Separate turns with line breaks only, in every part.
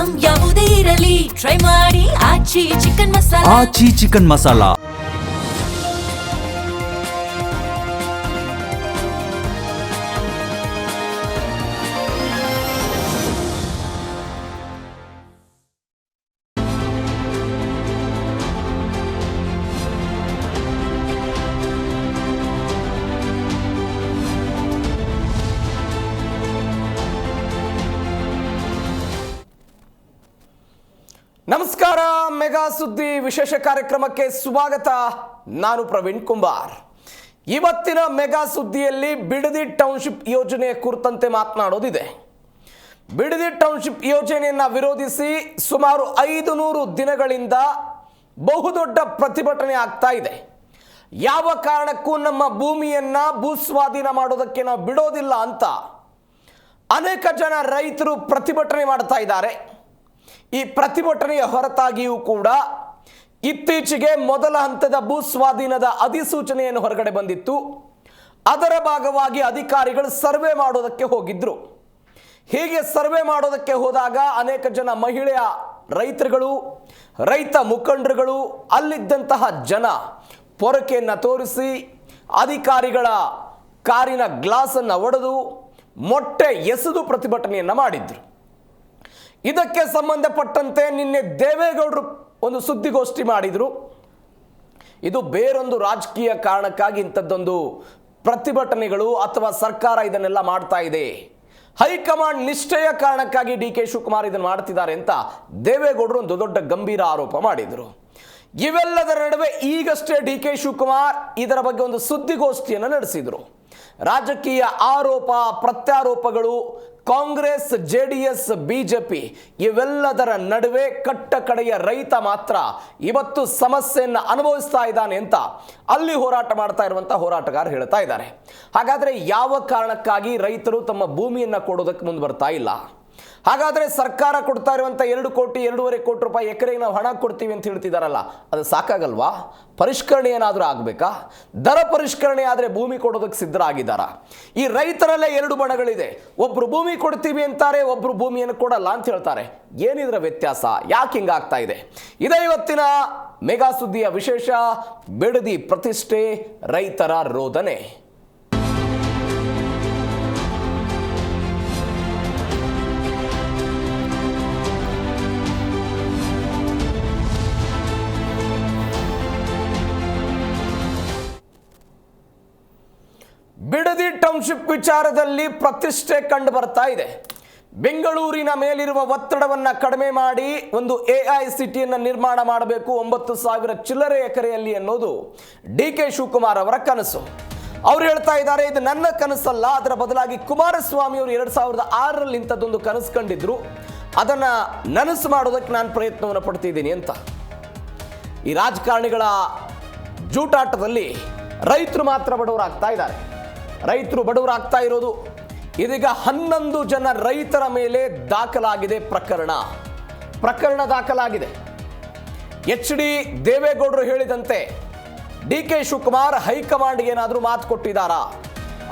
Item ಯಾವುದೇ ಇರಲಿ try ಮಾಡಿ ಆಚಿ ಚಿಕನ್ ಮಸಾಲಾ.
ಆಚಿ ಚಿಕನ್ ಮಸಾಲಾ.
ನಮಸ್ಕಾರ. ಮೆಗಾ ಸುದ್ದಿ ವಿಶೇಷ ಕಾರ್ಯಕ್ರಮಕ್ಕೆ ಸ್ವಾಗತ. ನಾನು ಪ್ರವೀಣ್ ಕುಂಬಾರ್. ಇವತ್ತಿನ ಮೆಗಾ ಸುದ್ದಿಯಲ್ಲಿ ಬಿಡದಿ ಟೌನ್ಶಿಪ್ ಯೋಜನೆಯ ಕುರಿತಂತೆ ಮಾತನಾಡೋದಿದೆ. ಬಿಡದಿ ಟೌನ್ಶಿಪ್ ಯೋಜನೆಯನ್ನು ವಿರೋಧಿಸಿ ಸುಮಾರು 500 ದಿನಗಳಿಂದ ಬಹುದೊಡ್ಡ ಪ್ರತಿಭಟನೆ ಆಗ್ತಾ ಇದೆ. ಯಾವ ಕಾರಣಕ್ಕೂ ನಮ್ಮ ಭೂಮಿಯನ್ನ ಭೂಸ್ವಾಧೀನ ಮಾಡೋದಕ್ಕೆ ನಾವು ಬಿಡೋದಿಲ್ಲ ಅಂತ ಅನೇಕ ಜನ ರೈತರು ಪ್ರತಿಭಟನೆ ಮಾಡ್ತಾ ಇದ್ದಾರೆ. ಈ ಪ್ರತಿಭಟನೆಯ ಹೊರತಾಗಿಯೂ ಕೂಡ ಇತ್ತೀಚೆಗೆ ಮೊದಲ ಹಂತದ ಭೂಸ್ವಾಧೀನದ ಅಧಿಸೂಚನೆಯನ್ನು ಹೊರಗಡೆ ಬಂದಿತ್ತು. ಅದರ ಭಾಗವಾಗಿ ಅಧಿಕಾರಿಗಳು ಸರ್ವೆ ಮಾಡೋದಕ್ಕೆ ಹೋಗಿದ್ರು. ಹೀಗೆ ಸರ್ವೆ ಮಾಡೋದಕ್ಕೆ ಹೋದಾಗ ಅನೇಕ ಜನ ಮಹಿಳೆಯ ರೈತರುಗಳು, ರೈತ ಮುಖಂಡರುಗಳು, ಅಲ್ಲಿದ್ದಂತಹ ಜನ ಪೊರಕೆಯನ್ನು ತೋರಿಸಿ ಅಧಿಕಾರಿಗಳ ಕಾರಿನ ಗ್ಲಾಸನ್ನು ಒಡೆದು ಮೊಟ್ಟೆ ಎಸೆದು ಪ್ರತಿಭಟನೆಯನ್ನು ಮಾಡಿದ್ರು. ಇದಕ್ಕೆ ಸಂಬಂಧಪಟ್ಟಂತೆ ನಿನ್ನೆ ದೇವೇಗೌಡರು ಒಂದು ಸುದ್ದಿಗೋಷ್ಠಿ ಮಾಡಿದರು. ಇದು ಬೇರೊಂದು ರಾಜಕೀಯ ಕಾರಣಕ್ಕಾಗಿ ಇಂಥದ್ದೊಂದು ಪ್ರತಿಭಟನೆಗಳು ಅಥವಾ ಸರ್ಕಾರ ಇದನ್ನೆಲ್ಲ ಮಾಡ್ತಾ ಇದೆ, ಹೈಕಮಾಂಡ್ ನಿಷ್ಠೆಯ ಕಾರಣಕ್ಕಾಗಿ ಡಿ ಕೆ ಶಿವಕುಮಾರ್ ಇದನ್ನು ಮಾಡ್ತಿದ್ದಾರೆ ಅಂತ ದೇವೇಗೌಡರು ಒಂದು ದೊಡ್ಡ ಗಂಭೀರ ಆರೋಪ ಮಾಡಿದರು. ಇವೆಲ್ಲದರ ನಡುವೆ ಈಗಷ್ಟೇ ಡಿ ಕೆ ಶಿವಕುಮಾರ್ ಇದರ ಬಗ್ಗೆ ಒಂದು ಸುದ್ದಿಗೋಷ್ಠಿಯನ್ನು ನಡೆಸಿದರು. ರಾಜಕೀಯ ಆರೋಪ ಪ್ರತ್ಯಾರೋಪಗಳು, ಕಾಂಗ್ರೆಸ್, ಜೆಡಿಎಸ್, ಬಿಜೆಪಿ ಇವೆಲ್ಲದರ ನಡುವೆ ಕಟ್ಟ ಕಡೆಯ ರೈತ ಮಾತ್ರ ಇವತ್ತು ಸಮಸ್ಯೆಯನ್ನು ಅನುಭವಿಸ್ತಾ ಇದ್ದಾನೆ ಅಂತ ಅಲ್ಲಿ ಹೋರಾಟ ಮಾಡ್ತಾ ಇರುವಂಥ ಹೋರಾಟಗಾರರು ಹೇಳ್ತಾ ಇದ್ದಾರೆ. ಹಾಗಾದರೆ ಯಾವ ಕಾರಣಕ್ಕಾಗಿ ರೈತರು ತಮ್ಮ ಭೂಮಿಯನ್ನು ಕೊಡೋದಕ್ಕೆ ಮುಂದೆ ಬರ್ತಾ ಇಲ್ಲ? ಹಾಗಾದರೆ ಸರ್ಕಾರ ಕೊಡ್ತಾ ಇರುವಂಥ 2 ಕೋಟಿ 2.5 ಕೋಟಿ ರೂಪಾಯಿ ಎಕರೆಗೆ ನಾವು ಹಣ ಕೊಡ್ತೀವಿ ಅಂತ ಹೇಳ್ತಿದ್ದಾರಲ್ಲ, ಅದು ಸಾಕಾಗಲ್ವಾ? ಪರಿಷ್ಕರಣೆ ಏನಾದರೂ ಆಗಬೇಕಾ? ದರ ಪರಿಷ್ಕರಣೆ ಆದರೆ ಭೂಮಿ ಕೊಡೋದಕ್ಕೆ ಸಿದ್ಧರಾಗಿದ್ದಾರಾ? ಈ ರೈತರಲ್ಲೇ 2 ಬಣಗಳಿದೆ. ಒಬ್ರು ಭೂಮಿ ಕೊಡ್ತೀವಿ ಅಂತಾರೆ, ಒಬ್ರು ಭೂಮಿಯನ್ನು ಕೊಡಲ್ಲ ಅಂತ ಹೇಳ್ತಾರೆ. ಏನಿದ್ರ ವ್ಯತ್ಯಾಸ? ಯಾಕೆ ಹಿಂಗಾಗ್ತಾ ಇದೆ? ಇದೇ ಇವತ್ತಿನ ಮೆಗಾ ಸುದ್ದಿಯ ವಿಶೇಷ. ಬಿಡದಿ ಪ್ರತಿಷ್ಠೆ, ರೈತರ ರೋದನೆ. ಬಿಡದಿ ಟೌನ್ಶಿಪ್ ವಿಚಾರದಲ್ಲಿ ಪ್ರತಿಷ್ಠೆ ಕಂಡು ಬರ್ತಾ ಇದೆ. ಬೆಂಗಳೂರಿನ ಮೇಲಿರುವ ಒತ್ತಡವನ್ನು ಕಡಿಮೆ ಮಾಡಿ ಒಂದು AICTಯನ್ನು ನಿರ್ಮಾಣ ಮಾಡಬೇಕು 9,000 ಚಿಲ್ಲರೆ ಎಕರೆಯಲ್ಲಿ ಅನ್ನೋದು ಡಿ ಕೆ ಶಿವಕುಮಾರ್ ಅವರ ಕನಸು. ಅವ್ರು ಹೇಳ್ತಾ ಇದ್ದಾರೆ, ಇದು ನನ್ನ ಕನಸಲ್ಲ, ಅದರ ಬದಲಾಗಿ ಕುಮಾರಸ್ವಾಮಿ ಅವರು 2006ರಲ್ಲಿ ಇಂಥದ್ದೊಂದು ಕನಸು ಕಂಡಿದ್ರು, ಅದನ್ನು ನನಸು ಮಾಡೋದಕ್ಕೆ ನಾನು ಪ್ರಯತ್ನವನ್ನು ಪಡ್ತಿದ್ದೀನಿ ಅಂತ. ಈ ರಾಜಕಾರಣಿಗಳ ಜೂಟಾಟದಲ್ಲಿ ರೈತರು ಮಾತ್ರ ಬಡವರಾಗ್ತಾ ಇದ್ದಾರೆ. ರೈತರು ಬಡವರಾಗ್ತಾ ಇರೋದು ಇದೀಗ 11 ಜನ ರೈತರ ಮೇಲೆ ದಾಖಲಾಗಿದೆ ಪ್ರಕರಣ ದಾಖಲಾಗಿದೆ. HD ದೇವೇಗೌಡರು ಹೇಳಿದಂತೆ ಡಿ ಕೆ ಶಿವಕುಮಾರ್ ಹೈಕಮಾಂಡ್ಗೆ ಏನಾದರೂ ಮಾತು ಕೊಟ್ಟಿದ್ದಾರಾ?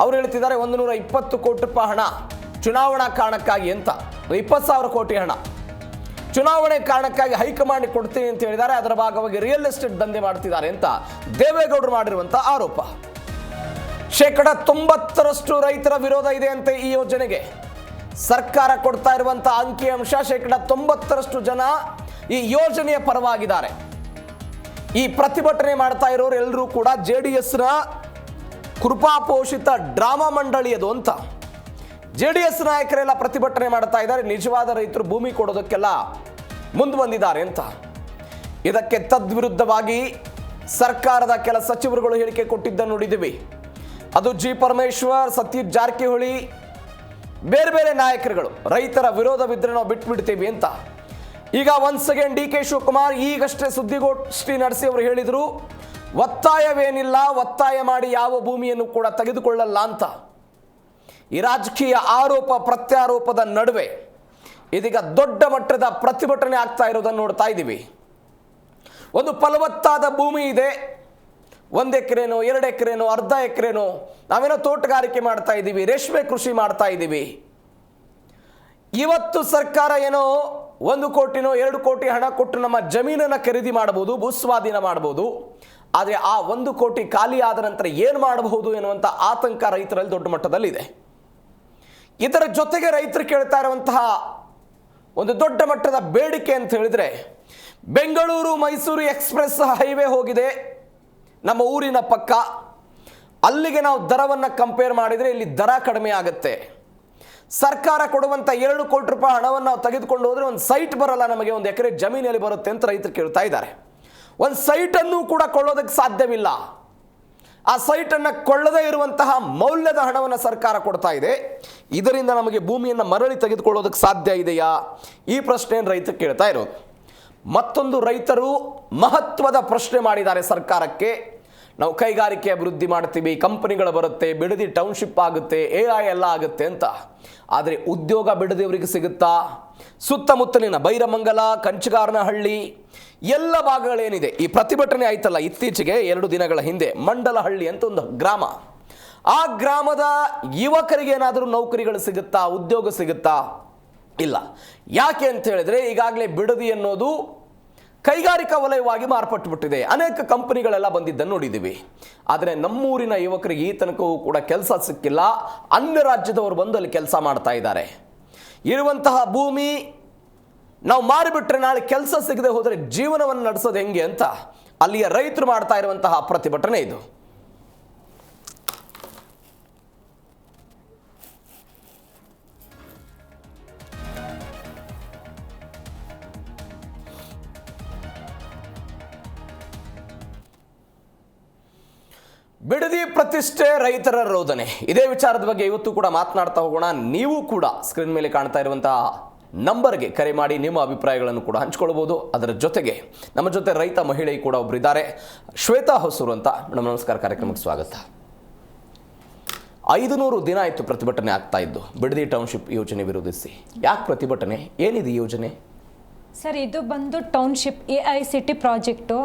ಅವ್ರು ಹೇಳ್ತಿದ್ದಾರೆ 120 ಕೋಟಿ ರೂಪಾಯಿ ಹಣ ಚುನಾವಣಾ ಕಾರಣಕ್ಕಾಗಿ ಅಂತ, 20,000 ಕೋಟಿ ಹಣ ಚುನಾವಣೆ ಕಾರಣಕ್ಕಾಗಿ ಹೈಕಮಾಂಡ್ ಕೊಡ್ತೀನಿ ಅಂತ ಹೇಳಿದ್ದಾರೆ. ಅದರ ಭಾಗವಾಗಿ ರಿಯಲ್ ಎಸ್ಟೇಟ್ ದಂಧೆ ಮಾಡ್ತಿದ್ದಾರೆ ಅಂತ ದೇವೇಗೌಡರು ಮಾಡಿರುವಂಥ ಆರೋಪ. 90% ರೈತರ ವಿರೋಧ ಇದೆ ಅಂತೆ ಈ ಯೋಜನೆಗೆ. ಸರ್ಕಾರ ಕೊಡ್ತಾ ಇರುವಂಥ ಅಂಕಿಅಂಶ 90% ಜನ ಈ ಯೋಜನೆಯ ಪರವಾಗಿದ್ದಾರೆ. ಈ ಪ್ರತಿಭಟನೆ ಮಾಡ್ತಾ ಇರೋರು ಎಲ್ಲರೂ ಕೂಡ JDSನ ಕೃಪಾಪೋಷಿತ ಡ್ರಾಮಾ ಮಂಡಳಿಯದು ಅಂತ. JDS ನಾಯಕರೆಲ್ಲ ಪ್ರತಿಭಟನೆ ಮಾಡ್ತಾ ಇದ್ದಾರೆ, ನಿಜವಾದ ರೈತರು ಭೂಮಿ ಕೊಡೋದಕ್ಕೆಲ್ಲ ಮುಂದೆ ಬಂದಿದ್ದಾರೆ ಅಂತ. ಇದಕ್ಕೆ ತದ್ವಿರುದ್ಧವಾಗಿ ಸರ್ಕಾರದ ಕೆಲ ಸಚಿವರುಗಳು ಹೇಳಿಕೆ ಕೊಟ್ಟಿದ್ದನ್ನು ನೋಡಿದ್ದೀವಿ. ಅದು ಜಿ ಪರಮೇಶ್ವರ್, ಸತೀಶ್ ಜಾರಕಿಹೊಳಿ, ಬೇರೆ ಬೇರೆ ನಾಯಕರುಗಳು ರೈತರ ವಿರೋಧವಿದ್ರೆ ನಾವು ಬಿಟ್ಬಿಡ್ತೀವಿ ಅಂತ. ಈಗ once again D K Shivakumar ಈಗಷ್ಟೇ ಸುದ್ದಿಗೋಷ್ಠಿ ನಡೆಸಿ ಅವರು ಹೇಳಿದರು, ಒತ್ತಾಯವೇನಿಲ್ಲ, ಒತ್ತಾಯ ಮಾಡಿ ಯಾವ ಭೂಮಿಯನ್ನು ಕೂಡ ತೆಗೆದುಕೊಳ್ಳಲ್ಲ ಅಂತ. ಈ ರಾಜಕೀಯ ಆರೋಪ ಪ್ರತ್ಯಾರೋಪದ ನಡುವೆ ಇದೀಗ ದೊಡ್ಡ ಮಟ್ಟದ ಪ್ರತಿಭಟನೆ ಆಗ್ತಾ ಇರೋದನ್ನು ನೋಡ್ತಾ ಇದ್ದೀವಿ. ಒಂದು ಫಲವತ್ತಾದ ಭೂಮಿ ಇದೆ, 1 ಎಕರೆನೋ 2 ಎಕರೆನೋ ಅರ್ಧ ಎಕರೆನೋ ನಾವೇನೋ ತೋಟಗಾರಿಕೆ ಮಾಡ್ತಾ ಇದ್ದೀವಿ, ರೇಷ್ಮೆ ಕೃಷಿ ಮಾಡ್ತಾ ಇದ್ದೀವಿ. ಇವತ್ತು ಸರ್ಕಾರ ಏನೋ 1 ಕೋಟಿನೋ 2 ಕೋಟಿ ಹಣ ಕೊಟ್ಟು ನಮ್ಮ ಜಮೀನನ್ನು ಖರೀದಿ ಮಾಡಬಹುದು, ಭೂಸ್ವಾಧೀನ ಮಾಡಬಹುದು. ಆದರೆ ಆ 1 ಕೋಟಿ ಖಾಲಿ ಆದ ನಂತರ ಏನು ಮಾಡಬಹುದು ಎನ್ನುವಂಥ ಆತಂಕ ರೈತರಲ್ಲಿ ದೊಡ್ಡ ಮಟ್ಟದಲ್ಲಿದೆ. ಇದರ ಜೊತೆಗೆ ರೈತರು ಕೇಳ್ತಾ ಇರುವಂತಹ ಒಂದು ದೊಡ್ಡ ಮಟ್ಟದ ಬೇಡಿಕೆ ಅಂತ ಹೇಳಿದ್ರೆ, ಬೆಂಗಳೂರು ಮೈಸೂರು ಎಕ್ಸ್ಪ್ರೆಸ್ ಹೈವೇ ಹೋಗಿದೆ ನಮ್ಮ ಊರಿನ ಪಕ್ಕ. ಅಲ್ಲಿಗೆ ನಾವು ದರವನ್ನು ಕಂಪೇರ್ ಮಾಡಿದರೆ ಇಲ್ಲಿ ದರ ಕಡಿಮೆ ಆಗುತ್ತೆ. ಸರ್ಕಾರ ಕೊಡುವಂಥ 2 ಕೋಟಿ ರೂಪಾಯಿ ಹಣವನ್ನು ನಾವು ತೆಗೆದುಕೊಂಡು ಹೋದರೆ ಒಂದು ಸೈಟ್ ಬರಲ್ಲ, ನಮಗೆ 1 ಎಕರೆ ಜಮೀನಲ್ಲಿ ಬರುತ್ತೆ ಅಂತ ರೈತರು ಕೇಳ್ತಾ ಇದ್ದಾರೆ. ಒಂದು ಸೈಟನ್ನು ಕೂಡ ಕೊಳ್ಳೋದಕ್ಕೆ ಸಾಧ್ಯವಿಲ್ಲ. ಆ ಸೈಟನ್ನು ಕೊಳ್ಳದೇ ಇರುವಂತಹ ಮೌಲ್ಯದ ಹಣವನ್ನು ಸರ್ಕಾರ ಕೊಡ್ತಾ ಇದೆ. ಇದರಿಂದ ನಮಗೆ ಭೂಮಿಯನ್ನು ಮರಳಿ ತೆಗೆದುಕೊಳ್ಳೋದಕ್ಕೆ ಸಾಧ್ಯ ಇದೆಯಾ? ಈ ಪ್ರಶ್ನೆಯನ್ನು ರೈತರು ಕೇಳ್ತಾ ಇರೋದು. ಮತ್ತೊಂದು ರೈತರು ಮಹತ್ವದ ಪ್ರಶ್ನೆ ಮಾಡಿದ್ದಾರೆ ಸರ್ಕಾರಕ್ಕೆ. ನಾವು ಕೈಗಾರಿಕೆ ಅಭಿವೃದ್ಧಿ ಮಾಡ್ತೀವಿ, ಕಂಪನಿಗಳು ಬರುತ್ತೆ, ಬಿಡದಿ ಟೌನ್ಶಿಪ್ ಆಗುತ್ತೆ, AI ಎಲ್ಲ ಆಗುತ್ತೆ ಅಂತ. ಆದರೆ ಉದ್ಯೋಗ ಬಿಡದಿಯವರಿಗೆ ಸಿಗುತ್ತಾ? ಸುತ್ತಮುತ್ತಲಿನ ಬೈರಮಂಗಲ, ಕಂಚಗಾರನಹಳ್ಳಿ ಎಲ್ಲ ಭಾಗಗಳೇನಿದೆ, ಈ ಪ್ರತಿಭಟನೆ ಆಯ್ತಲ್ಲ ಇತ್ತೀಚೆಗೆ 2 ದಿನಗಳ ಹಿಂದೆ, ಮಂಡಲಹಳ್ಳಿ ಅಂತ ಒಂದು ಗ್ರಾಮ. ಆ ಗ್ರಾಮದ ಯುವಕರಿಗೆ ಏನಾದರೂ ನೌಕರಿಗಳು ಸಿಗುತ್ತಾ, ಉದ್ಯೋಗ ಸಿಗುತ್ತಾ? ಇಲ್ಲ. ಯಾಕೆ ಅಂತ ಹೇಳಿದ್ರೆ ಈಗಾಗಲೇ ಬಿಡದಿ ಅನ್ನೋದು ಕೈಗಾರಿಕಾ ವಲಯವಾಗಿ ಮಾರ್ಪಟ್ಟುಬಿಟ್ಟಿದೆ. ಅನೇಕ ಕಂಪನಿಗಳೆಲ್ಲ ಬಂದಿದ್ದನ್ನು ನೋಡಿದ್ದೀವಿ. ಆದರೆ ನಮ್ಮೂರಿನ ಯುವಕರಿಗೆ ಈ ತನಕವೂ ಕೂಡ ಕೆಲಸ ಸಿಕ್ಕಿಲ್ಲ. ಅನ್ಯ ರಾಜ್ಯದವರು ಬಂದು ಅಲ್ಲಿ ಕೆಲಸ ಮಾಡ್ತಾ ಇದ್ದಾರೆ. ಇರುವಂತಹ ಭೂಮಿ ನಾವು ಮಾರಿಬಿಟ್ರೆ ನಾಳೆ ಕೆಲಸ ಸಿಗದೆ ಹೋದರೆ ಜೀವನವನ್ನು ನಡೆಸೋದು ಹೆಂಗೆ ಅಂತ ಅಲ್ಲಿಯ ರೈತರು ಮಾಡ್ತಾ ಇರುವಂತಹ ಪ್ರತಿಭಟನೆ ಇದು. ಬಿಡದಿ ಪ್ರತಿಷ್ಠೆ, ರೈತರ ರೋದನೆ, ಇದೇ ವಿಚಾರದ ಬಗ್ಗೆ ಇವತ್ತು ಕೂಡ ಮಾತನಾಡ್ತಾ ಹೋಗೋಣ. ನೀವು ಕೂಡ ಸ್ಕ್ರೀನ್ ಮೇಲೆ ಕಾಣ್ತಾ ಇರುವಂತಹ ನಂಬರ್ಗೆ ಕರೆ ಮಾಡಿ ನಿಮ್ಮ ಅಭಿಪ್ರಾಯಗಳನ್ನು ಕೂಡ ಹಂಚ್ಕೊಳ್ಬೋದು. ಅದರ ಜೊತೆಗೆ ನಮ್ಮ ಜೊತೆ ರೈತ ಮಹಿಳೆ ಕೂಡ ಒಬ್ಬರಿದ್ದಾರೆ, ಶ್ವೇತಾ ಹೊಸೂರು ಅಂತ. ಮೇಡಮ್ ನಮಸ್ಕಾರ, ಕಾರ್ಯಕ್ರಮಕ್ಕೆ ಸ್ವಾಗತ. 500 ದಿನ ಆಯಿತು ಪ್ರತಿಭಟನೆ ಆಗ್ತಾ ಇದ್ದು ಬಿಡದಿ ಟೌನ್ಶಿಪ್ ಯೋಜನೆ ವಿರೋಧಿಸಿ. ಯಾಕೆ ಪ್ರತಿಭಟನೆ, ಏನಿದೆ ಯೋಜನೆ?
ಸರ್, ಇದು ಬಂದು ಟೌನ್ಶಿಪ್ AICT ಪ್ರಾಜೆಕ್ಟು.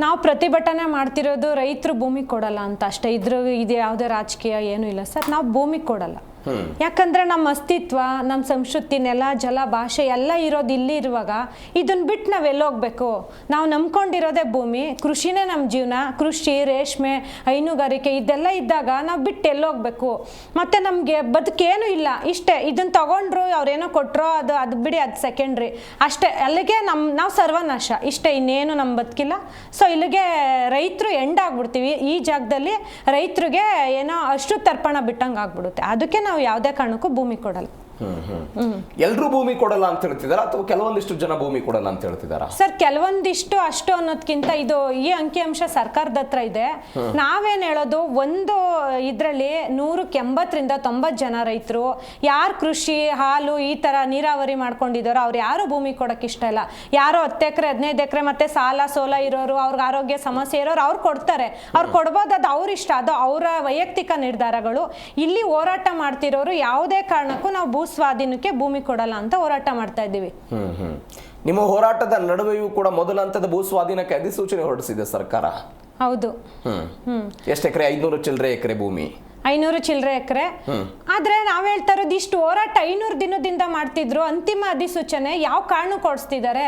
ನಾವು ಪ್ರತಿಭಟನೆ ಮಾಡ್ತಿರೋದು ರೈತರು ಭೂಮಿ ಕೊಡಲ್ಲ ಅಂತ ಅಷ್ಟೇ. ಇದು ಯಾವುದೇ ರಾಜಕೀಯ ಏನೂ ಇಲ್ಲ ಸರ್. ನಾವು ಭೂಮಿ ಕೊಡಲ್ಲ. ಯಾಕಂದ್ರೆ ನಮ್ಮ ಅಸ್ತಿತ್ವ, ನಮ್ಮ ಸಂಸ್ಕೃತಿ, ನೆಲ, ಜಲ, ಭಾಷೆ ಎಲ್ಲ ಇರೋದು ಇಲ್ಲಿ ಇರುವಾಗ ಇದನ್ನ ಬಿಟ್ಟು ನಾವು ಎಲ್ಲೋಗ್ಬೇಕು? ನಾವು ನಂಬ್ಕೊಂಡಿರೋದೇ ಭೂಮಿ, ಕೃಷಿನೇ ನಮ್ಮ ಜೀವನ. ಕೃಷಿ, ರೇಷ್ಮೆ, ಹೈನುಗಾರಿಕೆ ಇದೆಲ್ಲ ಇದ್ದಾಗ ನಾವು ಬಿಟ್ಟು ಎಲ್ಲೋಗ್ಬೇಕು? ಮತ್ತೆ ನಮಗೆ ಬದುಕೇನು ಇಲ್ಲ. ಇಷ್ಟೇ, ಇದನ್ನ ತಗೊಂಡ್ರು, ಅವ್ರೇನೋ ಕೊಟ್ಟರು, ಅದು ಬಿಡಿ, ಅದು ಸೆಕೆಂಡ್ರಿ ಅಷ್ಟೇ. ಅಲ್ಲಿಗೆ ನಾವು ಸರ್ವನಾಶ ಇಷ್ಟೇ, ಇನ್ನೇನು ನಮ್ಮ ಬದುಕಿಲ್ಲ. ಸೊ ಇಲ್ಲಿಗೆ ರೈತರು ಎಂಡ್ ಆಗ್ಬಿಡ್ತೀವಿ. ಈ ಜಾಗದಲ್ಲಿ ರೈತರಿಗೆ ಏನೋ ಅಷ್ಟು ತರ್ಪಣ ಬಿಟ್ಟಂಗೆ ಆಗ್ಬಿಡುತ್ತೆ. ಅದಕ್ಕೆ ನಾವು ಯಾವುದೇ ಕಾರಣಕ್ಕೂ ಭೂಮಿ ಕೊಡಲ್ಲ.
ಎಲ್ಲರೂ ಭೂಮಿ ಕೊಡಲ್ಲ ಅಂತ ಹೇಳ್ತಿದಾರ ಅಥವಾ ಕೆಲವೊಂದಿಷ್ಟು ಜನ ಭೂಮಿ ಕೊಡಲ್ಲ ಅಂತ ಹೇಳ್ತಿದಾರ?
ಸರ್, ಕೆಲವೊಂದಿಷ್ಟು ಅಷ್ಟು ಅನ್ನೋದಕ್ಕಿಂತ ಇದು ಈ ಅಂಕಿಅಂಶ ಸರ್ಕಾರದ ಹತ್ರ ಇದೆ. ನಾವೇನ್ ಹೇಳೋದು, ಒಂದು ಇದ್ರಲ್ಲಿ 180ರಿಂದ 90 ಜನ ರೈತರು ಯಾರು ಕೃಷಿ, ಹಾಲು ಈ ತರ ನೀರಾವರಿ ಮಾಡ್ಕೊಂಡಿದಾರೋ ಅವ್ರು ಯಾರು ಭೂಮಿ ಕೊಡಕ್ ಇಷ್ಟ ಇಲ್ಲ. ಯಾರೋ 10 ಎಕರೆ 15 ಎಕರೆ ಮತ್ತೆ ಸಾಲ ಸೋಲ ಇರೋರು, ಅವ್ರಿಗೆ ಆರೋಗ್ಯ ಸಮಸ್ಯೆ ಇರೋರು ಅವ್ರು ಕೊಡ್ತಾರೆ. ಅವ್ರು ಕೊಡ್ಬೋದು, ಅದು ಅವ್ರ ಇಷ್ಟ, ಅದು ಅವರ ವೈಯಕ್ತಿಕ ನಿರ್ಧಾರಗಳು. ಇಲ್ಲಿ ಹೋರಾಟ ಮಾಡ್ತಿರೋರು ಯಾವುದೇ ಕಾರಣಕ್ಕೂ ನಾವು ಭೂ ಸ್ವಾಧೀನಕ್ಕೆ ಭೂಮಿ ಕೊಡಲ್ಲ ಅಂತ ಹೋರಾಟ ಮಾಡ್ತಾ ಇದ್ದೀವಿ.
ನಿಮ್ಮ ಹೋರಾಟದ ನಡುವೆಯೂ ಕೂಡ ಮೊದಲ ಹಂತದ ಭೂ ಸ್ವಾಧೀನಕ್ಕೆ ಅಧಿಸೂಚನೆ ಹೊರಡಿಸಿದೆ ಸರ್ಕಾರ.
ಹೌದು.
ಎಷ್ಟು ಎಕರೆ? 500 ಚಿಲ್ಲರೆ ಎಕರೆ ಭೂಮಿ,
500 ಚಿಲ್ಲರೆ ಎಕರೆ. ಆದ್ರೆ ನಾವ್ ಹೇಳ್ತಾ ಇರೋದು, ಇಷ್ಟು ಹೋರಾಟ 500 ದಿನದಿಂದ ಮಾಡ್ತಿದ್ರು, ಅಂತಿಮ ಅಧಿಸೂಚನೆ ಯಾವ ಕಾರಣ ಕೊಡಿಸ್ತಿದ್ದಾರೆ?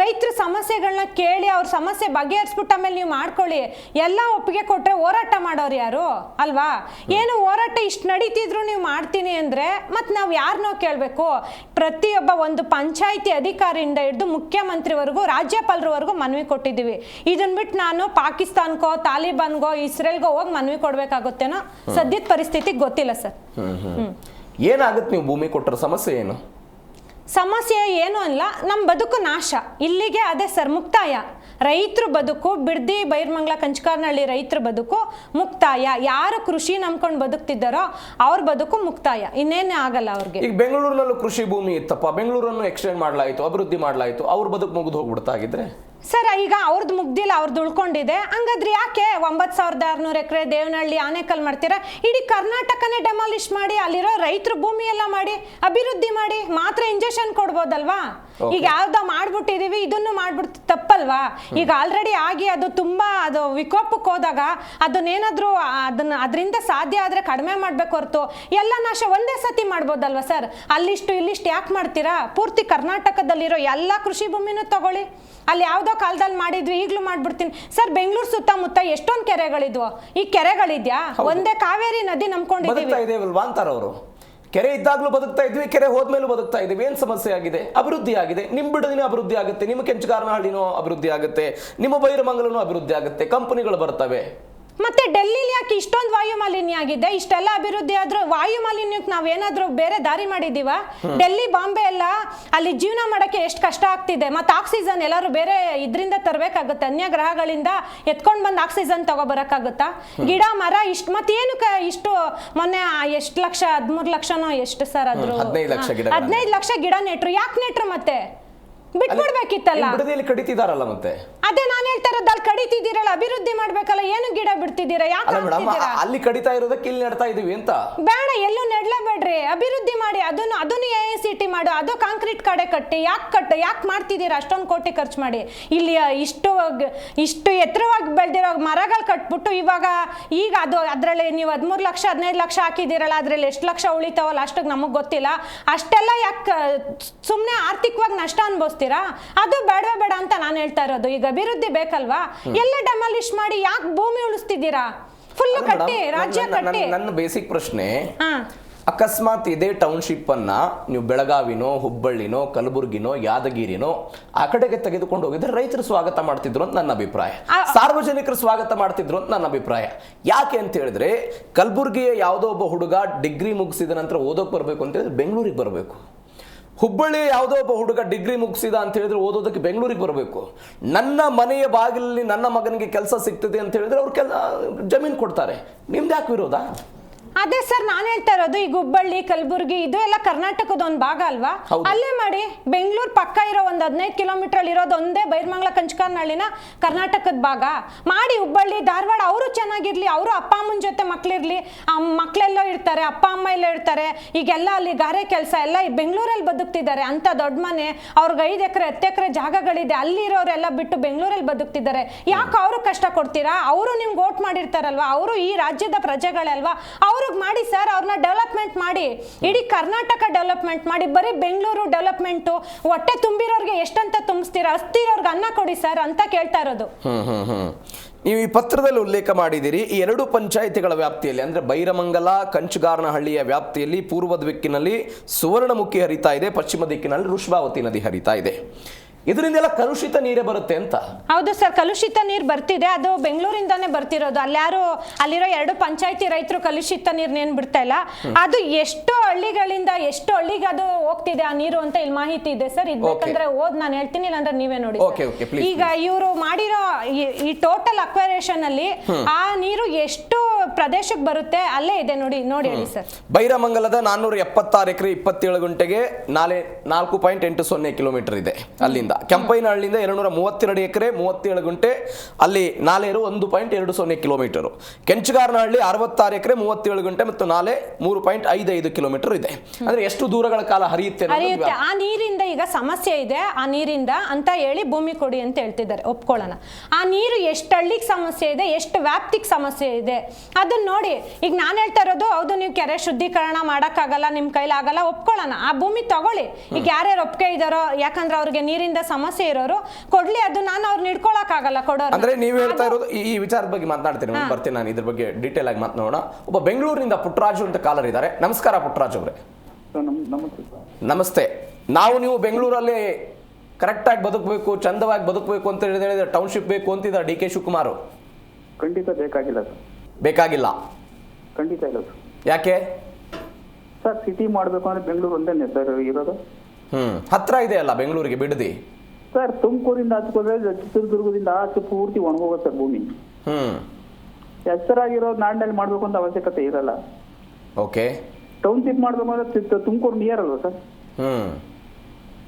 ರೈತರ ಸಮಸ್ಯೆಗಳನ್ನ ಕೇಳಿ ಅವ್ರ ಸಮಸ್ಯೆ ಬಗೆಹರಿಸ್ಬಿಟ್ಟು ಆಮೇಲೆ ನೀವು ಮಾಡ್ಕೊಳ್ಳಿ. ಎಲ್ಲ ಒಪ್ಪಿಗೆ ಕೊಟ್ರೆ ಹೋರಾಟ ಮಾಡೋರು ಯಾರು ಅಲ್ವಾ? ಏನು ಹೋರಾಟ ಇಷ್ಟು ನಡೀತಿದ್ರು ನೀವು ಮಾಡ್ತೀನಿ ಅಂದ್ರೆ ಮತ್ತೆ ನಾವು ಯಾರನ್ನೋ ಕೇಳಬೇಕು? ಪ್ರತಿಯೊಬ್ಬ ಒಂದು ಪಂಚಾಯಿತಿ ಅಧಿಕಾರಿಯಿಂದ ಹಿಡಿದು ಮುಖ್ಯಮಂತ್ರಿವರೆಗೂ, ರಾಜ್ಯಪಾಲರವರೆಗೂ ಮನವಿ ಕೊಟ್ಟಿದ್ದೀವಿ. ಇದನ್ನ ಬಿಟ್ಟು ನಾನು ಪಾಕಿಸ್ತಾನ್ಗೋ, ತಾಲಿಬಾನ್ಗೋ, ಇಸ್ರೇಲ್ಗೋ ಹೋಗಿ ಮನವಿ ಕೊಡ್ಬೇಕಾಗುತ್ತೇನೋ ಸದ್ಯ ಪರಿಸ್ಥಿತಿ ಗೊತ್ತಿಲ್ಲ ಸರ್.
ಏನಾಗುತ್ತೆ ನೀವು ಭೂಮಿ ಕೊಟ್ಟರೆ? ಸಮಸ್ಯೆ ಏನು?
ಸಮಸ್ಯೆ ಏನು ಅಲ್ಲ, ನಮ್ಮ ಬದುಕು ನಾಶ. ಇಲ್ಲಿಗೆ ಅದೇ ಸರ್ ಮುಕ್ತಾಯ. ರೈತರ ಬದುಕು, ಬಿಡದಿ, ಬೈರಮಂಗಲ, ಕಂಚಗಾರನಹಳ್ಳಿ ರೈತರ ಬದುಕು ಮುಕ್ತಾಯ. ಯಾರು ಕೃಷಿ ನಂಬ್ಕೊಂಡು ಬದುಕ್ತಿದ್ದಾರೋ ಅವ್ರ ಬದುಕು ಮುಕ್ತಾಯ, ಇನ್ನೇನೇ ಆಗಲ್ಲ ಅವ್ರಿಗೆ.
ಈಗ ಬೆಂಗಳೂರಿನಲ್ಲೂ ಕೃಷಿ ಭೂಮಿ ಇತ್ತಪ್ಪ, ಬೆಂಗಳೂರನ್ನು ಎಕ್ಸ್ಟೆಂಡ್ ಮಾಡಲಾಯಿತು, ಅಭಿವೃದ್ಧಿ ಮಾಡಲಾಯಿತು, ಅವ್ರ ಬದುಕು ಮುಗಿದು ಹೋಗ್ಬಿಡ್ತಾ ಆಗಿದ್ರೆ
ಸರ್ ಈಗ ಅವ್ರದ್ದು ಮುಗ್ದಿಲ್ಲ, ಅವ್ರದ್ದು ಉಳ್ಕೊಂಡಿದೆ. ಹಂಗಾದ್ರೆ ಯಾಕೆ 9600 ಎಕರೆ ದೇವನಹಳ್ಳಿ ಆನೇಕಲ್ ಮಾಡ್ತೀರಾ? ಇಡೀ ಕರ್ನಾಟಕನೇ ಡೆಮಾಲಿಷ್ ಮಾಡಿ ಅಲ್ಲಿರೋ ರೈತರ ಭೂಮಿ ಎಲ್ಲ ಮಾಡಿ ಅಭಿವೃದ್ಧಿ ಮಾಡಿ ಮಾತ್ರ ಇಂಜೆಕ್ಷನ್ ಕೊಡ್ಬೋದಲ್ವಾ? ಈಗ ಯಾವ್ದೋ ಮಾಡ್ಬಿಟ್ಟಿದೀವಿ ಇದನ್ನು ಮಾಡ್ಬಿಟ್ಟು ತಪ್ಪಲ್ವಾ? ಈಗ ಆಲ್ರೆಡಿ ಆಗಿ ಅದು ತುಂಬಾ ಅದು ವಿಕೋಪಕ್ಕೆ ಹೋದಾಗ ಅದನ್ನೇನಾದ್ರೂ ಅದರಿಂದ ಸಾಧ್ಯ ಆದ್ರೆ ಕಡಿಮೆ ಮಾಡ್ಬೇಕು ಹೊರತು ಎಲ್ಲ ನಾಶ ಒಂದೇ ಸತಿ ಮಾಡ್ಬೋದಲ್ವಾ ಸರ್? ಅಲ್ಲಿಷ್ಟು ಇಲ್ಲಿಷ್ಟು ಯಾಕೆ ಮಾಡ್ತೀರಾ? ಪೂರ್ತಿ ಕರ್ನಾಟಕದಲ್ಲಿರೋ ಎಲ್ಲ ಕೃಷಿ ಭೂಮಿನೂ ತಗೊಳ್ಳಿ. ಅಲ್ಲಿ ಯಾವ್ದೋ ಕಾಲದಲ್ಲಿ ಮಾಡಿದ್ವಿ ಈಗಲೂ ಮಾಡ್ಬಿಡ್ತೀನಿ ಸರ್. ಬೆಂಗಳೂರು ಸುತ್ತಮುತ್ತ ಎಷ್ಟೊಂದು ಕೆರೆಗಳಿದ್ವು, ಈ ಕೆರೆಗಳಿದ್ಯಾ? ಒಂದೇ ಕಾವೇರಿ ನದಿ ನಂಬ್ಕೊಂಡಿದ್ದೀವಿ.
ಅವರು ಕೆರೆ ಇದ್ದಾಗ್ಲೂ ಬದುಕ್ತಾ ಇದ್ವಿ, ಕೆರೆ ಹೋದ್ಮೇಲೂ ಬದುಕ್ತಾ ಇದೀವಿ. ಏನ್ ಸಮಸ್ಯೆ ಆಗಿದೆ? ಅಭಿವೃದ್ಧಿ ಆಗಿದೆ. ನಿಮ್ಮ ಬಿಡದಿನ ಅಭಿವೃದ್ಧಿ ಆಗುತ್ತೆ, ನಿಮ್ಮ ಕೆಂಚಗಾರನಹಳ್ಳಿನೂ ಅಭಿವೃದ್ಧಿ ಆಗುತ್ತೆ, ನಿಮ್ಮ ಬೈರಮಂಗಲನೂ ಅಭಿವೃದ್ಧಿ ಆಗುತ್ತೆ, ಕಂಪನಿಗಳು ಬರ್ತವೆ.
ಮತ್ತೆ ಡೆಲ್ಲಿಲಿ ಯಾಕೆ ಇಷ್ಟೊಂದು ವಾಯು ಮಾಲಿನ್ಯ ಆಗಿದೆ? ಇಷ್ಟೆಲ್ಲ ಅಭಿವೃದ್ಧಿ ಆದ್ರೂ ವಾಯು ಮಾಲಿನ್ಯಕ್ಕೆ ನಾವೇನಾದ್ರೂ ಬೇರೆ ದಾರಿ ಮಾಡಿದೀವ? ಡೆಲ್ಲಿ ಬಾಂಬೆ ಎಲ್ಲ ಅಲ್ಲಿ ಜೀವನ ಮಾಡಕ್ಕೆ ಎಷ್ಟು ಕಷ್ಟ ಆಗ್ತಿದೆ. ಮತ್ತೆ ಆಕ್ಸಿಜನ್ ಎಲ್ಲರೂ ಬೇರೆ ಇದರಿಂದ ತರಬೇಕಾಗುತ್ತೆ, ಅನ್ಯ ಗ್ರಹಗಳಿಂದ ಎತ್ಕೊಂಡ್ ಬಂದು ಆಕ್ಸಿಜನ್ ತಗೋಬರಕ್ಕಾಗುತ್ತಾ? ಗಿಡ ಮರ ಇಷ್ಟು ಮತ್ತೇನು ಇಷ್ಟು ಮೊನ್ನೆ ಎಷ್ಟು ಲಕ್ಷ 13 ಲಕ್ಷನೋ ಎಷ್ಟು ಸರ್ ಆದ್ರು 15 ಲಕ್ಷ ಗಿಡ ನೆಟ್ರು. ಯಾಕೆ ನೆಟ್ರು? ಮತ್ತೆ ಬಿಟ್ಬಿಡ್ಬೇಕಿತ್ತಲ್ಲ.
ಕಡಿತಿದಾರಲ್ಲ ಮತ್ತೆ
ಅದೇ ನಾನು ಹೇಳ್ತಾ ಇರೋದು, ಅಲ್ಲಿ ಕಡಿತಿದ್ದೀರಲ್ಲ, ಅಭಿವೃದ್ಧಿ ಮಾಡ್ಬೇಕಲ್ಲ, ಏನು ಗಿಡ ಬಿಡ್ತಿದ್ದೀರಾ? ಯಾಕೆ
ಅಲ್ಲಿ ಕಡಿತಾ ಇರೋದಕ್ಕೆ ಇಲ್ಲಿ ನೆಡ್ತಾ ಇದೀವಿ ಅಂತ
ಬೇಡ, ಎಲ್ಲೂ ನೆಡ್ಲೇಬೇಡ್ರಿ, ಅಭಿವೃದ್ಧಿ ಮಾಡಿ. ಅದನ್ನು AICT ಮಾಡು, ಅದು ಕಾಂಕ್ರೀಟ್ ಕಡೆ ಕಟ್ಟಿ. ಯಾಕೆ ಮಾಡ್ತಿದ್ದೀರಾ ಅಷ್ಟೊಂದು ಕೋಟಿ ಖರ್ಚು ಮಾಡಿ? ಇಲ್ಲಿ ಇಷ್ಟು ಎತ್ತರವಾಗಿ ಬೆಳೆದಿರೋ ಮರಗಳು ಕಟ್ಬಿಟ್ಟು ಈಗ ಅದರಲ್ಲಿ ನೀವು 13 ಲಕ್ಷ 15 ಲಕ್ಷ ಹಾಕಿದ್ದೀರಲ್ಲ, ಅದ್ರಲ್ಲಿ ಎಷ್ಟು ಲಕ್ಷ ಉಳಿತಾವಲ್ಲ ಅಷ್ಟಕ್ಕೆ ನಮಗೆ ಗೊತ್ತಿಲ್ಲ. ಅಷ್ಟೆಲ್ಲ ಯಾಕೆ ಸುಮ್ಮನೆ ಆರ್ಥಿಕವಾಗಿ ನಷ್ಟ ಅನ್ಭವಿಸ್ತೀರಾ? ಅದು ಬೇಡವೇ ಬೇಡ ಅಂತ ನಾನು ಹೇಳ್ತಾ ಇರೋದು. ಈಗ ಅಭಿವೃದ್ಧಿ ಬೇಕಲ್ವಾ? ಎಲ್ಲ ಡೆಮಾಲಿಷ್ ಮಾಡಿ ಯಾಕೆ ಭೂಮಿ ಉಳಿಸ್ತಿದ್ದೀರಾ? ಫುಲ್ ಕಟ್ಟಿ, ರಾಜ್ಯ ಕಟ್ಟಿ.
ನನ್ನ ಬೇಸಿಕ್ ಪ್ರಶ್ನೆ, ಅಕಸ್ಮಾತ್ ಇದೇ ಟೌನ್ಶಿಪ್ ಅನ್ನ ನೀವು ಬೆಳಗಾವಿನೋ ಹುಬ್ಬಳ್ಳಿನೋ ಕಲಬುರ್ಗಿನೋ ಯಾದಗಿರಿನೋ ಆ ಕಡೆಗೆ ತೆಗೆದುಕೊಂಡು ಹೋಗಿದ್ರೆ ರೈತರು ಸ್ವಾಗತ ಮಾಡ್ತಿದ್ರು ಅಂತ ನನ್ನ ಅಭಿಪ್ರಾಯ, ಸಾರ್ವಜನಿಕರು ಸ್ವಾಗತ ಮಾಡ್ತಿದ್ರು ಅಂತ ನನ್ನ ಅಭಿಪ್ರಾಯ. ಯಾಕೆ ಅಂತ ಹೇಳಿದ್ರೆ ಕಲಬುರ್ಗಿಯ ಯಾವುದೋ ಒಬ್ಬ ಹುಡುಗ ಡಿಗ್ರಿ ಮುಗಿಸಿದ ನಂತರ ಓದೋಕೆ ಬರಬೇಕು ಅಂತ ಹೇಳಿದ್ರೆ ಬೆಂಗಳೂರಿಗೆ ಬರಬೇಕು. ಹುಬ್ಬಳ್ಳಿ ಯಾವುದೋ ಒಬ್ಬ ಹುಡುಗ ಡಿಗ್ರಿ ಮುಗಿಸಿದ ಅಂತ ಹೇಳಿದ್ರೆ ಓದೋದಕ್ಕೆ ಬೆಂಗಳೂರಿಗೆ ಬರಬೇಕು. ನನ್ನ ಮನೆಯ ಬಾಗಿಲಲ್ಲಿ ನನ್ನ ಮಗನಿಗೆ ಕೆಲಸ ಸಿಗ್ತದೆ ಅಂತ ಹೇಳಿದ್ರೆ ಅವ್ರು ಜಮೀನು ಕೊಡ್ತಾರೆ. ನಿಮ್ದು ಯಾಕೆ ವಿರೋಧ?
ಅದೇ ಸರ್ ನಾನು ಹೇಳ್ತಾ ಇರೋದು, ಈಗ ಹುಬ್ಬಳ್ಳಿ ಕಲಬುರ್ಗಿ ಇದು ಎಲ್ಲ ಕರ್ನಾಟಕದ ಒಂದು ಭಾಗ ಅಲ್ವಾ? ಅಲ್ಲೇ ಮಾಡಿ. ಬೆಂಗಳೂರು ಪಕ್ಕ ಇರೋ ಒಂದು 15 ಕಿಲೋಮೀಟರ್ ಅಲ್ಲಿ ಇರೋದು ಒಂದೇ ಬೈರಮಂಗಲ ಕಂಚಗಾರನಹಳ್ಳಿನ ಕರ್ನಾಟಕದ ಭಾಗ ಮಾಡಿ. ಹುಬ್ಬಳ್ಳಿ ಧಾರವಾಡ ಅವರು ಚೆನ್ನಾಗಿರ್ಲಿ, ಅವರು ಅಪ್ಪ ಅಮ್ಮನ ಜೊತೆ ಮಕ್ಳಿರ್ಲಿ, ಮಕ್ಳೆಲ್ಲೋ ಇರ್ತಾರೆ, ಅಪ್ಪ ಅಮ್ಮ ಎಲ್ಲ ಇರ್ತಾರೆ. ಈಗೆಲ್ಲ ಅಲ್ಲಿ ಗಾರೆ ಕೆಲಸ ಎಲ್ಲ ಬೆಂಗಳೂರಲ್ಲಿ ಬದುಕ್ತಿದ್ದಾರೆ. ಅಂತ ದೊಡ್ಡ ಮನೆ, ಅವ್ರಿಗೆ 5 ಎಕರೆ 10 ಎಕರೆ ಜಾಗಗಳಿದೆ, ಅಲ್ಲಿರೋರೆಲ್ಲ ಬಿಟ್ಟು ಬೆಂಗಳೂರಲ್ಲಿ ಬದುಕ್ತಿದ್ದಾರೆ. ಯಾಕೆ ಅವರು ಕಷ್ಟ ಕೊಡ್ತೀರಾ? ಅವರು ನಿಮ್ಗೆ ವೋಟ್ ಮಾಡಿರ್ತಾರಲ್ವಾ, ಅವರು ಈ ರಾಜ್ಯದ ಪ್ರಜೆಗಳಲ್ವಾ, ಅವ್ರಿಗೆ ಮಾಡಿ ಸರ್. ಅವ್ರನ್ನ ಡೆವಲಪ್ಮೆಂಟ್ ಮಾಡಿ, ಇಡೀ ಕರ್ನಾಟಕ ಡೆವಲಪ್ಮೆಂಟ್ ಮಾಡಿ. ಬರೀ ಬೆಂಗಳೂರು ಡೆವಲಪ್ಮೆಂಟು, ಹೊಟ್ಟೆ ತುಂಬಿರೋರ್ಗೆ ಎಷ್ಟಂತ ತುಂಬಿಸ್ತೀರಾ? ಅಸ್ತಿರೋರ್ಗೆ ಅನ್ನ ಕೊಡಿ ಸರ್ ಅಂತ ಕೇಳ್ತಾ ಇರೋದು.
ನೀವು ಈ ಪತ್ರದಲ್ಲಿ ಉಲ್ಲೇಖ ಮಾಡಿದಿರಿ, ಈ 2 ಪಂಚಾಯಿತಿಗಳ ವ್ಯಾಪ್ತಿಯಲ್ಲಿ ಅಂದ್ರೆ ಬೈರಮಂಗಲ ಕಂಚಗಾರನಹಳ್ಳಿಯ ವ್ಯಾಪ್ತಿಯಲ್ಲಿ ಪೂರ್ವ ದಿಕ್ಕಿನಲ್ಲಿ ಸುವರ್ಣಮುಖಿ ಹರಿತಾ ಇದೆ, ಪಶ್ಚಿಮ ದಿಕ್ಕಿನಲ್ಲಿ ವೃಷಭಾವತಿ ನದಿ ಹರಿತಾ ಇದೆ. ಇದರಿಂದೆಲ್ಲ ಕಲುಷಿತ ನೀರೇ ಬರುತ್ತೆ ಅಂತ.
ಹೌದು ಸರ್, ಕಲುಷಿತ ನೀರು ಬರ್ತಿದೆ. ಅದು ಬೆಂಗಳೂರಿಂದಾನೇ ಬರ್ತಿರೋದು. ಅಲ್ಲಿರೋ 2 ಪಂಚಾಯತಿ ರೈತರು ಕಲುಷಿತ ನೀರ್ನೇನು ಬಿಡ್ತಾ ಇಲ್ಲ. ಅದು ಎಷ್ಟು ಹಳ್ಳಿಗಳಿಂದ ಎಷ್ಟು ಹಳ್ಳಿಗೆ ಅದು ಹೋಗ್ತಿದೆ ಆ ನೀರು ಅಂತ ಇಲ್ಲಿ ಮಾಹಿತಿ ಇದೆ ಸರ್. ಇದ್ಬೇಕಂದ್ರೆ ನಾನು ಹೇಳ್ತೀನಿ, ಇಲ್ಲಾಂದ್ರೆ ನೀವೇ ನೋಡಿ. ಈಗ ಇವರು ಮಾಡಿರೋ ಈ ಟೋಟಲ್ ಅಕ್ವೈರೇಷನ್ ಅಲ್ಲಿ ಆ ನೀರು ಎಷ್ಟು ಪ್ರದೇಶಕ್ಕೆ ಬರುತ್ತೆ ಅಲ್ಲೇ ಇದೆ ನೋಡಿ ಹೇಳಿ ಸರ್.
ಬೈರಮಂಗಲದ 476 ಎಕರೆ 27 ಗುಂಟೆಗೆ 4.80 ಕಿಲೋಮೀಟರ್ ಇದೆ. ಅಲ್ಲಿಂದ ಕೆಂಪೈನಹಳ್ಳಿಯಿಂದ 232 ಎಕರೆ 37 ಗುಂಟೆ, ಅಲ್ಲಿ ನಾಲೆ 1.20 ಕಿಲೋಮೀಟರ್. ಕೆಂಚಗಾರನಹಳ್ಳಿ 66 ಎಕರೆ 37 ಗುಂಟೆ ಮತ್ತು ನಾಲೆ 3.55 ಕಿಲೋಮೀಟರ್ ಇದೆ. ಅಂದ್ರೆ ಎಷ್ಟು ದೂರಗಳ ಕಾಲ ಹರಿಯುತ್ತೆ?
ಆ ನೀರಿಂದ ಈಗ ಸಮಸ್ಯೆ ಇದೆ, ಆ ನೀರಿಂದ ಅಂತ ಹೇಳಿ ಭೂಮಿ ಕೊಡಿ ಅಂತ ಹೇಳ್ತಿದ್ದಾರೆ, ಒಪ್ಕೊಳ್ಳೋಣ. ಆ ನೀರು ಎಷ್ಟು ಹಳ್ಳಿಗೆ ಸಮಸ್ಯೆ ಇದೆ, ಎಷ್ಟು ವ್ಯಾಪ್ತಿಗೆ ಸಮಸ್ಯೆ ಇದೆ ಅದನ್ನ ನೋಡಿ. ಈಗ ನಾನು ಹೇಳ್ತಾ ಇರೋದು, ಹೌದು ನೀವು ಕೆರೆ ಶುದ್ಧೀಕರಣ ಮಾಡಕ್ಕಾಗಲ್ಲ, ನಿಮ್ ಕೈಲಾಗಲ್ಲ, ಒಪ್ಕೊಳ್ಳೋಣ. ಆ ಭೂಮಿ ತಗೊಳ್ಳಿ. ಈಗ ಯಾರ್ಯಾರು ಒಪ್ಪಿಗೆ ಇದಾರೋ, ಯಾಕಂದ್ರೆ ಅವ್ರಿಗೆ ನೀರಿಂದ ಸಮಸ್ಯೆ ಇರೋರು ಕೊಡ್ಲಿ, ಅದು ನಾನು ಅವ್ರನ್ನ ಹಿಡ್ಕೊಳಕ್ ಆಗಲ್ಲ ಕೊಡೋರು.
ಅಂದ್ರೆ ನೀವು ಹೇಳ್ತಾ ಇರೋದು ಈ ವಿಚಾರದ ಬಗ್ಗೆ ಮಾತನಾಡ್ತೀನಿ, ಬರ್ತೀನಿ ನಾನು ಇದ್ರ ಬಗ್ಗೆ ಡೀಟೇಲ್ ಆಗಿ ಮಾತನಾಡೋಣ. ಒಬ್ಬ ಬೆಂಗಳೂರಿನಿಂದ ಪುಟ್ಟರಾಜು ಅಂತ ಕಾಲರ್ ಇದ್ದಾರೆ. ನಮಸ್ಕಾರ ಪುಟ್ಟರಾಜು ಅವರೇ. ನಮಸ್ತೆ. ನೀವು ಬೆಂಗಳೂರಲ್ಲಿ ಕರೆಕ್ಟ್ ಆಗಿ ಬದುಕಬೇಕು, ಚಂದವಾಗಿ ಬದುಕಬೇಕು ಅಂತ ಹೇಳಿದ್ರೆ ಟೌನ್ಶಿಪ್ ಬೇಕು ಅಂತಿದ್ದಾರೆ DK ಶಿವಕುಮಾರ್.
ಖಂಡಿತ ಬೇಕಾಗಿಲ್ಲ ಸರ್.
ಬೇಕಾಗಿಲ್ಲ?
ಖಂಡಿತ ಇಲ್ಲ ಸರ್.
ಯಾಕೆ
ಸರ್? ಸಿಟಿ ಮಾಡಬೇಕು ಅಂದ್ರೆ ಬೆಂಗಳೂರು ಒಂದೇ ಸರ್ ಇರೋದು.
ಹತ್ರ ಇದೆ ಅಲ್ಲ ಬೆಂಗಳೂರಿಗೆ ಬಿಡದಿ
ಸರ್. ತುಮಕೂರಿಂದ ಹಚ್ಕೋದ್ರೆ ಚಿತ್ರದುರ್ಗದಿಂದ ಆಚೆ ಪೂರ್ತಿ ಒಣಗೋಗುತ್ತೆ ಸರ್ ಭೂಮಿ. ಹೆಸರಾಗಿರೋ ನಾಡಿನಲ್ಲಿ ಮಾಡ್ಬೇಕು ಅಂತ ಅವಶ್ಯಕತೆ ಇರಲ್ಲ.
ಓಕೆ.
ಟೌನ್ಶಿಪ್ ಮಾಡ್ಬೇಕು ಅಂದ್ರೆ ತುಮಕೂರು ನಿಯರ್ ಅಲ್ವಾ ಸರ್?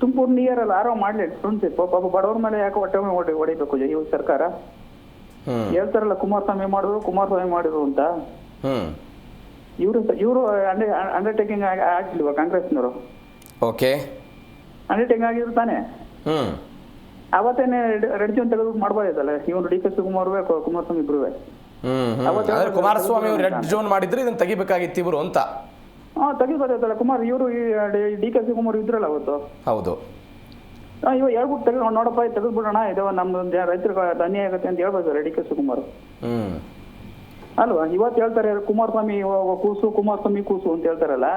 ತುಮಕೂರು ನಿಯರ್ ಅಲ್ಲ ಆರಾಮ್ ಮಾಡ್ಲಿ ಟೌನ್ಶಿಪ್. ಪಾಪ ಬಡವ್ರ ಮೇಲೆ ಯಾಕೆ ಹೊಡಿಬೇಕು ಈ ಸರ್ಕಾರ? ಹೇಳ್ತಾರಲ್ಲ ಕುಮಾರಸ್ವಾಮಿ ಮಾಡಿದ್ರು ಅಂತ. ಇವರು ಅಂಡರ್ಟೇಕಿಂಗ್ ಆಗಿಲ್ವಾ ಕಾಂಗ್ರೆಸ್ನವರು?
ಓಕೆ,
ಅಂಡರ್ಟೇಕಿಂಗ್ ಆಗಿದ್ರು ತಾನೆ. ಅವತ್ತೇನೆ ರೆಡ್ ಜೋನ್ ತೆಗೆದು ಮಾಡ್ಬೋದಲ್ಲ ಇವನು ಡಿ ಕೆ ಶಿವಕುಮಾರ್ ಕುಮಾರಸ್ವಾಮಿ ಇಬ್ರು.
ಕುಮಾರಸ್ವಾಮಿ ರೆಡ್ ಜೋನ್ ಮಾಡಿದ್ರೆ ಇದನ್ನ ತೆಗಿಬೇಕಾಗಿತ್ತು ಇವರು ಅಂತ.
ತೆಗಿಬೋದಲ್ಲ ಇವರು ಡಿ ಕೆ ಶಿವಕುಮಾರ್ ಇದ್ರಲ್ಲ ಅವತ್ತು.
ಹೌದು,
ಇವಾಗ ಹೇಳ್ಬಿಟ್ಟು ನೋಡಪ್ಪ ತೆಗೆದ್ಬಿಡೋಣ, ಇದು ನಮ್ದು ರೈತರಿಗೆ ಅನ್ಯಾಯ ಆಗುತ್ತೆ ಅಂತ ಹೇಳ್ಬೋದು ಡಿ ಕೆ ಶಿವಕುಮಾರ್ ಅಲ್ವಾ? ಇವತ್ತು ಹೇಳ್ತಾರೆ ಕುಮಾರಸ್ವಾಮಿ ಕೂಸು ಅಂತ ಹೇಳ್ತಾರಲ್ಲ.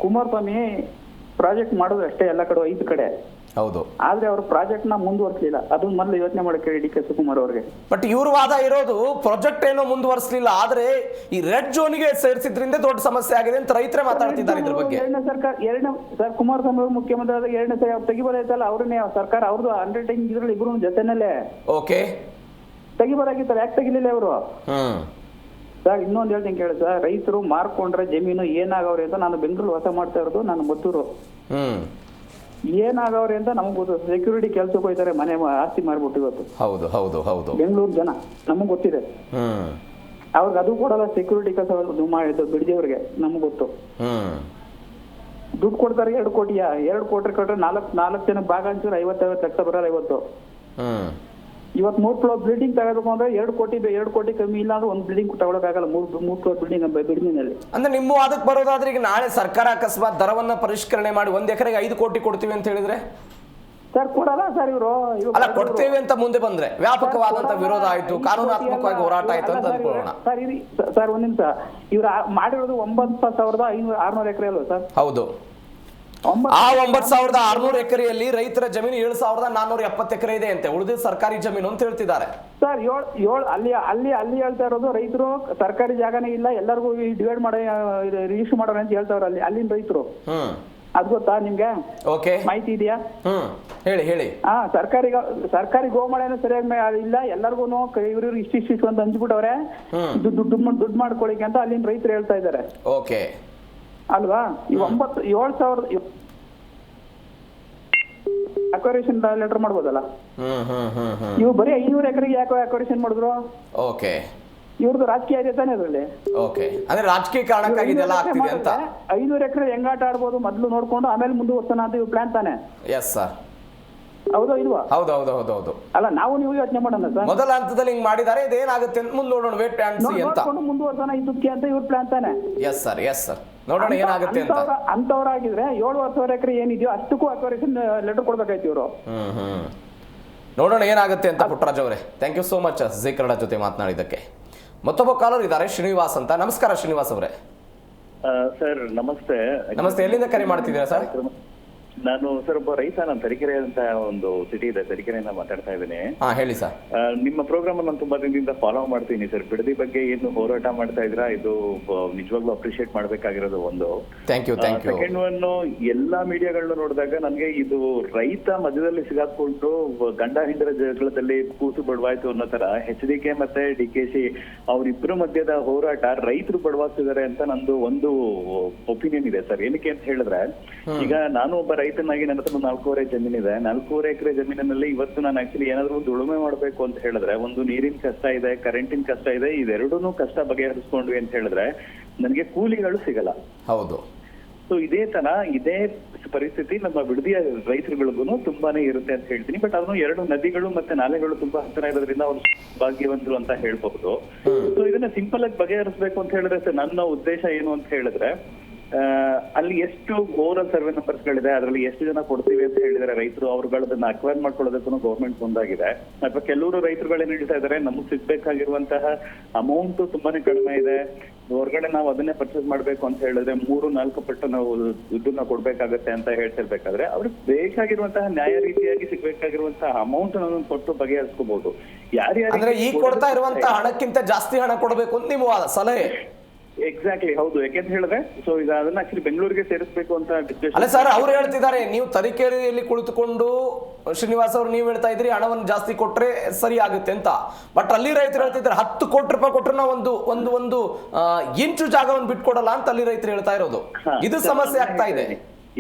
ಕುಮಾರಸ್ವಾಮಿ ಪ್ರಾಜೆಕ್ಟ್ ಮಾಡೋದು ಅಷ್ಟೇ ಎಲ್ಲ ಕಡೆ 5 ಕಡೆ.
ಹೌದು,
ಆದ್ರೆ ಅವ್ರ ಪ್ರಾಜೆಕ್ಟ್ ನ ಮುಂದುವರ್ಸಲಿಲ್ಲ. ಅದನ್ನ ಮೊದಲು ಯೋಚನೆ ಮಾಡಕ್ಕೆ ಡಿ ಕೆ ಶಿವಕುಮಾರ್ ಅವ್ರಿಗೆ.
ಬಟ್ ಇವ್ರ ವಾದ ಇರೋದು ಪ್ರಾಜೆಕ್ಟ್ ಏನೋ ಮುಂದುವರಿಸಲಿಲ್ಲ, ಆದ್ರೆ ಈ ರೆಡ್ ಜೋನ್ಗೆ ಸೇರಿಸಿದ್ರಿಂದ ದೊಡ್ಡ ಸಮಸ್ಯೆ ಆಗಿದೆ ಅಂತ ರೈತರೇ ಮಾತಾಡ್ತಿದ್ದಾರೆ ಇದ್ರ ಬಗ್ಗೆ.
ಸರ್ ಕುಮಾರಸ್ವಾಮಿ ಅವರು ಮುಖ್ಯಮಂತ್ರಿ ಆದಾಗ 2ನೇ ಸರಿ ಅವ್ರು ತೆಗಿಬೋದಾಯ್ತಲ್ಲ, ಅವ್ರನ್ನೇ ಸರ್ಕಾರ ಅವ್ರದ್ದು ಅಂಡರ್ಟೇಕಿಂಗ್ ಇದ್ರಲ್ಲಿ ಇಬ್ರು ಜೊತೆನಲ್ಲೇ
ಓಕೆ
ತೆಗಿಬೋದಾಗಿತ್ತಾರೆ. ಯಾಕೆ ತೆಗಿಲಿಲ್ಲ ಅವರು? ಸರ್ ಇನ್ನೊಂದು ಹೇಳ್ತೀನಿ ಕೇಳಿ ಸರ್, ರೈತರು ಮಾರ್ಕೊಂಡ್ರೆ ಜಮೀನು ಏನಾಗವ್ರೆ ಅಂತ ನಾನು ಬೆಂಗಳೂರು ವಾಸ ಮಾಡ್ತಾ ಇರೋದು, ನಾನು ಮದ್ದೂರು. ಏನಾಗವ್ರೆ ಅಂತ ನಮಗ್ ಗೊತ್ತು. ಸೆಕ್ಯೂರಿಟಿ ಕೆಲ್ಸಕ್ಕೆ ಹೋಗ್ತಾರೆ, ಮನೆ ಆಸ್ತಿ ಮಾರ್ಬಿಟ್ಟು ಇವತ್ತು.
ಹೌದು ಹೌದು ಹೌದು,
ಬೆಂಗಳೂರು ಜನ ನಮಗ್ ಗೊತ್ತಿದೆ. ಅವ್ರಿಗೆ ಅದು ಕೊಡಲ್ಲ ಸೆಕ್ಯೂರಿಟಿ ಕೆಲಸ ಮಾಡಿದ್ದು ಬಿಡ್ದಿಯವ್ರಿಗೆ, ನಮಗ್ ಗೊತ್ತು. ದುಡ್ಡು ಕೊಡ್ತಾರೆ 2 ಕೋಟಿಯ 2 ಕೋಟಿ ಕೊಟ್ರೆ 4 ಜನ ಭಾಗ ಹಂಚಿದ್ರೆ 50 ಲಕ್ಷ ಬರಲ್ಲ ಇವತ್ತು. ಇವತ್ತು 3 ಫ್ಲೋರ್ ಬಿಲ್ಡಿಂಗ್ ತಗೋಬೇಕು ಅಂದ್ರೆ 2 ಕೋಟಿ ಕಮ್ಮಿ ಇಲ್ಲ ಅಂದ್ರೆ ಒಂದು ಬಿಲ್ಡಿಂಗ್ ತಗೊಳಕಾಗಲ್ಲ. 3 ಫ್ಲೋರ್ ಬಿಲ್ಡಿಂಗ್ ನಲ್ಲಿ. ಅಂದ್ರೆ
ನಿಮ್ಮ ಅದಕ್ಕೆ ಬರೋದಾದ್ರೆ ಈಗ ನಾಳೆ ಸರ್ಕಾರ ಅಕಸ್ಮಾತ್ ದರವನ್ನ ಪರಿಷ್ಕರಣೆ ಮಾಡಿ 1 ಎಕರೆಗೆ 5 ಕೋಟಿ ಕೊಡ್ತೀವಿ ಅಂತ ಹೇಳಿದ್ರೆ
ಸರ್ ಕೊಡಲ್ಲ ಸರ್ ಇವರು.
ಅಲ್ಲ, ಕೊಡ್ತೇವೆ ಅಂತ ಮುಂದೆ ಬಂದ್ರೆ ವ್ಯಾಪಕವಾದಂತ ವಿರೋಧ ಆಯ್ತು, ಕಾನೂನಾತ್ಮಕವಾಗಿ ಹೋರಾಟ ಆಯ್ತು ಅಂತ ಅನ್ಕೊಳ್ಳೋಣ.
ಸರ್ ಒಂದ್ ನಿಮಿಷ, ಇವ್ರು ಮಾಡಿರೋದು 9,600 ಎಕರೆ ಅಲ್ವಾ ಸರ್?
ಹೌದು, ಆ 9,600 ಎಕರೆಯಲ್ಲಿ ರೈತರ ಜಮೀನು 7,470 ಎಕರೆ ಇದೆ ಅಂತೆ, ಉಳಿದ ಸರ್ಕಾರಿ ಜಮೀನು ಅಂತ ಹೇಳ್ತಿದ್ದಾರೆ
ಸರ್. ಅಲ್ಲಿ ಹೇಳ್ತಾ ಇರೋದು ರೈತರು ಸರ್ಕಾರಿ ಜಾಗನೇ ಇಲ್ಲ, ಎಲ್ಲರಿಗೂ ಡಿವೈಡ್ ಮಾಡಿ ರಿಜಿಸ್ಟರ್ ಮಾಡೋಣ ಅಂತ ಹೇಳ್ತಾವ್ರ ಅಲ್ಲಿನ ರೈತರು. ಅದ್ ಗೊತ್ತಾ ನಿಮ್ಗೆ? ಓಕೆ, ಮಾಹಿತಿ ಇದೆಯಾ?
ಹೇಳಿ.
ಸರ್ಕಾರಿ ಗೋಮಾಳೇನು ಸರಿಯಾಗಿ ಇಲ್ಲ, ಎಲ್ಲರಿಗೂ ಇವ್ರು ಇಷ್ಟು ಅಂತ ಹಂಚ್ಬಿಟ್ಟವ್ರೆ, ದುಡ್ಡು ಮಾಡ್ಕೊಳಿಕ್ಕೆ ಅಂತ ಅಲ್ಲಿನ ರೈತರು ಹೇಳ್ತಾ ಇದ್ದಾರೆ.
ಓಕೆ
ಅಲ್ವಾ? ಈ 7,000 ಅಕ್ವರೇಷನ್ ಲೆಟರ್ ಮಾಡ್ಬೋದಲ್ಲ. ಇವು ಬರೀ 500 ಎಕರೆಗೆ ಯಾಕೆ ಅಕ್ವರೇಷನ್ ಮಾಡಿದ್ರು?
ಓಕೆ,
ಇವ್ರದ್ದು ರಾಜಕೀಯ ಇದೆ ತಾನೇ ಅದರಲ್ಲಿ.
ಓಕೆ, ಅಂದ್ರೆ ರಾಜಕೀಯ ಕಾರಣಕ್ಕಾಗಿ ಇದೆಲ್ಲ ಆಗ್ತಿದೆ ಅಂತ.
500 ಎಕರೆ ಹೆಂಗಾಟ ಆಡ್ಬೋದು ಮೊದಲು ನೋಡ್ಕೊಂಡು ಆಮೇಲೆ ಮುಂದುವರ್ಸೋಣ ಅಂತ ಇವ್ರು ಪ್ಲಾನ್ ತಾನೆ.
ಎಸ್ ಸರ್,
ಹೌದಾ ಇಲ್ವಾ?
ಹೌದು.
ಅಲ್ಲ, ನೀವು ಯೋಚನೆ ಮಾಡೋಣ ಸರ್.
ಮೊದಲ ಹಂತದಲ್ಲಿ ಹಿಂಗ್ ಮಾಡಿದ್ದಾರೆ, ಇದೇನಾಗುತ್ತೆ ಅಂತ ಮುಂದೆ ನೋಡೋಣ, ವೇಟ್ ಅಂಡ್ ಸಿ ಅಂತ
ಮುಂದುವರ್ಸೋಣ ಇದಕ್ಕೆ ಅಂತ ಇವ್ರ ಪ್ಲಾನ್ ತಾನೆ.
ಎಸ್ ಸರ್, ನೋಡೋಣ ಏನಾಗುತ್ತೆ ಅಂತ.
ಅಂತವ್ರಾಗಿದ್ರೆ 7,000 ಎಕರೆ ಏನಿದೆಯೋ ಅಷ್ಟಕ್ಕೂ ಅಕ್ವರೇಷನ್ ಲೆಟರ್ ಕೊಡ್ಬೇಕಾಯ್ತು ಇವರು.
ನೋಡೋಣ ಏನಾಗುತ್ತೆ ಅಂತ. ಪುಟ್ಟರಾಜ್ ಅವರೇ, thank you so much Zee Kannada ಜೊತೆ ಮಾತನಾಡಿದ್ದಕ್ಕೆ. ಮತ್ತೊಬ್ಬ ಕಾಲರ್ ಇದ್ದಾರೆ, ಶ್ರೀನಿವಾಸ್ ಅಂತ. ನಮಸ್ಕಾರ ಶ್ರೀನಿವಾಸ್ ಅವರೇ.
ಸರ್ ನಮಸ್ತೆ.
ಎಲ್ಲಿಂದ ಕರೆ ಮಾಡ್ತಿದ್ದೀರಾ ಸರ್?
ನಾನು ಸರ್ ಒಬ್ಬ ರೈತ, ನಾನು ತರೀಕೆರೆ ಅಂತ ಒಂದು ಸಿಟಿ ಇದೆ, ತರೀಕೆರೆಯಿಂದ ಮಾತಾಡ್ತಾ ಇದ್ದೀನಿ.
ಹೇಳಿ ಸರ್.
ನಿಮ್ಮ ಪ್ರೋಗ್ರಾಮ್ ನಾನು ತುಂಬಾ ದಿನದಿಂದ ಫಾಲೋ ಮಾಡ್ತೀನಿ ಸರ್. ಬಿಡದಿ ಬಗ್ಗೆ ಏನು ಹೋರಾಟ ಮಾಡ್ತಾ ಇದ್ರಾ, ಇದು ನಿಜವಾಗ್ಲೂ ಅಪ್ರಿಶಿಯೇಟ್ ಮಾಡ್ಬೇಕಾಗಿರೋದು ಒಂದು. ಸೆಕೆಂಡ್ ಒನ್, ಎಲ್ಲಾ ಮೀಡಿಯಾಗಳನ್ನ ನೋಡಿದಾಗ ನನ್ಗೆ ಇದು ರೈತ ಮಧ್ಯದಲ್ಲಿ ಸಿಗಾಕೊಂಡು ಗಂಡ ಹೆಂಡರ ಜಗಳದಲ್ಲಿ ಕೂಸು ಬಡವಾಯ್ತು ಅನ್ನೋ ತರ HDK ಮತ್ತೆ DKC ಅವ್ರಿಬ್ರು ಮಧ್ಯದ ಹೋರಾಟ ರೈತರು ಬಡವಾಗ್ತಿದ್ದಾರೆ ಅಂತ ನಂದು ಒಂದು ಒಪಿನಿಯನ್ ಇದೆ ಸರ್. ಏನಕ್ಕೆ ಅಂತ ಹೇಳಿದ್ರೆ, ಈಗ ನಾನು ಒಬ್ಬ ರೈತನಾಗಿ ನನ್ನ ಹತ್ರ 4.5 ಜಮೀನಿದೆ. 4.5 ಎಕರೆ ಜಮೀನಿನಲ್ಲಿ ಇವತ್ತು ನಾನು ಆಕ್ಚುಲಿ ಏನಾದ್ರು ಒಂದು ಉಳುಮೆ ಮಾಡ್ಬೇಕು ಅಂತ ಹೇಳಿದ್ರೆ, ಒಂದು ನೀರಿನ ಕಷ್ಟ ಇದೆ, ಕರೆಂಟಿನ ಕಷ್ಟ ಇದೆ, ಇದೆರಡೂನು ಕಷ್ಟ ಬಗೆಹರಿಸ್ಕೊಂಡ್ವಿ ಅಂತ ಹೇಳಿದ್ರೆ ನನಗೆ ಕೂಲಿಗಳು ಸಿಗಲ್ಲ.
ಹೌದು.
ಸೊ ಇದೇ ಪರಿಸ್ಥಿತಿ ನಮ್ಮ ಬಿಡದಿಯ ರೈತರುಗಳಿಗೂ ತುಂಬಾನೇ ಇರುತ್ತೆ ಅಂತ ಹೇಳ್ತೀನಿ. ಬಟ್ ಅದನ್ನು 2 ನದಿಗಳು ಮತ್ತೆ ನಾಲೆಗಳು ತುಂಬಾ ಹತ್ತಿರ ಇರೋದ್ರಿಂದ ಅವ್ರು ಭಾಗ್ಯವಂತರು ಅಂತ ಹೇಳ್ಬಹುದು. ಸೊ ಇದನ್ನ ಸಿಂಪಲ್ ಆಗಿ ಬಗೆಹರಿಸಬೇಕು ಅಂತ ಹೇಳಿದ್ರೆ ಸರ್, ನನ್ನ ಉದ್ದೇಶ ಏನು ಅಂತ ಹೇಳಿದ್ರೆ, ಅಲ್ಲಿ ಎಷ್ಟು ಓವರ್ ಸರ್ವೆ ನಂಬರ್ಸ್ ಗಳಿದೆ, ಅದರಲ್ಲಿ ಎಷ್ಟು ಜನ ಕೊಡ್ತೀವಿ ಅಂತ ಹೇಳಿದ್ರೆ ರೈತರು, ಅವ್ರುಗಳನ್ನ ಅಕ್ವೈರ್ ಮಾಡ್ಕೊಳ್ಳೋದಕ್ಕೂ ಗೌರ್ಮೆಂಟ್ ಮುಂದಾಗಿದೆ. ಅಥವಾ ಕೆಲವರು ರೈತರುಗಳು ಏನ್ ಹೇಳ್ತಾ ಇದಾರೆ, ನಮಗ್ ಸಿಗ್ಬೇಕಾಗಿರುವಂತಹ ಅಮೌಂಟ್ ತುಂಬಾನೇ ಕಡಿಮೆ ಇದೆ, ಹೊರಗಡೆ ನಾವು ಅದನ್ನೇ ಪರ್ಚೇಸ್ ಮಾಡ್ಬೇಕು ಅಂತ ಹೇಳಿದ್ರೆ 3-4 ಪಟ್ಟು ನಾವು ದುಡ್ಡನ್ನ ಕೊಡ್ಬೇಕಾಗತ್ತೆ ಅಂತ ಹೇಳ್ತಿರ್ಬೇಕಾದ್ರೆ, ಅವ್ರಿಗೆ ಬೇಕಾಗಿರುವಂತಹ ನ್ಯಾಯ ರೀತಿಯಾಗಿ ಸಿಗ್ಬೇಕಾಗಿರುವಂತಹ ಅಮೌಂಟ್ ನಾನು ಕೊಟ್ಟು ಬಗೆಹರಿಸ್ಕೋಬಹುದು. ಯಾರ್ಯಾರು
ಈ ಕೊಡ್ತಾ ಇರುವಂತಹ ಹಣಕ್ಕಿಂತ ಜಾಸ್ತಿ ಹಣ ಕೊಡಬೇಕು ಅಂತ ನಿಮ್ಮ ಸಲಹೆ?
ಎಕ್ಸಾಕ್ಟ್ಲಿ ಹೌದು. ಯಾಕೆಂತ ಹೇಳಿದ್ರೆ, ಸೊ ಈಗ ಅದನ್ನ ಆಕ್ಚುಲಿ ಬೆಂಗಳೂರಿಗೆ ಸೇರಿಸಬೇಕು ಅಂತ
ಅಲ್ಲ ಸರ್, ಅವ್ರು ಹೇಳ್ತಿದ್ದಾರೆ ನೀವು ತರೀಕೆರೆಯಲ್ಲಿ ಕುಳಿತುಕೊಂಡು ಶ್ರೀನಿವಾಸ್ ಅವ್ರು ನೀವು ಹೇಳ್ತಾ ಇದ್ರಿ ಹಣವನ್ನು ಜಾಸ್ತಿ ಕೊಟ್ರೆ ಸರಿ ಆಗುತ್ತೆ ಅಂತ. ಬಟ್ ಅಲ್ಲಿ ರೈತರು ಹೇಳ್ತಿದ್ದಾರೆ 10 ಕೋಟಿ ರೂಪಾಯಿ ಕೊಟ್ರೆ ನಾವು ಒಂದು ಇಂಚು ಜಾಗವನ್ನು ಬಿಟ್ಕೊಡಲ್ಲ ಅಂತ ಅಲ್ಲಿ ರೈತರು ಹೇಳ್ತಾ ಇರೋದು. ಇದು ಸಮಸ್ಯೆ ಆಗ್ತಾ ಇದೆ.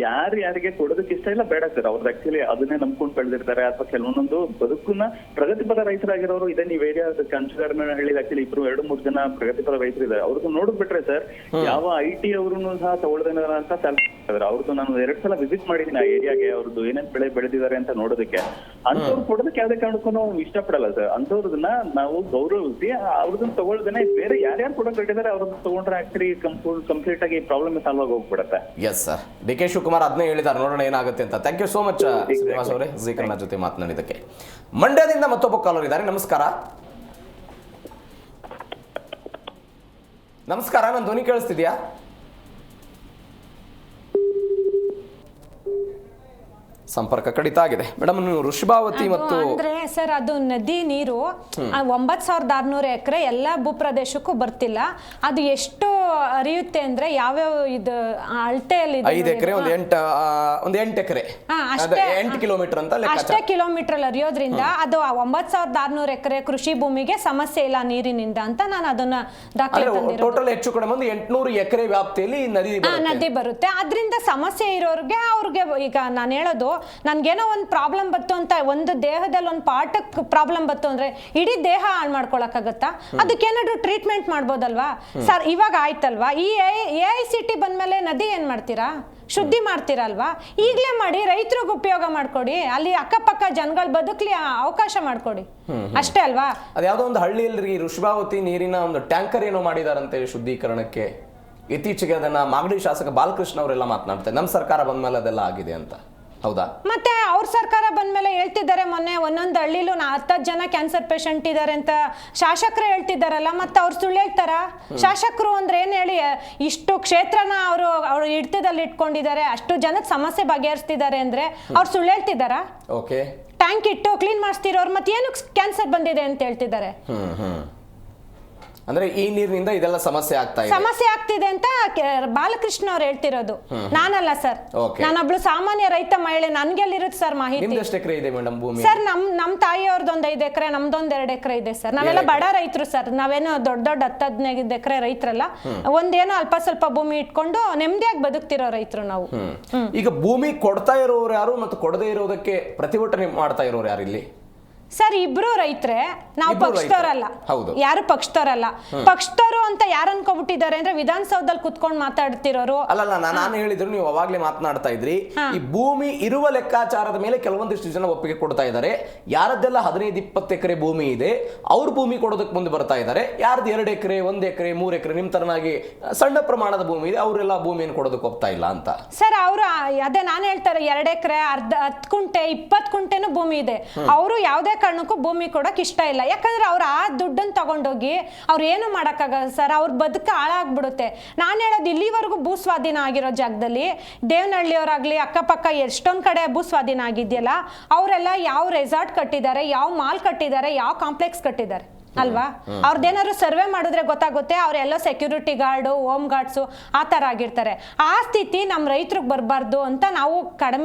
ಯಾರಿಗೆ ಕೊಡೋದಕ್ಕೆ ಇಷ್ಟ ಇಲ್ಲ ಬೇಡ ಸರ್. ಅವ್ರದ್ದು ಆಕ್ಚುಲಿ ಅದನ್ನೇ ನಂಬ್ಕೊಂಡು ಬೆಳೆದಿರ್ತಾರೆ, ಅಥವಾ ಕೆಲವೊಂದೊಂದು ಬದುಕನ್ನ ಪ್ರಗತಿಪರ ರೈತರಾಗಿರೋರು ಇದೆ. ನೀವು ಏರಿಯಾ ಕಂಚುಗಾರನಹಳ್ಳಿ ಆಕ್ಚುಲಿ 2-3 ಜನ ಪ್ರಗತಿಪರ ರೈತರು ಇದ್ದಾರೆ. ಅವ್ರದ್ದು ನೋಡ್ಬಿಟ್ರೆ ಸರ್, ಯಾವ IT ಅವ್ರನ್ನು ಸಹ ತಗೊಳ್ದೇನ ಅಂತ ಅವ್ರದ್ದು ನಾನು 2 ಸಲ ವಿಸಿಟ್ ಮಾಡಿದೀನಿ ಆ ಏರಿಯಾಗೆ. ಅವ್ರದ್ದು ಏನೇನ್ ಬೆಳೆ ಬೆಳೆದಿದ್ದಾರೆ ಅಂತ ನೋಡೋದಕ್ಕೆ. ಅಂಥವ್ರು ಕೊಡೋದಕ್ಕೆ ಯಾವ್ದೇ ಕಾರಣಕ್ಕೂ ನಾವು ಇಷ್ಟಪಡಲ್ಲ ಸರ್. ಅಂಥವ್ರದನ್ನ ನಾವು ಗೌರವಿಸಿ ಅವ್ರದನ್ನ ತಗೊಳ್ದೇನೆ ಬೇರೆ ಯಾರ್ಯಾರು ಕೊಡೋಕೆ ಹೊರಟಿದ್ದಾರೆ ಅವ್ರನ್ನ ತಗೊಂಡ್ರೆ ಆಕ್ಚುಲಿ ಕಂಪ್ಲೀಟ್ ಆಗಿ ಪ್ರಾಬ್ಲಮ್ ಸಾಲ್ವ್ ಆಗಿ ಹೋಗ್ಬಿಡುತ್ತೆ.
ಎಸ್ ಸರ್, DK ಶಿವಕುಮಾರ್ ಅದನ್ನೇ ಹೇಳಿದ್ದಾರೆ, ನೋಡೋಣ ಏನಾಗುತ್ತೆ ಅಂತ. Thank you so much Srinivas ಅವರೇ ಜೀ ಕನ್ನಡ ಜೊತೆ ಮಾತನಾಡಿದ್ದಕ್ಕೆ. ಮಂಡ್ಯದಿಂದ ಮತ್ತೊಬ್ಬ ಕಾಲರ್ ಇದ್ದಾರೆ. ನಮಸ್ಕಾರ. ನಮಸ್ಕಾರ, ನನ್ನ ಧ್ವನಿ ಕೇಳಿಸ್ತಿದ್ಯಾ? ಸಂಪರ್ಕ ಕಡಿತ ಆಗಿದೆ. ಮೇಡಮ್, ನೀವು ಋಷಭಾವತಿ ಮತ್ತು
ಅಂದ್ರೆ ಸರ್ ಅದು ನದಿ ನೀರು 9600 ಎಕರೆ ಎಲ್ಲ ಭೂಪ್ರದೇಶಕ್ಕೂ ಬರ್ತಿಲ್ಲ. ಅದು ಎಷ್ಟು ಹರಿಯುತ್ತೆ ಅಂದ್ರೆ ಯಾವ್ಯಾವ ಇದು ಅಳತೆಯಲ್ಲಿ
5 ಎಕರೆ ಒಂದು 8 ಎಕರೆ 8 ಕಿಲೋಮೀಟರ್ ಅಂತ
ಅಷ್ಟೇ ಕಿಲೋಮೀಟರ್ ಹರಿಯೋದ್ರಿಂದ ಅದು 9600 ಎಕರೆ ಕೃಷಿ ಭೂಮಿಗೆ ಸಮಸ್ಯೆ ಇಲ್ಲ ನೀರಿನಿಂದ ಅಂತ ನಾನು ಅದನ್ನ ದಾಖಲೆ ತಂದಿರೋದು.
ಟೋಟಲ್ ಹೆಚ್ಚು ಕಡಿಮೆ ಒಂದು 800 ಎಕರೆ ವ್ಯಾಪ್ತಿಯಲ್ಲಿ ನದಿ
ಬರುತ್ತೆ. ಅದರಿಂದ ಸಮಸ್ಯೆ ಇರೋರಿಗೆ ಅವ್ರಿಗೆ ಈಗ ನಾನು ಹೇಳೋದು, ನನ್ಗೇನೋ ಒಂದು ಪ್ರಾಬ್ಲಮ್ ಬಂತು ಅಂತ, ಒಂದು ದೇಹದಲ್ಲಿ ಒಂದು ಪಾರ್ಟಕ್ಕೆ ಪ್ರಾಬ್ಲಮ್ ಬಂತು ಅಂದ್ರೆ ಇಡೀ ದೇಹ ಹಾಳು ಮಾಡ್ಕೊಳಕ್ಕಾಗತ್ತಾ? ಅದಕ್ಕೇನಾದ್ರು ಟ್ರೀಟ್ಮೆಂಟ್ ಮಾಡ್ಬೋದಲ್ವಾ ಸರ್? ಇವಾಗ ಆಯ್ತಲ್ವಾ, ಈ AICT ಬಂದ್ಮೇಲೆ ನದಿ ಏನ್ ಮಾಡ್ತೀರಾ? ಶುದ್ಧಿ ಮಾಡ್ತೀರಲ್ವಾ? ಈಗಲೇ ಮಾಡಿ, ರೈತರಿಗೆ ಉಪಯೋಗ ಮಾಡ್ಕೊಡಿ, ಅಲ್ಲಿ ಅಕ್ಕಪಕ್ಕ ಜನಗಳು ಬದುಕಲಿ ಅವಕಾಶ ಮಾಡ್ಕೊಡಿ, ಅಷ್ಟೇ ಅಲ್ವಾ?
ಅದ್ಯಾವುದೋ ಒಂದು ಹಳ್ಳಿಯಲ್ಲಿ ಋಷಭಾವತಿ ನೀರಿನ ಒಂದು ಟ್ಯಾಂಕರ್ ಏನೋ ಮಾಡಿದಾರಂತೆ ಶುದ್ಧೀಕರಣಕ್ಕೆ. ಇತ್ತೀಚೆಗೆ ಅದನ್ನ ಮಾಗಡಿ ಶಾಸಕ ಬಾಲಕೃಷ್ಣ ಅವರೆಲ್ಲ ಮಾತನಾಡ್ತಾರೆ, ನಮ್ಮ ಸರ್ಕಾರ ಬಂದ್ಮೇಲೆ ಅದೆಲ್ಲ ಆಗಿದೆ ಅಂತ. ಹೌದಾ?
ಮತ್ತೆ ಅವ್ರ ಸರ್ಕಾರ ಬಂದ್ಮೇಲೆ ಹೇಳ್ತಿದ್ದಾರೆ, ಮೊನ್ನೆ ಒಂದೊಂದು ಹಳ್ಳಿಲೂ 10 ಜನ ಕ್ಯಾನ್ಸರ್ ಪೇಷಂಟ್ ಇದ್ದಾರೆ ಅಂತ ಶಾಸಕರು ಹೇಳ್ತಿದ್ದಾರಲ್ಲ, ಮತ್ತೆ ಅವ್ರು ಸುಳ್ಳು ಹೇಳ್ತಾರ? ಶಾಸಕರು ಅಂದ್ರೆ ಏನ್ ಹೇಳಿ, ಇಷ್ಟು ಕ್ಷೇತ್ರನ ಅವರು ಹಿಡಿತದಲ್ಲಿ ಇಟ್ಕೊಂಡಿದ್ದಾರೆ, ಅಷ್ಟು ಜನಕ್ಕೆ ಸಮಸ್ಯೆ ಬಗೆಹರಿಸ್ತಿದ್ದಾರೆ ಅಂದ್ರೆ ಅವ್ರು ಸುಳ್ಳು ಹೇಳ್ತಿದ್ದಾರ?
ಓಕೆ,
ಟ್ಯಾಂಕ್ ಇಟ್ಟು ಕ್ಲೀನ್ ಮಾಡಿಸ್ತಿರೋರು ಮತ್ತೆ ಏನಕ್ಕೆ ಕ್ಯಾನ್ಸರ್ ಬಂದಿದೆ ಅಂತ ಹೇಳ್ತಿದ್ದಾರೆ?
ಅಂದ್ರೆ ಈ ನೀರಿನಿಂದ ಇದೆಲ್ಲ ಸಮಸ್ಯೆ
ಆಗ್ತಿದೆ ಅಂತ ಬಾಲಕೃಷ್ಣ ಅವ್ರು ಹೇಳ್ತಿರೋದು, ನಾನಲ್ಲ ಸರ್. ನಾನೊಬ್ಳು ಸಾಮಾನ್ಯ ರೈತ ಮಹಿಳೆ, ನನ್ಗೆಲ್ಲಿರುತ್ತೆ ಸರ್ ಮಾಹಿತಿ.
ಎಷ್ಟು ಎಕರೆ ಇದೆ ಮೇಡಮ್ ಭೂಮಿ?
ಸರ್ ನಮ್ ತಾಯಿಯವ್ರದ್ದು 5 ಎಕರೆ, ನಮ್ದೊಂದು 2 ಎಕರೆ ಇದೆ ಸರ್. ನಾವೆಲ್ಲ ಬಡ ರೈತರು ಸರ್, ನಾವೇನೋ ದೊಡ್ಡ 10-15 ಎಕರೆ ರೈತರಲ್ಲ. ಒಂದೇನೋ ಅಲ್ಪ ಸ್ವಲ್ಪ ಭೂಮಿ ಇಟ್ಕೊಂಡು ನೆಮ್ಮದಿಯಾಗಿ ಬದುಕ್ತಿರೋ ರೈತರು ನಾವು.
ಈಗ ಭೂಮಿ ಕೊಡ್ತಾ ಇರೋರು ಯಾರು ಮತ್ತು ಕೊಡದೇ ಇರೋದಕ್ಕೆ ಪ್ರತಿಭಟನೆ ಮಾಡ್ತಾ ಇರೋರು ಯಾರು ಇಲ್ಲಿ?
ಸರ್ ಇಬ್ರು ರೈತರೇ, ನಾವು ಪಕ್ಷದವರಲ್ಲ, ಯಾರು ಪಕ್ಷದವರಲ್ಲ. ಪಕ್ಷದವರು ಅಂತ ಯಾರು ಅನ್ಕೋಬಿಟ್ಟಿದ್ದಾರೆ ಅಂದ್ರೆ ವಿಧಾನಸೌಧದಲ್ಲಿ ಕುತ್ಕೊಂಡು ಮಾತಾಡ್ತಿರೋರು.
ಅಲ್ಲಲ್ಲ, ನಾನು ಹೇಳಿದ್ರು, ನೀವು ಅವಾಗ್ಲೇ ಮಾತನಾಡ್ತಾ ಇದ್ರಿ, ಈ ಭೂಮಿ ಇರುವ ಲೆಕ್ಕಾಚಾರದ ಮೇಲೆ ಕೆಲವೊಂದಿಷ್ಟು ಜನ ಒಪ್ಪಿಗೆ ಕೊಡ್ತಾ ಇದ್ದಾರೆ. ಯಾರದ್ದೆಲ್ಲ 15-20 ಎಕರೆ ಭೂಮಿ ಇದೆ ಅವ್ರ ಭೂಮಿ ಕೊಡೋದಕ್ಕೆ ಮುಂದೆ ಬರ್ತಾ ಇದ್ದಾರೆ. ಯಾರ್ದು 2 ಎಕರೆ 1 ಎಕರೆ 3 ಎಕರೆ ನಿಮ್ ತರನಾಗಿ ಸಣ್ಣ ಪ್ರಮಾಣದ ಭೂಮಿ ಇದೆ ಅವರೆಲ್ಲ ಭೂಮಿಯನ್ನು ಕೊಡೋದಕ್ಕೆ ಒಪ್ತಾ ಇಲ್ಲ ಅಂತ.
ಸರ್ ಅವರು ಅದೇ ನಾನು ಹೇಳ್ತಾರೆ, 2 ಎಕರೆ 10 ಕುಂಟೆ 20 ಕುಂಟೆನೂ ಭೂಮಿ ಇದೆ. ಅವರು ಯಾವುದೇ ಕಾರಣಕ್ಕೂ ಭೂಮಿ ಕೊಡಕ್ ಇಷ್ಟ ಇಲ್ಲ. ಯಾಕಂದ್ರೆ ಅವ್ರು ಆ ದುಡ್ಡನ್ನು ತಗೊಂಡೋಗಿ ಅವ್ರು ಏನು ಮಾಡಕ್ಕಾಗಲ್ಲ ಸರ್, ಅವ್ರ ಬದುಕ ಹಾಳಾಗ್ಬಿಡುತ್ತೆ. ನಾನು ಹೇಳೋದು, ಇಲ್ಲಿವರೆಗೂ ಭೂ ಸ್ವಾಧೀನ ಆಗಿರೋ ಜಾಗದಲ್ಲಿ ದೇವನಹಳ್ಳಿಯವರಾಗ್ಲಿ ಅಕ್ಕಪಕ್ಕ ಎಷ್ಟೊಂದ್ ಕಡೆ ಭೂ ಸ್ವಾಧೀನ ಆಗಿದೆಯಲ್ಲ, ಅವರೆಲ್ಲ ಯಾವ ರೆಸಾರ್ಟ್ ಕಟ್ಟಿದ್ದಾರೆ, ಯಾವ ಮಾಲ್ ಕಟ್ಟಿದ್ದಾರೆ, ಯಾವ ಕಾಂಪ್ಲೆಕ್ಸ್ ಕಟ್ಟಿದ್ದಾರೆ ಅಲ್ವಾ? ಅವ್ರದ್ದೇನಾದ್ರು ಸರ್ವೆ ಮಾಡಿದ್ರೆ ಗೊತ್ತಾಗುತ್ತೆ, ಅವರೆಲ್ಲ ಸೆಕ್ಯೂರಿಟಿ ಗಾರ್ಡು, ಹೋಮ್ ಗಾರ್ಡ್ಸು ಆ ಥರ ಆಗಿರ್ತಾರೆ. ಆ ಸ್ಥಿತಿ ನಮ್ಮ ರೈತರಿಗೆ ಬರಬಾರ್ದು ಅಂತ ನಾವು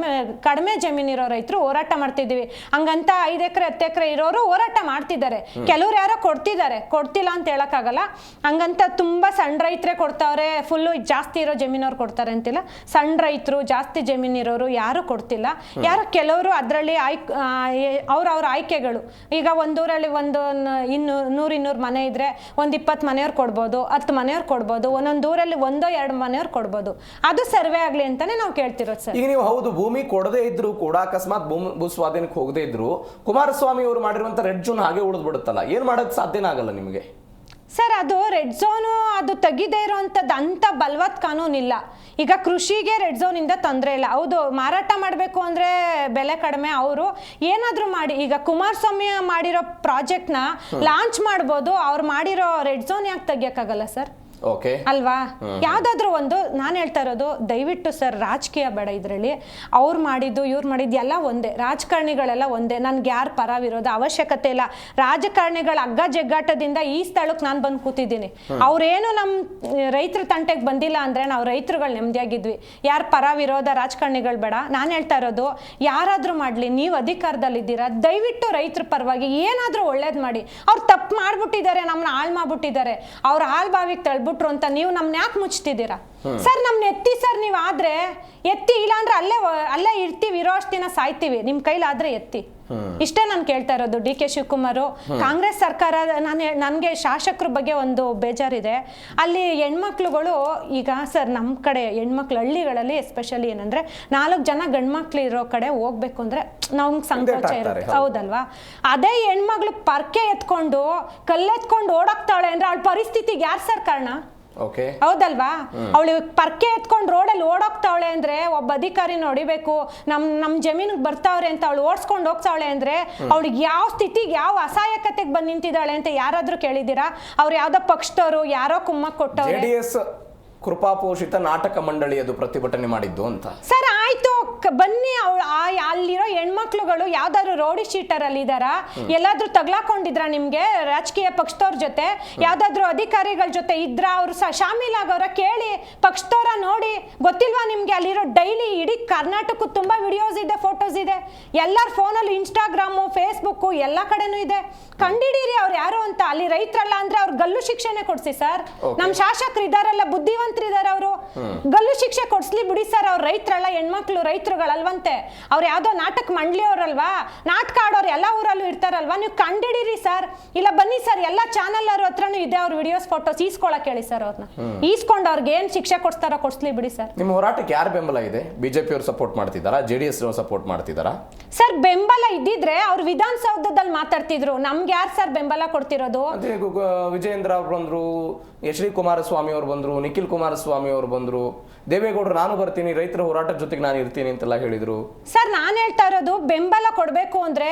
ಕಡಿಮೆ ಜಮೀನಿರೋ ರೈತರು ಹೋರಾಟ ಮಾಡ್ತಿದ್ದೀವಿ. ಹಂಗಂತ 5 ಎಕರೆ 10 ಎಕರೆ ಇರೋರು ಹೋರಾಟ ಮಾಡ್ತಿದ್ದಾರೆ. ಕೆಲವ್ರು ಯಾರೋ ಕೊಡ್ತಿದ್ದಾರೆ, ಕೊಡ್ತಿಲ್ಲ ಅಂತ ಹೇಳಕ್ಕಾಗಲ್ಲ. ಹಂಗಂತ ತುಂಬಾ ಸಣ್ಣ ರೈತರೇ ಕೊಡ್ತಾವ್ರೆ, ಫುಲ್ಲು ಜಾಸ್ತಿ ಇರೋ ಜಮೀನವ್ರು ಕೊಡ್ತಾರೆ ಅಂತಿಲ್ಲ. ಸಣ್ಣ ರೈತರು, ಜಾಸ್ತಿ ಜಮೀನಿರೋರು ಯಾರು ಕೊಡ್ತಿಲ್ಲ. ಯಾರು ಕೆಲವರು ಅದರಲ್ಲಿ ಅವ್ರವ್ರ ಆಯ್ಕೆಗಳು. ಈಗ ಒಂದೂರಲ್ಲಿ ಒಂದು 100-200 ಮನೆ ಇದ್ರೆ 1-20 ಮನೆಯವ್ರು ಕೊಡ್ಬೋದು, 10 ಮನೆಯವ್ರು ಕೊಡ್ಬೋದು, ಒಂದೊಂದು ಊರಲ್ಲಿ 1-2 ಮನೆಯವ್ರು ಕೊಡ್ಬೋದು. ಅದು ಸರ್ವೆ ಆಗ್ಲಿ ಅಂತಾನೆ ನಾವು ಕೇಳ್ತಿರೋದು ಸರ್.
ಈಗ ನೀವು ಹೌದು, ಭೂಮಿ ಕೊಡದೇ ಇದ್ರು ಕೂಡ ಅಕಸ್ಮಾತ್ ಭೂ ಸ್ವಾಧೀನಕ್ಕೆ ಹೋಗದೇ ಇದ್ರು ಕುಮಾರಸ್ವಾಮಿ ಅವರು ಮಾಡಿರುವಂತ ರೆಡ್ ಝೋನ್ ಹಾಗೆ ಉಳಿದ್ಬಿಡುತ್ತಲ್ಲ, ಏನ್ ಮಾಡಕ್ ಸಾಧ್ಯನೇ ಆಗಲ್ಲ ನಿಮಗೆ?
ಸರ್ ಅದು ರೆಡ್ ಝೋನು ಅದು ತೆಗಿದೇ ಇರೋಂಥದ್ದು ಅಂತ ಬಲವತ್ ಕಾನೂನಿಲ್ಲ. ಈಗ ಕೃಷಿಗೆ ರೆಡ್ ಝೋನ್ ಇಂದ ತೊಂದರೆ ಇಲ್ಲ. ಹೌದು, ಮಾರಾಟ ಮಾಡಬೇಕು ಅಂದ್ರೆ ಬೆಲೆ ಕಡಿಮೆ, ಅವರು ಏನಾದರೂ ಮಾಡಿ. ಈಗ ಕುಮಾರಸ್ವಾಮಿ ಮಾಡಿರೋ ಪ್ರಾಜೆಕ್ಟ್ನ ಲಾಂಚ್ ಮಾಡ್ಬೋದು, ಅವ್ರು ಮಾಡಿರೋ ರೆಡ್ ಝೋನ್ ಯಾಕೆ ತೆಗಿಯೋಕ್ಕಾಗಲ್ಲ ಸರ್? ಅಲ್ವಾ? ಯಾವ್ದಾದ್ರು ಒಂದು ನಾನು ಹೇಳ್ತಾ ಇರೋದು, ದಯವಿಟ್ಟು ಸರ್ ರಾಜಕೀಯ ಬೇಡ ಇದರಲ್ಲಿ. ಅವ್ರು ಮಾಡಿದ್ದು ಇವ್ರು ಮಾಡಿದ್ದು ಎಲ್ಲ ಒಂದೇ, ರಾಜಕಾರಣಿಗಳೆಲ್ಲ ಒಂದೇ. ನನ್ಗೆ ಯಾರು ಪರ ವಿರೋಧ ಅವಶ್ಯಕತೆ ಇಲ್ಲ. ರಾಜಕಾರಣಿಗಳ ಹಗ್ಗ ಜಗ್ಗಾಟದಿಂದ ಈ ಸ್ಥಳಕ್ಕೆ ನಾನು ಬಂದು ಕೂತಿದ್ದೀನಿ. ಅವ್ರೇನು ನಮ್ಮ ರೈತರ ತಂಟೆಗೆ ಬಂದಿಲ್ಲ ಅಂದ್ರೆ ನಾವು ರೈತರುಗಳು ನೆಮ್ಮದಿಯಾಗಿದ್ವಿ. ಯಾರು ಪರ ವಿರೋಧ ರಾಜಕಾರಣಿಗಳು ಬೇಡ. ನಾನು ಹೇಳ್ತಾ ಇರೋದು, ಯಾರಾದ್ರೂ ಮಾಡ್ಲಿ, ನೀವು ಅಧಿಕಾರದಲ್ಲಿದ್ದೀರಾ, ದಯವಿಟ್ಟು ರೈತರ ಪರವಾಗಿ ಏನಾದ್ರೂ ಒಳ್ಳೇದ್ ಮಾಡಿ. ಅವ್ರು ತಪ್ಪು ಮಾಡ್ಬಿಟ್ಟಿದ್ದಾರೆ, ನಮ್ಮನ್ನ ಹಾಳು ಮಾಡ್ಬಿಟ್ಟಿದ್ದಾರೆ, ಅವ್ರ ಹಾಳು ಬಾವಿಗೆ ತಳ್ಬಿಟ್ರು ಅಂತ ನೀವು ನಮ್ನ ಯಾಕೆ ಮುಚ್ತಿದ್ದೀರಾ? ಸರ್ ನಮ್ನ ಎತ್ತಿ ಸರ್ ನೀವು ಆದ್ರೆ ಎತ್ತಿ, ಇಲ್ಲಾಂದ್ರೆ ಅಲ್ಲೇ ಇರ್ತೀವಿ, ಇರೋ ಅಷ್ಟು ದಿನ ಸಾಯ್ತೀವಿ, ನಿಮ್ ಕೈಲಾದ್ರೆ ಎತ್ತಿ. ಇಷ್ಟೇ ನಾನು ಕೇಳ್ತಾ ಇರೋದು. ಡಿ ಕೆ ಶಿವಕುಮಾರ್, ಕಾಂಗ್ರೆಸ್ ಸರ್ಕಾರ, ನನಗೆ ಶಾಸಕರ ಬಗ್ಗೆ ಒಂದು ಬೇಜಾರಿದೆ. ಅಲ್ಲಿ ಹೆಣ್ಮಕ್ಳುಗಳು ಈಗ ಸರ್ ನಮ್ಮ ಕಡೆ ಹೆಣ್ಮಕ್ಳು ಹಳ್ಳಿಗಳಲ್ಲಿ ಎಸ್ಪೆಷಲಿ ಏನಂದ್ರೆ 4 ಜನ ಗಂಡ್ಮಕ್ಳು ಇರೋ ಕಡೆ ಹೋಗ್ಬೇಕು ಅಂದ್ರೆ ನಮ್ಗೆ ಸಂಕೋಚ ಇರುತ್ತೆ, ಹೌದಲ್ವಾ? ಅದೇ ಹೆಣ್ಮಕ್ಳು ಪರ್ಕೆ ಎತ್ಕೊಂಡು ಕಲ್ಲೆತ್ಕೊಂಡು ಓಡಾಕ್ತಾಳೆ ಅಂದ್ರೆ ಅವಳ ಪರಿಸ್ಥಿತಿಗೆ ಯಾರು ಸರ್ ಕಾರಣ? ಹೌದಲ್ವಾ? ಅವಳು ಪರ್ಕೆ ಎತ್ಕೊಂಡು ರೋಡಲ್ಲಿ ಓಡೋಗ್ತಾವಳೆ ಅಂದ್ರೆ ಒಬ್ಬ ಅಧಿಕಾರಿ ನೋಡಿಬೇಕು, ನಮ್ ಜಮೀನಿಗೆ ಬರ್ತಾವ್ರೆ ಅಂತ ಅವಳು ಓಡಿಸ್ಕೊಂಡು ಹೋಗ್ತಾವಳೆ ಅಂದ್ರೆ ಅವಳಿಗೆ ಯಾವ ಸ್ಥಿತಿಗೆ, ಯಾವ ಅಸಹಾಯಕತೆಗೆ ಬಂದು ನಿಂತಿದ್ದಾಳೆ ಅಂತ ಯಾರಾದ್ರೂ ಕೇಳಿದ್ದೀರಾ? ಅವ್ರು ಯಾವ್ದೋ ಪಕ್ಷದವರು ಯಾರೋ ಕುಮ್ಮಕ್ ಕೊಟ್ಟವ್ರೆ.
ಜೆಡಿಎಸ್ ಕೃಪಾಪೋಷಿತ ನಾಟಕ ಮಂಡಳಿ ಅದು ಪ್ರತಿಭಟನೆ ಮಾಡಿದ್ದು ಅಂತ.
ಸರ್ ಆಯ್ತು, ಬನ್ನಿ. ಅಲ್ಲಿರೋ ಹೆಣ್ಮಕ್ಳುಗಳು ಯಾವ್ದಾದ್ರು ರೋಡಿ ಶೀಟರ್ ಅಲ್ಲಿ ಇದಾರ, ಎಲ್ಲಾದ್ರೂ ತಗ್ಲಾಕೊಂಡಿದ್ರ, ನಿಮ್ಗೆ ರಾಜಕೀಯ ಪಕ್ಷದವ್ರ ಜೊತೆ ಯಾವ್ದಾದ್ರು ಅಧಿಕಾರಿಗಳ ಜೊತೆ ಇದ್ರ, ಅವ್ರು ಶಾಮೀಲಾಗವ್ರ ಕೇಳಿ, ಪಕ್ಷದವ್ರ ನೋಡಿ. ಗೊತ್ತಿಲ್ವಾ ನಿಮ್ಗೆ? ಅಲ್ಲಿರೋ ಡೈಲಿ ಇಡೀ ಕರ್ನಾಟಕ ತುಂಬಾ ವಿಡಿಯೋಸ್ ಇದೆ, ಫೋಟೋಸ್ ಇದೆ, ಎಲ್ಲರ ಫೋನಲ್ಲಿ ಇನ್ಸ್ಟಾಗ್ರಾಮು, ಫೇಸ್ಬುಕ್ ಎಲ್ಲ ಕಡೆನೂ ಇದೆ. ಕಂಡಿಡೀರಿ ಅವ್ರು ಯಾರು ಅಂತ. ಅಲ್ಲಿ ರೈತರಲ್ಲ ಅಂದ್ರೆ ಅವ್ರು ಗಲ್ಲು ಶಿಕ್ಷೆನೆ ಕೊಡ್ಸಿ ಸರ್. ನಮ್ ಶಾಸಕರು ಇದಾರಲ್ಲ, ಬುದ್ಧಿವಂತರಿದಾರ, ಅವರು ಗಲ್ಲು ಶಿಕ್ಷೆ ಕೊಡ್ಸ್ಲಿ ಬಿಡಿ ಸರ್. ಅವ್ರು ರೈತರಲ್ಲ, ಹೆಣ್ಮಕ್ಳು ರೈತರುಗಳಲ್ವಂತೆ, ಅವ್ರು ಯಾವ್ದೋ ನಾಟಕ ಮಂಡ್ಲಿ ಅವ್ರಲ್ವಾ, ನಾಟಕ ಆಡೋರು ಎಲ್ಲ ಊರಲ್ಲೂ ಇರ್ತಾರಲ್ವಾ, ನೀವು ಕಂಡಿಡೀರಿ ಸರ್. ಇಲ್ಲ ಬನ್ನಿ ಸರ್, ಎಲ್ಲ ಚಾನಲ್ ಅವ್ರ ಹತ್ರನೂ ಇದೆ ಅವ್ರ ವಿಡಿಯೋಸ್, ಫೋಟೋಸ್ ಈಸ್ಕೊಳಕ್ ಹೇಳಿ ಸರ್. ಅವ್ರನ್ನ ಈಸ್ಕೊಂಡು ಅವ್ರಿಗೆ ಏನ್ ಶಿಕ್ಷೆ ಕೊಡ್ತಾರೋ ಕೊಡ್ಸ್ಲಿ ಬಿಡಿ ಸರ್.
ನಿಮ್ಮ ಹೋರಾಟಕ್ಕೆ ಯಾರು ಬೆಂಬಲ ಇದೆ? ಬಿಜೆಪಿ ಅವರು ಸಪೋರ್ಟ್ ಮಾಡ್ತಿದಾರಾ, ಜೆಡಿಎಸ್ ಸಪೋರ್ಟ್ ಮಾಡ್ತಿದಾರಾ?
ಸರ್ ಬೆಂಬಲ ಇದ್ದಿದ್ರೆ ಅವ್ರು ವಿಧಾನಸೌಧದಲ್ಲಿ ಮಾತಾಡ್ತಿದ್ರು, ನಮ್ಗೆ ಯಾರು ಸರ್ ಬೆಂಬಲ ಕೊಡ್ತಿರೋದು?
ವಿಜಯೇಂದ್ರ ಅವ್ರು ಬಂದ್ರು, ಎಚ್ ಡಿ ಕುಮಾರಸ್ವಾಮಿ ಅವ್ರು ಬಂದ್ರು, ನಿಖಿಲ್ ಕುಮಾರಸ್ವಾಮಿ ಅವ್ರು ಬಂದ್ರು, ದೇವೇಗೌಡರು ನಾನು ಬರ್ತೀನಿ, ರೈತರ ಹೋರಾಟದ ಜೊತೆಗೆ ನಾನು ಇರ್ತೀನಿ ಅಂತೆಲ್ಲ ಹೇಳಿದ್ರು.
ಸರ್ ನಾನು ಹೇಳ್ತಾ ಇರೋದು, ಬೆಂಬಲ ಕೊಡ್ಬೇಕು ಅಂದ್ರೆ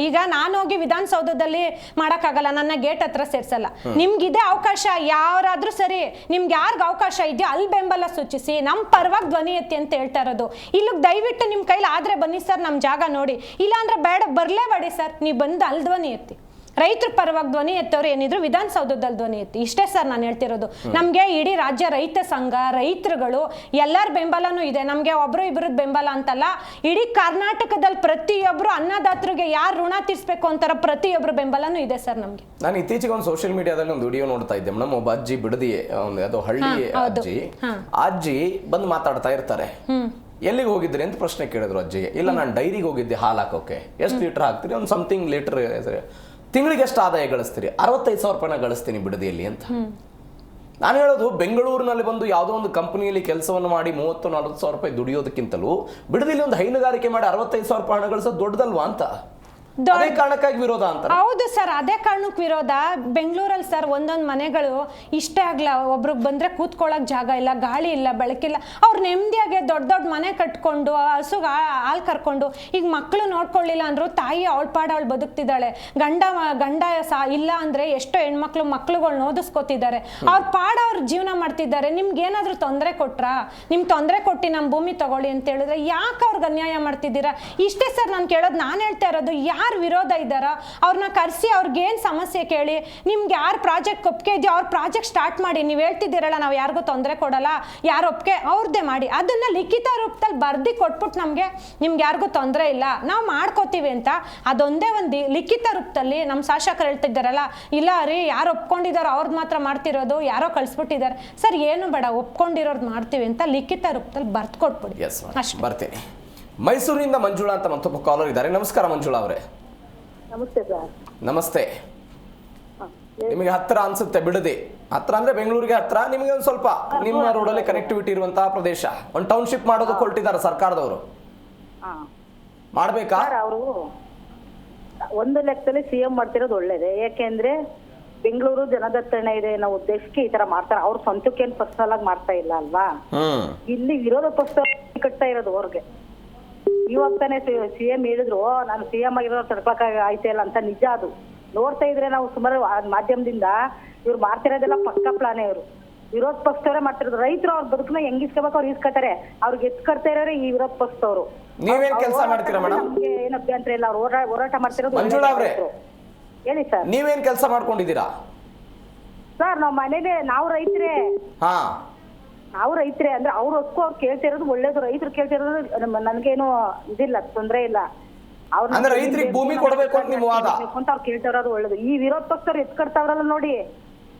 ಈಗ ನಾನು ಹೋಗಿ ವಿಧಾನಸೌಧದಲ್ಲಿ ಮಾಡಕ್ಕಾಗಲ್ಲ, ನನ್ನ ಗೇಟ್ ಹತ್ರ ಸೇರ್ಸಲ್ಲ. ನಿಮ್ಗಿದೆ ಅವಕಾಶ, ಯಾರಾದ್ರೂ ಸರಿ, ನಿಮ್ಗೆ ಯಾರ್ಗ ಅವಕಾಶ ಇದೆಯೋ ಅಲ್ಲಿ ಬೆಂಬಲ ಸೂಚಿಸಿ, ನಮ್ ಪರವಾಗಿ ಧ್ವನಿ ಎತ್ತಿ ಅಂತ ಹೇಳ್ತಾ ಇರೋದು. ಇಲ್ಲಿಗೆ ದಯವಿಟ್ಟು ನಿಮ್ ಕೈಲಿ ಆದ್ರೆ ಬನ್ನಿ ಸರ್, ನಮ್ ಜಾಗ ನೋಡಿ, ಇಲ್ಲ ಅಂದ್ರೆ ಬೇಡ, ಬರ್ಲೇಬೇಡಿ ಸರ್. ನೀವು ಬಂದು ಅಲ್ಲಿ ಧ್ವನಿ ಎತ್ತಿ. ರೈತರ ಪರವಾಗಿ ಧ್ವನಿ ಎತ್ತವ್ರು ಏನಿದ್ರು ವಿಧಾನಸೌಧದಲ್ಲಿ ಧ್ವನಿ ಎತ್ತಿ. ಇಷ್ಟೇ ಸರ್ ನಾನು ಹೇಳ್ತಿರೋದು. ನಮ್ಗೆ ಇಡೀ ರಾಜ್ಯ ರೈತ ಸಂಘ, ರೈತರುಗಳು ಎಲ್ಲರ ಬೆಂಬಲನೂ ಇದೆ. ನಮ್ಗೆ ಒಬ್ರು ಇಬ್ಬರದ್ದು ಬೆಂಬಲ ಅಂತಲ್ಲ, ಇಡೀ ಕರ್ನಾಟಕದಲ್ಲಿ ಪ್ರತಿಯೊಬ್ರು ಅನ್ನದಾತರಿಗೆ ಯಾರು ಋಣ ತೀರ್ಸ್ಬೇಕು ಅಂತಾರ ಪ್ರತಿಯೊಬ್ರು ಬೆಂಬಲನೂ ಇದೆ ಸರ್ ನಮ್ಗೆ.
ನಾನು ಇತ್ತೀಚೆಗೆ ಒಂದು ಸೋಷಿಯಲ್ ಮೀಡಿಯಾದಲ್ಲಿ ಒಂದು ವಿಡಿಯೋ ನೋಡ್ತಾ ಇದ್ದೆ ಮೇಡಮ್. ಒಬ್ಬ ಅಜ್ಜಿ ಬಿಡದಿ, ಅದು ಹಳ್ಳಿ ಅಜ್ಜಿ ಬಂದು ಮಾತಾಡ್ತಾ ಇರ್ತಾರೆ. ಎಲ್ಲಿಗೆ ಹೋಗಿದ್ರಿ ಅಂತ ಪ್ರಶ್ನೆ ಕೇಳಿದ್ರು ಅಜ್ಜಿಗೆ. ಇಲ್ಲ ನಾನು ಡೈರಿಗೆ ಹೋಗಿದ್ದೆ ಹಾಲು ಹಾಕೋಕೆ. ಎಷ್ಟು ಲೀಟರ್ ಹಾಕ್ತೀರಿ? ಒಂದು ಸಮಥಿಂಗ್ ಲೀಟರ್. ತಿಂಗಳಿಗೆ ಎಷ್ಟು ಆದಾಯ ಗಳಿಸ್ತೀರಿ? 65,000 ರೂಪಾಯಿನ ಗಳಿಸ್ತೀನಿ ಬಿಡದಿಯಲ್ಲಿ ಅಂತ. ನಾನು ಹೇಳೋದು, ಬೆಂಗಳೂರಿನಲ್ಲಿ ಬಂದು ಯಾವುದೋ ಒಂದು ಕಂಪನಿಯಲ್ಲಿ ಕೆಲಸವನ್ನು ಮಾಡಿ 30-40 ಸಾವಿರ ರೂಪಾಯಿ ದುಡಿಯೋದಕ್ಕಿಂತಲೂ ಬಿಡದಿಯಲ್ಲಿ ಒಂದು ಹೈನುಗಾರಿಕೆ ಮಾಡಿ 65,000 ರೂಪಾಯಿ ಹಣ ಗಳಿಸೋದು ದೊಡ್ಡದಲ್ವಾ ಅಂತ. ಅದೇ ಕಾರಣಕ್ಕಾಗಿ ವಿರೋಧ ಅಂತ.
ಹೌದು ಸರ್, ಅದೇ ಕಾರಣಕ್ಕೆ ವಿರೋಧ. ಬೆಂಗಳೂರಲ್ಲಿ ಸರ್ ಒಂದೊಂದು ಮನೆಗಳು ಇಷ್ಟೇ ಆಗ್ಲ, ಒಬ್ರಿಗೆ ಬಂದ್ರೆ ಕೂತ್ಕೊಳ್ಳೋಕೆ ಜಾಗ ಇಲ್ಲ, ಗಾಳಿ ಇಲ್ಲ, ಬೆಳಕಿಲ್ಲ. ಅವ್ರು ನೆಮ್ಮದಿಯಾಗಿ ದೊಡ್ಡ ದೊಡ್ಡ ಮನೆ ಕಟ್ಕೊಂಡು ಹಸುಗ ಹಾಲು ಕರ್ಕೊಂಡು, ಈಗ ಮಕ್ಕಳು ನೋಡ್ಕೊಳ್ಳಿಲ್ಲ ಅಂದ್ರು ತಾಯಿ ಅವಳ ಪಾಡ ಅವಳು ಬದುಕ್ತಿದ್ದಾಳೆ. ಗಂಡ ಇಲ್ಲ ಅಂದ್ರೆ ಎಷ್ಟೋ ಹೆಣ್ಮಕ್ಳು ಮಕ್ಳುಗಳ್ನ ಓದಿಸ್ಕೊತಿದ್ದಾರೆ, ಅವ್ರ ಪಾಡ ಅವ್ರ ಜೀವನ ಮಾಡ್ತಿದ್ದಾರೆ. ನಿಮ್ಗೆ ಏನಾದ್ರು ತೊಂದರೆ ಕೊಟ್ರಾ? ನಿಮ್ಗೆ ತೊಂದರೆ ಕೊಟ್ಟು ನಮ್ಮ ಭೂಮಿ ತಗೊಳ್ಳಿ ಅಂತ ಹೇಳಿದ್ರೆ ಯಾಕೆ ಅವ್ರಿಗೆ ಅನ್ಯಾಯ ಮಾಡ್ತಿದ್ದೀರಾ? ಇಷ್ಟೇ ಸರ್ ನಾನು ಕೇಳೋದು. ನಾನು ಹೇಳ್ತಾ ಇರೋದು, ಯಾರು ವಿರೋಧ ಇದ್ದಾರ ಅವ್ರನ್ನ ಕರೆಸಿ ಅವ್ರಿಗೇನು ಸಮಸ್ಯೆ ಕೇಳಿ, ನಿಮ್ಗೆ ಯಾರು ಪ್ರಾಜೆಕ್ಟ್ ಒಪ್ಪಿಗೆ ಇದೆಯೋ ಅವ್ರ ಪ್ರಾಜೆಕ್ಟ್ ಸ್ಟಾರ್ಟ್ ಮಾಡಿ. ನೀವು ಹೇಳ್ತಿದ್ದೀರಲ್ಲ ನಾವು ಯಾರಿಗೂ ತೊಂದರೆ ಕೊಡಲ್ಲ, ಯಾರು ಒಪ್ಪಿಗೆ ಅವ್ರದ್ದೇ ಮಾಡಿ, ಅದನ್ನ ಲಿಖಿತ ರೂಪದಲ್ಲಿ ಬರ್ದಿ ಕೊಟ್ಬಿಟ್ಟು ನಮಗೆ ನಿಮ್ಗೆ ಯಾರಿಗೂ ತೊಂದರೆ ಇಲ್ಲ ನಾವು ಮಾಡ್ಕೋತೀವಿ ಅಂತ ಅದೊಂದೇ ಒಂದು ಲಿಖಿತ ರೂಪದಲ್ಲಿ ನಮ್ಮ ಶಾಸಕರು ಹೇಳ್ತಿದ್ದಾರಲ್ಲ, ಇಲ್ಲ ರೀ ಯಾರು ಒಪ್ಕೊಂಡಿದಾರೋ ಅವ್ರದ್ದು ಮಾತ್ರ ಮಾಡ್ತಿರೋದು, ಯಾರೋ ಕಳಿಸ್ಬಿಟ್ಟಿದ್ದಾರೆ ಸರ್, ಏನು ಬೇಡ ಒಪ್ಕೊಂಡಿರೋದು ಮಾಡ್ತೀವಿ ಅಂತ ಲಿಖಿತ ರೂಪದಲ್ಲಿ ಬರ್ದು ಕೊಟ್ಬಿಡಿ.
ಅಷ್ಟೇ ಬರ್ತೀನಿ. ಮೈಸೂರಿನಿಂದ ಮಂಜುಳಾ ಅಂತ ಮತ್ತೊಬ್ಬ ಕಾಲರ್ ಇದ್ದಾರೆ. ನಮಸ್ಕಾರ ಮಂಜುಳಾ ಅವರೇ.
ನಮಸ್ತೆ ಸರ್.
ನಮಸ್ತೆ. ನಿಮಗೆ ಹತ್ರ ಅನ್ಸುತ್ತೆ ಬಿಡದಿ? ಹತ್ರ ಅಂದ್ರೆ ಬೆಂಗಳೂರಿಗೆ ಹತ್ರ, ನಿಮಗೆ ಒಂದು ಸ್ವಲ್ಪ ನಿಮ್ಮ ರೋಡಲ್ಲಿ ಕನೆಕ್ಟಿವಿಟಿ ಇರುವಂತಹ ಪ್ರದೇಶ. ಒಂದು ಟೌನ್ಶಿಪ್ ಮಾಡೋದಕ್ಕೆ ಹೊರಟಿದ್ದಾರೆ ಸರ್ಕಾರದವರು. ಮಾಡ್ಬೇಕಾ?
ಅವರು ಒಂದು ಲೆಕ್ಕದಲ್ಲಿ ಸಿಎಂ ಮಾಡ್ತಿರೋದು ಒಳ್ಳೇದೇ. ಯಾಕೆಂದ್ರೆ ಬೆಂಗಳೂರು ಜನದಟ್ಟಣೆ ಇದೆ ಅನ್ನೋ ಉದ್ದೇಶಕ್ಕೆ ಈ ತರ ಮಾಡ್ತಾರೆ. ಅವ್ರ ಸ್ವಂತಕ್ಕೇನು ಪರ್ಸನಲ್ ಆಗಿ ಮಾಡ್ತಾ ಇಲ್ಲ ಅಲ್ವಾ. ಇಲ್ಲಿ ವಿರೋಧ ಪಕ್ಷ ಕಟ್ತಾ ಇರೋದು ಅವ್ರಿಗೆ. ಇವಾಗ ತಾನೇ ಸಿಎಂ ಹೇಳಿದ್ರು ನಾನು ಸಿಎಂ ಆಗಿರೋ ತಡ್ಕೊಳಕ್ ಆಯ್ತಾ ಇಲ್ಲ ಅಂತ. ನಿಜ ಅದು. ನೋಡ್ತಾ ಇದ್ರೆ ನಾವು ಸುಮಾರು ಮಾಧ್ಯಮದಿಂದ ಇವ್ರು ಮಾಡ್ತಿರೋದೆಲ್ಲ ಪಕ್ಕ ಪ್ಲಾನೇ. ಇವರು ವಿರೋಧ ಪಕ್ಷದವರೇ ಮಾಡ್ತಿರೋದು. ರೈತರು ಅವ್ರ ಬದುಕನ್ನ ಹೆಂಗಿಸ್ಕೋಬೇಕು ಅವ್ರು ಇಸ್ಕೊತಾರೆ. ಅವ್ರಿಗೆ ಎತ್ಕಡ್ತಾ ಇರೋರು ಈ ವಿರೋಧ ಪಕ್ಷದವರು.
ನೀವೇನ್ ಕೆಲಸ ಮಾಡ್ತೀರಾ ಮೇಡಮ್?
ಏನ್ ಅಭ್ಯಂತರ ಇಲ್ಲ, ಅವ್ರು ಹೋರಾಟ ಮಾಡ್ತಿರೋದು.
ಮಂಜುಳಾ ಅವರೇ
ಹೇಳಿ ಸರ್.
ನೀವೇನ್ ಕೆಲಸ ಮಾಡ್ಕೊಂಡಿದ್ದೀರಾ?
ಸರ್ ನಾವ್ ಮನೇಲಿ ನಾವು ರೈತರೇ. ನಾವು ರೈತರೇ ಅಂದ್ರೆ ಅವ್ರು ಹೊಸ್ಕೊ ಅವ್ರು ಕೇಳ್ತಿರೋದು ಒಳ್ಳೇದು. ರೈತರು ಕೇಳ್ತಿರೋದು ನನ್ಗೇನು ಇದಿಲ್ಲ, ತೊಂದ್ರೆ ಇಲ್ಲ.
ಅಂದ್ರೆ ರೈತರಿಗೆ ಭೂಮಿ ಕೊಡಬೇಕು ಅಂತ ನಿಮ್ಮ ವಾದ
ಅಂತ ಅವ್ರು ಕೇಳ್ತಿರೋದು ಒಳ್ಳೇದು. ಈ ವಿರೋಧ ಪಕ್ಷದವ್ರು ಎತ್ಕಡ್ತಾವ್ರಲ್ಲ ನೋಡಿ,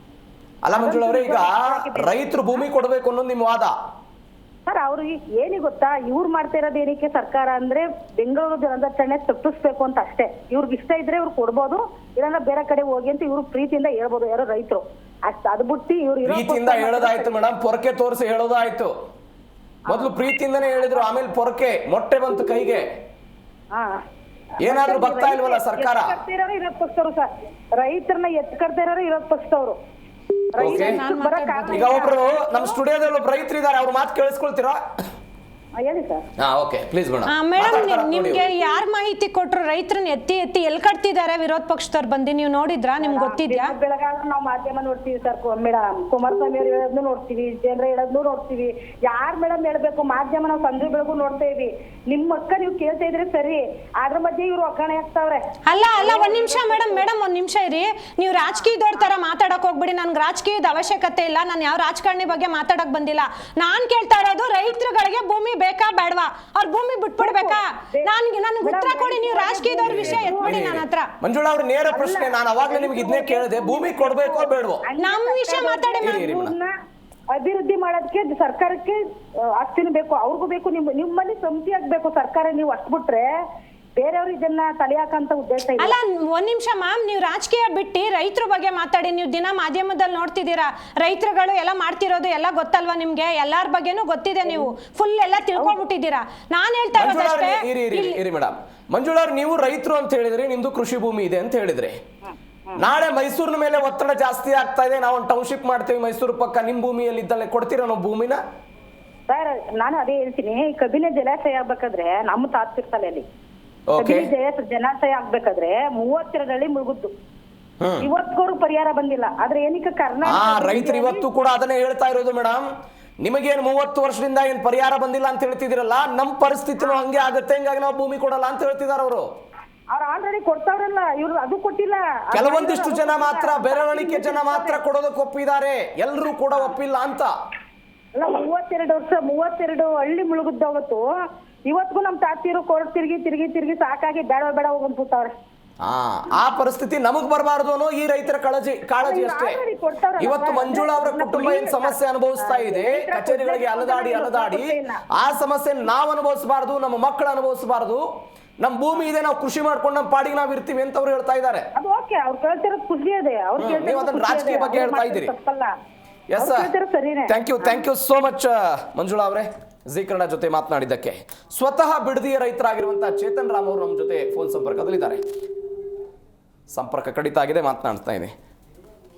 ಅಲ್ಲ ಮಂಜುಳಾ ಅವರೇ, ಈಗ ರೈತರು ಭೂಮಿ ಕೊಡಬೇಕು ಅನ್ನೋದು ನಿಮ್ಮ ವಾದ.
ಸರ್ ಅವ್ರಿಗೆ ಏನಿ ಗೊತ್ತಾ, ಇವ್ರು ಮಾಡ್ತಾ ಇರೋದು ಏನಕ್ಕೆ ಸರ್ಕಾರ ಅಂದ್ರೆ ಬೆಂಗಳೂರು ಜನದಟ್ಟಣೆ ತಪ್ಪಿಸ್ಬೇಕು ಅಂತ ಅಷ್ಟೇ. ಇವ್ರಿಗೆ ಇಷ್ಟ ಇದ್ರೆ ಇವ್ರು ಕೊಡ್ಬೋದು, ಇಲ್ಲ ಬೇರೆ ಕಡೆ ಹೋಗಿ ಅಂತ ಇವ್ರು ಪ್ರೀತಿಯಿಂದ ಹೇಳ್ಬೋದು ಯಾರೋ ರೈತರು. ಅಷ್ಟ್ ಅದ್ ಬಿಟ್ಟು ಇವ್ರು
ಪ್ರೀತಿಯಿಂದ ಹೇಳೋದಾಯ್ತು ಮೇಡಮ್, ಪೊರಕೆ ತೋರಿಸಿ ಹೇಳೋದಾಯ್ತು. ಮೊದ್ಲು ಪ್ರೀತಿಯಿಂದನೇ ಹೇಳಿದ್ರು, ಆಮೇಲೆ ಪೊರಕೆ ಮೊಟ್ಟೆ ಬಂತು ಕೈಗೆ. ಏನಾದ್ರೂ ಬರ್ತಾ ಇಲ್ವಲ್ಲ ಸರ್ಕಾರ?
ಇರೋದ್ ಪಕ್ಷದವ್ರು ಸರ್, ರೈತರನ್ನ ಎತ್ಕಡ್ತಾ ಇರೋರು ಇರೋದ್ ಪಕ್ಷದವ್ರು.
ಈಗ ಒಬ್ರು ನಮ್ಮ ಸ್ಟುಡಿಯೋದಲ್ಲಿ ಒಬ್ರು ರೈತರು ಇದಾರೆ, ಅವ್ರ ಮಾತು ಕೇಳಿಸ್ಕೊಳ್ತೀರಾ?
ಹೇಳಿ ಸರ್.
ಓಕೆ ಪ್ಲೀಸ್
ಮೇಡಮ್, ನಿಮ್ಗೆ ಯಾರ್ ಮಾಹಿತಿ ಕೊಟ್ರು ರೈತರನ್ನ ಎತ್ತಿ ಎತ್ತಿ ಎಲ್ ಕಟ್ತಿದ್ದಾರೆ ವಿರೋಧ ಪಕ್ಷದವ್ರು ಬಂದು? ನೀವು ನೋಡಿದ್ರಾ? ನಿಮ್ಗೆ ಗೊತ್ತಿದ್ಯಾ?
ಬೆಳಗಾದ್ರೆ ನಾವು ಮಾಧ್ಯಮ ನೋಡ್ತೀವಿ ಸರ್ ಮೇಡಮ್, ಕುಮಾರಸ್ವಾಮಿ ಅವ್ರು ಹೇಳೋದ್ನು ನೋಡ್ತೀವಿ, ಜನರ ಹೇಳೋದ್ನು ನೋಡ್ತೀವಿ. ಯಾರ್ ಮೇಡಮ್ ಹೇಳ್ಬೇಕು? ಮಾಧ್ಯಮ ನಾವು ಸಂಜೆ ಬೆಳಗು ನೋಡ್ತಾ ಇದ್ವಿ. ನಿಮ್ಮ ಅಕ್ಕ ನೀವು ಕೇಳ್ತಾ ಇದ್ರೆ ಸರಿ, ಅದ್ರ ಮಧ್ಯೆ ಇವ್ರು ಒಗ್ಗರಣೆ ಹಾಕ್ತಾವ್ರೆ.
ಅಲ್ಲ ಒಂದ್ ನಿಮಿಷ ಮೇಡಮ್ ಒಂದ್ ನಿಮಿಷ ಇರಿ. ನೀವು ರಾಜಕೀಯದವ್ರ ತರ ಮಾತಾಡಕ್ ಹೋಗ್ಬಿಡಿ. ನನ್ಗೆ ರಾಜಕೀಯದ ಅವಶ್ಯಕತೆ ಇಲ್ಲ, ನಾನು ಯಾವ ರಾಜಕಾರಣಿ ಬಗ್ಗೆ ಮಾತಾಡಕ್ ಬಂದಿಲ್ಲ. ನಾನ್ ಕೇಳ್ತಾ ಇರೋದು ರೈತರುಗಳಿಗೆ ಭೂಮಿ ಬೇಕಾ ಬೇಡವಾ? ಅವ್ರ ಭೂಮಿ ಬಿಟ್ಬಿಡ್ಬೇಕಾ? ನನ್ಗೆ ಉತ್ತರ ಕೊಡಿ. ನೀವು ರಾಜಕೀಯದವ್ರ ವಿಷಯ ಎತ್ಬಿಡಿ ನನ್ನ ಹತ್ರ.
ಮಂಜುಳಾ ಅವ್ರ ನೇರ ಪ್ರಶ್ನೆ, ನಾನು ಅವಾಗಲೇ ನಿಮ್ಗೆ ಇದನ್ನೇ ಕೇಳಿದೆ, ಭೂಮಿ ಕೊಡ್ಬೇಕೋ ಬೇಡವೋ?
ನಮ್ಮ ವಿಷಯ ಮಾತಾಡಿ.
ಅಭಿವೃದ್ಧಿ ಮಾಡೋದಕ್ಕೆ ಸರ್ಕಾರಕ್ಕೆ ಆಸ್ತಿನೂ ಬೇಕು, ಅವ್ರಿಗೂ ಬೇಕು. ನಿಮ್ಮಲ್ಲಿ ಸಮಿತಿ ಆಗ್ಬೇಕು ಸರ್ಕಾರ. ನೀವು ಅಷ್ಟು ಬಿಟ್ರೆ ಬೇರೆಯವ್ರು ಇದನ್ನ ತಲೆ ಹಾಕಂತ ಉದ್ದೇಶ ಇಲ್ಲ.
ಅಲ್ಲ ಒಂದ್ ನಿಮಿಷ ಮ್ಯಾಮ್, ನೀವು ರಾಜಕೀಯ ಬಿಟ್ಟು ರೈತರ ಬಗ್ಗೆ ಮಾತಾಡಿ. ನೀವು ದಿನ ಮಾಧ್ಯಮದಲ್ಲಿ ನೋಡ್ತಿದ್ದೀರಾ, ರೈತರುಗಳು ಎಲ್ಲ ಮಾಡ್ತಿರೋದು ಎಲ್ಲ ಗೊತ್ತಲ್ವಾ ನಿಮ್ಗೆ? ಎಲ್ಲಾರ ಬಗ್ಗೆನೂ ಗೊತ್ತಿದೆ, ನೀವು ಫುಲ್ ಎಲ್ಲ ತಿಳ್ಕೊಂಡ್ಬಿಟ್ಟಿದ್ದೀರಾ. ನಾನ್ ಹೇಳ್ತಾ ಇರೋದಷ್ಟೇ.
ಇರಿ ಮೇಡಮ್, ಮಂಜುಳಾ ಅವ್ರು ನೀವು ರೈತರು ಅಂತ ಹೇಳಿದ್ರಿ, ನಿಮ್ದು ಕೃಷಿ ಭೂಮಿ ಇದೆ ಅಂತ ಹೇಳಿದ್ರಿ. ನಾಳೆ ಮೈಸೂರಿನ ಮೇಲೆ ಒತ್ತಡ ಜಾಸ್ತಿ ಆಗ್ತಾ ಇದೆ, ನಾವು ಒಂದು ಟೌನ್ಶಿಪ್ ಮಾಡ್ತೀವಿ ಮೈಸೂರು ಪಕ್ಕ, ನಿಮ್ ಭೂಮಿಯಲ್ಲಿ ಇದ್ದಲ್ಲೇ ಕೊಡ್ತೀರಾ ನಾವು ಭೂಮಿನ?
ಸರ್ ನಾನು ಅದೇ ಹೇಳ್ತೀನಿ, ಕಬಿನಿ ಜಲಾಶಯ ಆಗ್ಬೇಕಾದ್ರೆ ನಮ್ಮ ತಾತ್ಪಿರ್ಸಲ್ಲ ಅಲ್ಲಿ ಜಲಾಶಯ ಆಗ್ಬೇಕಾದ್ರೆ 32 ಮುಳುಗುದ್ದು. ಇವತ್ತಿಗೂ ಪರಿಹಾರ ಬಂದಿಲ್ಲ. ಆದ್ರೆ ಏನಕ್ಕೆ ಕರ್ನಾಟಕ
ರೈತರು ಇವತ್ತು ಕೂಡ ಅದನ್ನೇ ಹೇಳ್ತಾ ಇರೋದು ಮೇಡಮ್. ನಿಮಗೇನು 30 ವರ್ಷದಿಂದ ಏನ್ ಪರಿಹಾರ ಬಂದಿಲ್ಲ ಅಂತ ಹೇಳ್ತಿದಿರಲ್ಲ, ನಮ್ ಪರಿಸ್ಥಿತಿನೂ ಹಂಗೆ ಆಗುತ್ತೆ, ಹಿಂಗಾಗಿ ನಾವು ಭೂಮಿ ಕೊಡಲ್ಲ ಅಂತ ಹೇಳ್ತಿದಾರೆ ಅವರು.
ಅವ್ರು ಆಲ್ರೆಡಿ ಕೊಡ್ತಾವ್ರಲ್ಲ, ಇವ್ರು ಅದು ಕೊಟ್ಟಿಲ್ಲ.
ಕೆಲವೊಂದಿಷ್ಟು ಜನ ಮಾತ್ರ, ಬೆರಳಿಕೆ ಜನ ಮಾತ್ರ ಕೊಡೋದಕ್ಕೆ ಒಪ್ಪಿದ್ದಾರೆ, ಎಲ್ಲರೂ ಕೂಡ ಒಪ್ಪಿಲ್ಲ ಅಂತ.
ಅಲ್ಲ 32 ವರ್ಷ 32 ಹಳ್ಳಿ ಮುಳುಗುದ್ದವತ್ತು. ಇವತ್ತಿಗೂ ನಮ್ ತಾತಿಯರು ಕೋರ್ಟ್ ತಿರುಗಿ ಸಾಕಾಗಿ ಬೇಡ ಹೋಗಂತ ಕೂತವ್ರೆ.
ಆ ಪರಿಸ್ಥಿತಿ ನಮಗ್ ಬರಬಾರದು ಅನ್ನೋ ಈ ರೈತರ ಕಾಳಜಿ ಅಷ್ಟೇ. ಇವತ್ತು ಮಂಜುಳಾ ಅವರ ಕುಟುಂಬ ಏನ್ ಸಮಸ್ಯೆ ಅನುಭವಿಸ್ತಾ ಇದೆ, ಕಚೇರಿಗಳಿಗೆ ಅಲದಾಡಿ ಆ ಸಮಸ್ಯೆ ನಾವು ಅನುಭವಿಸಬಾರದು, ನಮ್ಮ ಮಕ್ಕಳು ಅನುಭವಿಸಬಾರದು. ನಮ್ ಭೂಮಿ ಇದೆ, ನಾವು ಕೃಷಿ ಮಾಡ್ಕೊಂಡು ನಮ್ಮ ಪಾಡಿಗೆ ನಾವ್ ಇರ್ತೀವಿ ಅಂತ ಅವ್ರು ಹೇಳ್ತಾ ಇದ್ದಾರೆ. ನೀವು ಅದನ್ನ ರಾಜಕೀಯ ಬಗ್ಗೆ ಹೇಳ್ತಾ ಇದ್ದೀರಿ. Yes sir, thank you so much Manjula ಅವರೇ, ಜಿ ಕನ್ನಡ ಜೊತೆ ಮಾತನಾಡಿದ್ದಕ್ಕೆ. ಸ್ವತಃ ಬಿಡದಿಯ ರೈತರಾಗಿರುವಂತಹ ಚೇತನ್ ರಾಮ್ ಅವರು ನಮ್ಮ ಜೊತೆ ಫೋನ್ ಸಂಪರ್ಕದಲ್ಲಿದ್ದಾರೆ. ಸಂಪರ್ಕ ಕಡಿತ ಆಗಿದೆ, ಮಾತನಾಡ್ತಾ ಇದೆ.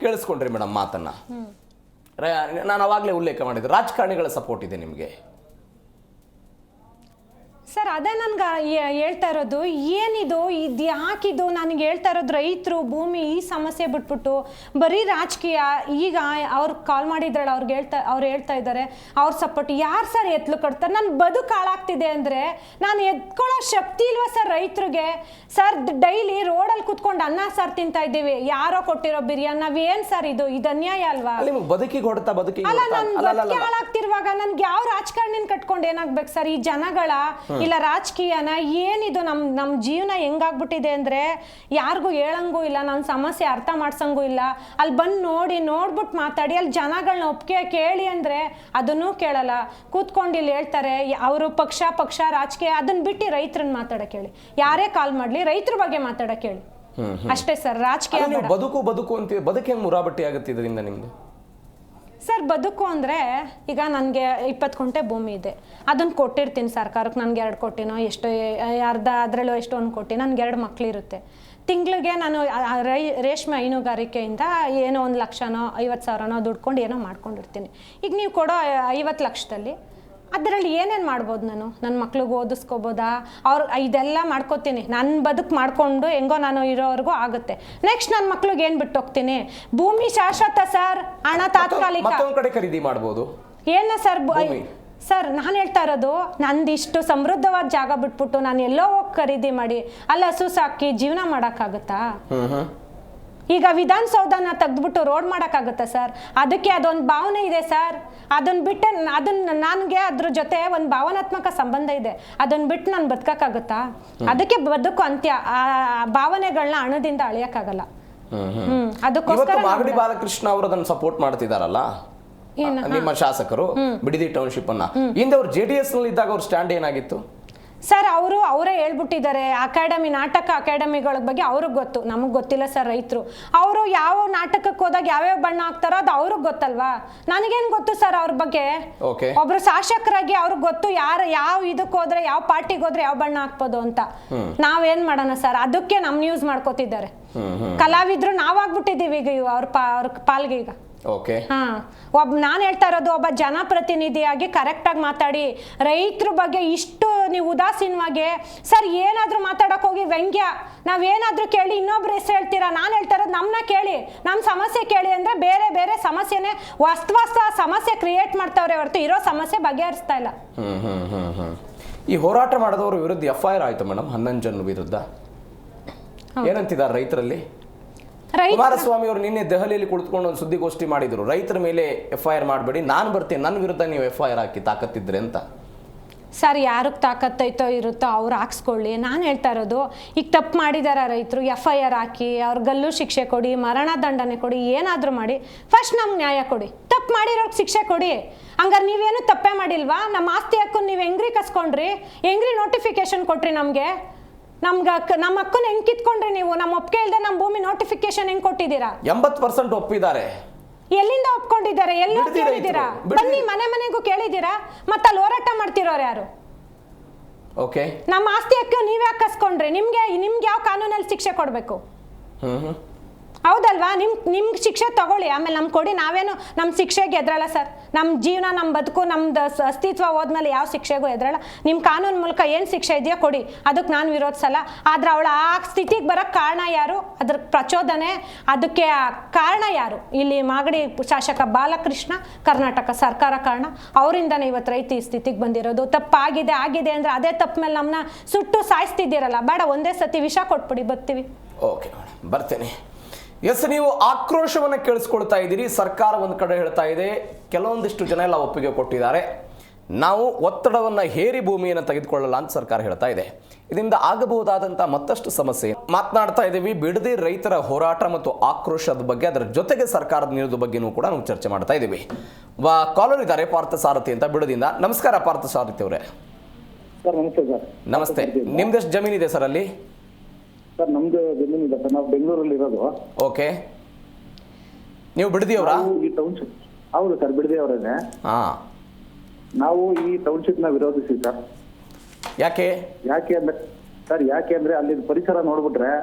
ಕೇಳಿಸ್ಕೊಂಡ್ರಿ ಮೇಡಮ್ ಮಾತನ್ನ? ನಾನು ಅವಾಗಲೇ ಉಲ್ಲೇಖ ಮಾಡಿದ್ದೆ, ರಾಜಕಾರಣಿಗಳ ಸಪೋರ್ಟ್ ಇದೆ ನಿಮಗೆ
ಸರ್. ಅದೇ ನನ್ಗೆ ಹೇಳ್ತಾ ಇರೋದು, ಏನಿದು ಇದು ಯಾಕಿದು? ನನಗೆ ಹೇಳ್ತಾ ಇರೋದು ರೈತರು ಭೂಮಿ ಈ ಸಮಸ್ಯೆ ಬಿಟ್ಬಿಟ್ಟು ಬರೀ ರಾಜಕೀಯ. ಈಗ ಅವ್ರು ಕಾಲ್ ಮಾಡಿದ್ರಲ್ಲ, ಅವ್ರು ಹೇಳ್ತಾ ಇದ್ದಾರೆ ಅವ್ರ ಸಪೋರ್ಟ್. ಯಾರು ಸರ್ ಎತ್ಲು ಕೊಡ್ತಾರೆ? ನನ್ನ ಬದುಕು ಹಾಳಾಗ್ತಿದೆ ಅಂದರೆ ನಾನು ಎತ್ಕೊಳ್ಳೋ ಶಕ್ತಿ ಇಲ್ವಾ ಸರ್ ರೈತರಿಗೆ? ಸರ್ ಡೈಲಿ ರೋಡಲ್ಲಿ ಕುತ್ಕೊಂಡು ಅನ್ನ ಸಾರು ತಿಂತಾ ಇದ್ದೀವಿ, ಯಾರೋ ಕೊಟ್ಟಿರೋ ಬಿರಿಯಾನಿ. ನಾವೇನು ಸರ್ ಇದು ಅನ್ಯಾಯ ಅಲ್ವಾ?
ಬದುಕಿಗೆ ಹೊಡ್ತಾ
ಅಲ್ಲ, ನನ್ನ ಬದುಕಿ ಹಾಳಾಗ್ತಿರುವಾಗ ನನ್ಗೆ ಯಾವ ರಾಜಕಾರಣಿನ ಕಟ್ಕೊಂಡು ಏನಾಗ್ಬೇಕು ಸರ್? ಈ ಜನಗಳ ಇಲ್ಲ ರಾಜಕೀಯನ ಏನಿದು? ನಮ್ ಜೀವನ ಹೆಂಗಾಗ್ಬಿಟ್ಟಿದೆ ಅಂದ್ರೆ ಯಾರಿಗೂ ಹೇಳಂಗೂ ಇಲ್ಲ, ನನ್ನ ಸಮಸ್ಯೆ ಅರ್ಥ ಮಾಡ್ಸಂಗೂ ಇಲ್ಲ. ಅಲ್ಲಿ ಬಂದು ನೋಡ್ಬಿಟ್ಟು ಮಾತಾಡಿ, ಅಲ್ಲಿ ಜನಗಳನ್ನ ಒಪ್ಪಿಗೆ ಕೇಳಿ ಅಂದ್ರೆ ಅದನ್ನೂ ಕೇಳಲ್ಲ. ಕೂತ್ಕೊಂಡು ಇಲ್ಲಿ ಹೇಳ್ತಾರೆ ಅವರು ಪಕ್ಷ ರಾಜಕೀಯ. ಅದನ್ನ ಬಿಟ್ಟು ರೈತರನ್ನ ಮಾತಾಡಕ್ ಹೇಳಿ, ಯಾರೇ ಕಾಲ್ ಮಾಡ್ಲಿ ರೈತರ ಬಗ್ಗೆ ಮಾತಾಡಕ್ ಹೇಳಿ ಅಷ್ಟೇ ಸರ್. ರಾಜಕೀಯ
ಬದುಕು ಅಂತ ಬದುಕು ಹೆಂಗ್ ಮುರಾಬಟ್ಟಿ ಆಗುತ್ತೆ ಇದರಿಂದ ನಿಮ್ದು?
ಸರ್ ಬದುಕು ಅಂದರೆ, ಈಗ ನನಗೆ 20 ಗುಂಟೆ ಭೂಮಿ ಇದೆ, ಅದನ್ನು ಕೊಟ್ಟಿರ್ತೀನಿ ಸರ್ಕಾರಕ್ಕೆ. ನನಗೆ 2 ಕೋಟಿನೋ ಎಷ್ಟೋ, ಅರ್ಧ ಅದರಲ್ಲೂ ಎಷ್ಟೋ 1 ಕೋಟಿ. ನನಗೆ 2 ಮಕ್ಕಳಿರುತ್ತೆ. ತಿಂಗಳಿಗೆ ನಾನು ರೇಷ್ಮೆ ಹೈನುಗಾರಿಕೆಯಿಂದ ಏನೋ 1 ಲಕ್ಷನೋ 50,000ನೋ ದುಡ್ಕೊಂಡು ಏನೋ ಮಾಡ್ಕೊಂಡಿರ್ತೀನಿ. ಈಗ ನೀವು ಕೊಡೋ 50 ಲಕ್ಷದಲ್ಲಿ ಅದರಲ್ಲಿ ಏನೇನು ಮಾಡ್ಬೋದು? ನನ್ನ ಮಕ್ಳಿಗೆ ಓದಿಸ್ಕೋಬೋದಾ? ಇದೆಲ್ಲ ಮಾಡ್ಕೋತೀನಿ, ನನ್ನ ಬದುಕು ಮಾಡಿಕೊಂಡು ಹೆಂಗೋ ನಾನು ಇರೋವರೆಗೂ ಆಗುತ್ತೆ. ನೆಕ್ಸ್ಟ್ ನನ್ನ ಮಕ್ಳಿಗೆ ಏನು ಬಿಟ್ಟು ಹೋಗ್ತೀನಿ? ಭೂಮಿ ಶಾಶ್ವತ ಸರ್, ಹಣ ತಾತ್ಕಾಲಿಕ.
ಕಡೆ ಖರೀದಿ ಮಾಡ್ಬೋದು
ಏನ ಸರ್? ಸರ್ ನಾನು ಹೇಳ್ತಾ ಇರೋದು, ನಂದಿಷ್ಟು ಸಮೃದ್ಧವಾದ ಜಾಗ ಬಿಟ್ಬಿಟ್ಟು ನಾನು ಎಲ್ಲೋ ಹೋಗಿ ಖರೀದಿ ಮಾಡಿ ಅಲ್ಲಿ ಹಸು ಸಾಕಿ ಜೀವನ ಮಾಡೋಕ್ಕಾಗುತ್ತಾ? ಈಗ ವಿಧಾನಸೌಧನ ತೆಗೆದ್ಬಿಟ್ಟು ರೋಡ್ ಮಾಡೋಕ್ಕಾಗುತ್ತಾ ಸರ್? ಅದಕ್ಕೆ ಅದೊಂದು ಭಾವನೆ ಇದೆ ಸರ್. ಅದನ್ನ ಬಿಟ್ಟು ನನಗೆ ಅದ್ರ ಜೊತೆ ಒಂದು ಭಾವನಾತ್ಮಕ ಸಂಬಂಧ ಇದೆ. ಅದನ್ನ ಬಿಟ್ಟು ನಾನು ಬದುಕಕ್ಕಾಗುತ್ತಾ? ಅದಕ್ಕೆ ಬದುಕು ಅಂತ್ಯ. ಆ ಭಾವನೆಗಳನ್ನ ಹಣದಿಂದ ಅಳಿಯೋಕ್ಕಾಗಲ್ಲ. ಅದಕ್ಕೋಸ್ಕರ
ಇವತ್ತು ಮಾಗಡಿ ಬಾಲಕೃಷ್ಣ ಅವರು ಅದನ್ನ ಸಪೋರ್ಟ್ ಮಾಡ್ತಿದಾರಲ್ಲ, ನಿಮ್ಮ ಶಾಸಕರು ಬಿಡದಿ ಟೌನ್ಶಿಪ್ ಅನ್ನ. ಹಿಂದೆ ಅವ್ರು JDS ನಲ್ಲಿ ಇದ್ದಾಗ ಅವ್ರ ಸ್ಟ್ಯಾಂಡ್ ಏನಾಗಿತ್ತು
ಸರ್? ಅವರೇ ಹೇಳ್ಬಿಟ್ಟಿದ್ದಾರೆ, ಅಕಾಡೆಮಿ ನಾಟಕ ಅಕಾಡೆಮಿಗಳ ಬಗ್ಗೆ ಅವ್ರಿಗೆ ಗೊತ್ತು, ನಮಗೆ ಗೊತ್ತಿಲ್ಲ ಸರ್. ರೈತರು ಅವರು ಯಾವ ನಾಟಕಕ್ಕೆ ಹೋದಾಗ ಯಾವ್ಯಾವ ಬಣ್ಣ ಹಾಕ್ತಾರೋ ಅದು ಅವ್ರಿಗೆ ಗೊತ್ತಲ್ವಾ, ನನಗೇನು ಗೊತ್ತು ಸರ್ ಅವ್ರ ಬಗ್ಗೆ? ಒಬ್ರು ಶಾಸಕರಾಗಿ ಅವ್ರಿಗೆ ಗೊತ್ತು ಯಾವ ಇದಕ್ಕೆ ಹೋದ್ರೆ, ಯಾವ ಪಾರ್ಟಿಗೆ ಹೋದ್ರೆ ಯಾವ ಬಣ್ಣ ಹಾಕ್ಬೋದು ಅಂತ. ನಾವೇನ್ ಮಾಡೋಣ ಸರ್? ಅದಕ್ಕೆ ನಮ್ ನ್ಯೂಸ್ ಮಾಡ್ಕೋತಿದ್ದಾರೆ ಕಲಾವಿದ್ರು. ನಾವಾಗ್ಬಿಟ್ಟಿದೀವಿ ಈಗ ಅವ್ರ ಪಾಲ್ಗೆ ಈಗ. ನಾನು ಹೇಳ್ತಾ ಇರೋದು, ಒಬ್ಬ ಜನಪ್ರತಿನಿಧಿಯಾಗಿ ಕರೆಕ್ಟ್ ಆಗಿ ಮಾತಾಡಿ. ರೈತರ ಬಗ್ಗೆ ಇಷ್ಟು ನೀವು ಉದಾಸೀನವಾಗಿ ಸರ್ ಏನಾದ್ರೂ ಮಾತಾಡಕ್ ಹೋಗಿ ವ್ಯಂಗ್ಯ, ನಾವೇನಾದ್ರೂ ಕೇಳಿ ಇನ್ನೊಬ್ರು ಹೆಸರು ಹೇಳ್ತೀರಾ. ನಾನು ಹೇಳ್ತಾ ಇರೋದು ನಮ್ಮನ್ನ ಕೇಳಿ, ನಮ್ಮ ಸಮಸ್ಯೆ ಕೇಳಿ ಅಂದ್ರೆ ಬೇರೆ ಬೇರೆ ಸಮಸ್ಯೆನೆ ವಾಸ್ತವ ಸಮಸ್ಯೆ ಕ್ರಿಯೇಟ್ ಮಾಡ್ತಾವ್ರೆ ಹೊರತು ಇರೋ ಸಮಸ್ಯೆ ಬಗೆಹರಿಸ್ತಾ ಇಲ್ಲ.
ಈ ಹೋರಾಟ ಮಾಡಿದವರ ವಿರುದ್ಧ FIR ಆಯ್ತು ಮೇಡಮ್, 11 ಜನ ವಿರುದ್ಧ. ಏನಂತಿದ್ದಾರೆ ರೈತರಲ್ಲಿ? ಕುಮಾರಸ್ವಾಮಿ ಅವರು ನಿನ್ನೆ ದೆಹಲಿಯಲ್ಲಿ ಕುಳಿತುಕೊಂಡು ಒಂದು ಸುದ್ದಿಗೋಷ್ಠಿ ಮಾಡಿದ್ರು, ರೈತರ ಮೇಲೆ FIR ಮಾಡಬೇಡಿ, ನಾನು ಬರ್ತೀನಿ, ನನ್ನ ವಿರುದ್ಧ ನೀವು FIR ಹಾಕಿ ತಾಕತ್ತಿದ್ರೆ ಅಂತ.
ಸರ್ ಯಾರಿಗೆ ತಾಕತ್ತೈತೋ ಇರುತ್ತೋ ಅವ್ರು ಹಾಕ್ಸ್ಕೊಳ್ಳಿ. ನಾನು ಹೇಳ್ತಾ ಇರೋದು, ಈಗ ತಪ್ಪು ಮಾಡಿದಾರ ರೈತರು, FIR ಹಾಕಿ ಅವ್ರ ಗಲ್ಲು ಶಿಕ್ಷೆ ಕೊಡಿ, ಮರಣ ದಂಡನೆ ಕೊಡಿ, ಏನಾದರೂ ಮಾಡಿ ಫಸ್ಟ್ ನಮ್ಗೆ ನ್ಯಾಯ ಕೊಡಿ. ತಪ್ಪು ಮಾಡಿರೋರ್ಗೆ ಶಿಕ್ಷೆ ಕೊಡಿ. ಹಂಗಾರೆ ನೀವೇನು ತಪ್ಪೇ ಮಾಡಿಲ್ವಾ? ನಮ್ಮ ಆಸ್ತಿ ಹಕ್ಕನ್ನು ನೀವು ಹೆಂಗ್ರಿ ಕಸ್ಕೊಂಡ್ರಿ? ಹೆಂಗ್ರಿ ನೋಟಿಫಿಕೇಶನ್ ಕೊಟ್ರಿ ನಮಗೆ? ನಮ್ಮ ಹಕ್ಕನ್ನು ಹೆಂಗ್ ಕಿತ್ಕೊಂಡ್ರಿ ನೀವು? ನಮ್ಮ ಒಪ್ಪಿಗೆ ಇಲ್ಲದೆ ನಮ್ಮ ಭೂಮಿ ನೋಟಿಫಿಕೇಶನ್ ಹೆಂಗ್ ಕೊಟ್ಟಿದ್ದೀರಾ?
80% ಒಪ್ಪಿದ್ದಾರೆ.
ಎಲ್ಲಿಂದ ಒಪ್ಕೊಂಡಿದ್ದಾರೆ? ಎಲ್ಲೋ ಕೇಳಿದ್ದೀರಾ? ಬನ್ನಿ ಮನೆಗೂ ಕೇಳಿದ್ದೀರಾ? ಮತ್ತೆ ಅಲ್ಲಿ ಹೋರಾಟ ಮಾಡ್ತಿರೋರು ಯಾರು? ನಮ್ಮ ಆಸ್ತಿ ಹಕ್ಕು ನೀವೇ ಕಸ್ಕೊಂಡ್ರಿ. ನಿಮ್ಗೆ ಯಾವ ಕಾನೂನಲ್ಲಿ ಶಿಕ್ಷೆ ಕೊಡ್ಬೇಕು? ಹೌದಲ್ವಾ? ನಿಮ್ಗೆ ಶಿಕ್ಷೆ ತಗೊಳ್ಳಿ, ಆಮೇಲೆ ನಮ್ಗೆ ಕೊಡಿ. ನಾವೇನು ನಮ್ಮ ಶಿಕ್ಷೆಗೆ ಎದ್ರಲ್ಲ ಸರ್. ನಮ್ಮ ಜೀವನ, ನಮ್ಮ ಬದುಕು, ನಮ್ದು ಅಸ್ತಿತ್ವ ಹೋದ್ಮೇಲೆ ಯಾವ ಶಿಕ್ಷೆಗೂ ಎದ್ರಲ್ಲ. ನಿಮ್ಮ ಕಾನೂನು ಮೂಲಕ ಏನು ಶಿಕ್ಷೆ ಇದೆಯೋ ಕೊಡಿ, ಅದಕ್ಕೆ ನಾನು ವಿರೋಧಿಸಲ್ಲ. ಆದ್ರೆ ಅವಳು ಆ ಸ್ಥಿತಿಗೆ ಬರೋಕ್ಕೆ ಕಾರಣ ಯಾರು? ಅದ್ರ ಪ್ರಚೋದನೆ, ಅದಕ್ಕೆ ಕಾರಣ ಯಾರು? ಇಲ್ಲಿ ಮಾಗಡಿ ಶಾಸಕ ಬಾಲಕೃಷ್ಣ, ಕರ್ನಾಟಕ ಸರ್ಕಾರ ಕಾರಣ. ಅವರಿಂದನೇ ಇವತ್ತು ರೈತ ಈ ಸ್ಥಿತಿಗೆ ಬಂದಿರೋದು. ತಪ್ಪಾಗಿದೆ ಅಂದ್ರೆ ಅದೇ ತಪ್ಪು ಮೇಲೆ ನಮ್ಮನ್ನ ಸುಟ್ಟು ಸಾಯಿಸ್ತಿದ್ದೀರಲ್ಲ, ಬೇಡ ಒಂದೇ ಸತಿ ವಿಷ ಕೊಟ್ಬಿಡಿ, ಬರ್ತೀವಿ.
ಓಕೆ ಮೇಡಮ್, ಬರ್ತೇನೆ. ಎಸ್, ನೀವು ಆಕ್ರೋಶವನ್ನು ಕೇಳಿಸ್ಕೊಳ್ತಾ ಇದ್ದೀರಿ. ಸರ್ಕಾರ ಒಂದು ಕಡೆ ಹೇಳ್ತಾ ಇದೆ, ಕೆಲವೊಂದಿಷ್ಟು ಜನ ಎಲ್ಲ ಒಪ್ಪಿಗೆ ಕೊಟ್ಟಿದ್ದಾರೆ, ನಾವು ಒತ್ತಡವನ್ನು ಹೇರಿ ಭೂಮಿಯನ್ನು ತೆಗೆದುಕೊಳ್ಳಲ್ಲ ಅಂತ ಸರ್ಕಾರ ಹೇಳ್ತಾ ಇದೆ. ಇದರಿಂದ ಆಗಬಹುದಾದಂಥ ಮತ್ತಷ್ಟು ಸಮಸ್ಯೆ ಮಾತನಾಡ್ತಾ ಇದ್ದೀವಿ. ಬಿಡದಿ ರೈತರ ಹೋರಾಟ ಮತ್ತು ಆಕ್ರೋಶದ ಬಗ್ಗೆ, ಅದರ ಜೊತೆಗೆ ಸರ್ಕಾರದ ನಿಲುವು ಬಗ್ಗೆನೂ ಕೂಡ ನಾವು ಚರ್ಚೆ ಮಾಡ್ತಾ ಇದ್ದೀವಿ. ಕಾಲರ್ ಇದ್ದಾರೆ ಪಾರ್ಥಸಾರಥಿ ಅಂತ ಬಿಡದಿಂದ. ನಮಸ್ಕಾರ ಪಾರ್ಥಸಾರಥಿ ಅವರೇ.
ಸರ್ ನಮಸ್ತೆ ಸರ್.
ನಮಸ್ತೆ. ನಿಮ್ದೆಷ್ಟು ಜಮೀನಿದೆ ಸರ್ ಅಲ್ಲಿ?
ಸರ್ ನಮ್ದು ಜಮೀನಿದೆ ಸರ್, ನಾವು ಬೆಂಗಳೂರಲ್ಲಿ ಇರೋದು.
ಓಕೆ, ನೀವು ಬಿಡದಿಯವರಾ?
ಈ ಟೌನ್ಶಿಪ್, ಹೌದು ಸರ್, ಬಿಡದಿಯವರೇ. ನಾವು ಈ ಟೌನ್ಶಿಪ್ ನ ವಿರೋಧಿಸಿ ಸರ್. ಯಾಕೆ ಅಂದ್ರೆ ಅಲ್ಲಿ ಪರಿಸರ ನೋಡ್ಬಿಟ್ರೆ,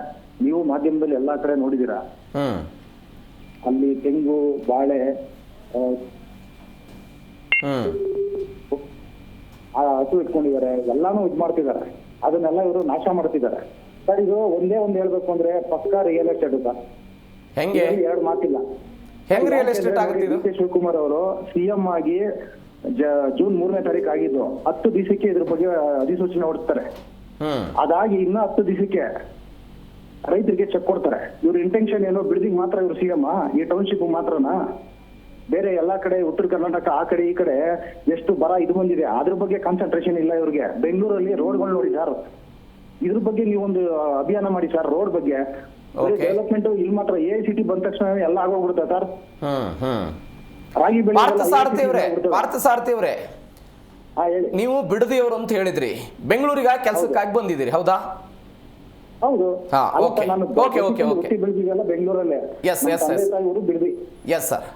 ನೀವು ಮಾಧ್ಯಮದಲ್ಲಿ ಎಲ್ಲಾ ಕಡೆ ನೋಡಿದೀರಾ, ಅಲ್ಲಿ ತೆಂಗು, ಬಾಳೆ, ಹಸು ಇಟ್ಕೊಂಡಿದ್ದಾರೆ, ಎಲ್ಲಾನು ಇದ್ ಮಾಡ್ತಿದ್ದಾರೆ. ಅದನ್ನೆಲ್ಲ ಇವರು ನಾಶ ಮಾಡ್ತಿದ್ದಾರೆ ಸರ್. ಇದು ಒಂದೇ ಹೇಳ್ಬೇಕು ಅಂದ್ರೆ ಪಕ್ಕಾ ರಿಯಲ್ ಎಸ್ಟೇಟ್ ಸರ್.
ಹೆಂಗೆ?
ಎರಡು ಮಾತಿಲ್ಲ.
ಹೆಂಗ್ ರಿಯಲ್ ಎಸ್ಟೇಟ್ ಆಗುತ್ತೆ ಇದು?
ಶಿವಕುಮಾರ್ ಅವರು CM ಆಗಿ ಜೂನ್ 3ನೇ ತಾರೀಕು ಆಗಿದ್ದು, 10 ದಿವಸಕ್ಕೆ ಇದ್ರ ಬಗ್ಗೆ ಅಧಿಸೂಚನೆ ಹೊರಡ್ತಾರೆ. ಅದಾಗಿ ಇನ್ನ 10 ದಿವಸಕ್ಕೆ ರೈತರಿಗೆ ಚೆಕ್ ಕೊಡ್ತಾರೆ. ಇವ್ರ ಇಂಟೆನ್ಷನ್ ಏನು? ಬಿಡದಿಗೆ ಮಾತ್ರ ಇವ್ರು CM, ಈ ಟೌನ್ಶಿಪ್ ಮಾತ್ರನಾ? ಬೇರೆ ಎಲ್ಲಾ ಕಡೆ ಉತ್ತರ ಕರ್ನಾಟಕ ಆ ಕಡೆ ಈ ಕಡೆ ಎಷ್ಟು ಬರ ಇದು ಬಂದಿದೆ, ಅದ್ರ ಬಗ್ಗೆ ಕಾನ್ಸಂಟ್ರೇಷನ್ ಇಲ್ಲ ಇವ್ರಿಗೆ. ಬೆಂಗಳೂರಲ್ಲಿ ರೋಡ್ಗಳು ನೋಡಿ ಸರ್, ಇದ್ರ ಬಗ್ಗೆ ನೀವೊಂದು ಅಭಿಯಾನ ಮಾಡಿ ಸರ್. ರೋಡ್ ಬಗ್ಗೆ ಡೆವಲಪ್ಮೆಂಟ್ ಇಲ್ಲಿ ಮಾತ್ರ AICT ಬಂದ ತಕ್ಷಣ ಎಲ್ಲ ಆಗೋಗ್ಬಿಡುತ್ತೆ ಸರ್. ರಾಗಿ ಬೆಳೆ.
ಪಾರ್ಥಸಾರಥಿ ಅವರೇ, ನೀವು ಬಿಡದಿಯವರು ಅಂತ ಹೇಳಿದ್ರಿ, ಬೆಂಗಳೂರಿಗೆ ಕೆಲಸಕ್ಕಾಗಿ ಬಂದಿದ್ದೀರಿ, ಹೌದಾ?
ಹೌದು. ಬೆಂಗಳೂರಲ್ಲೇ.
Yes sir.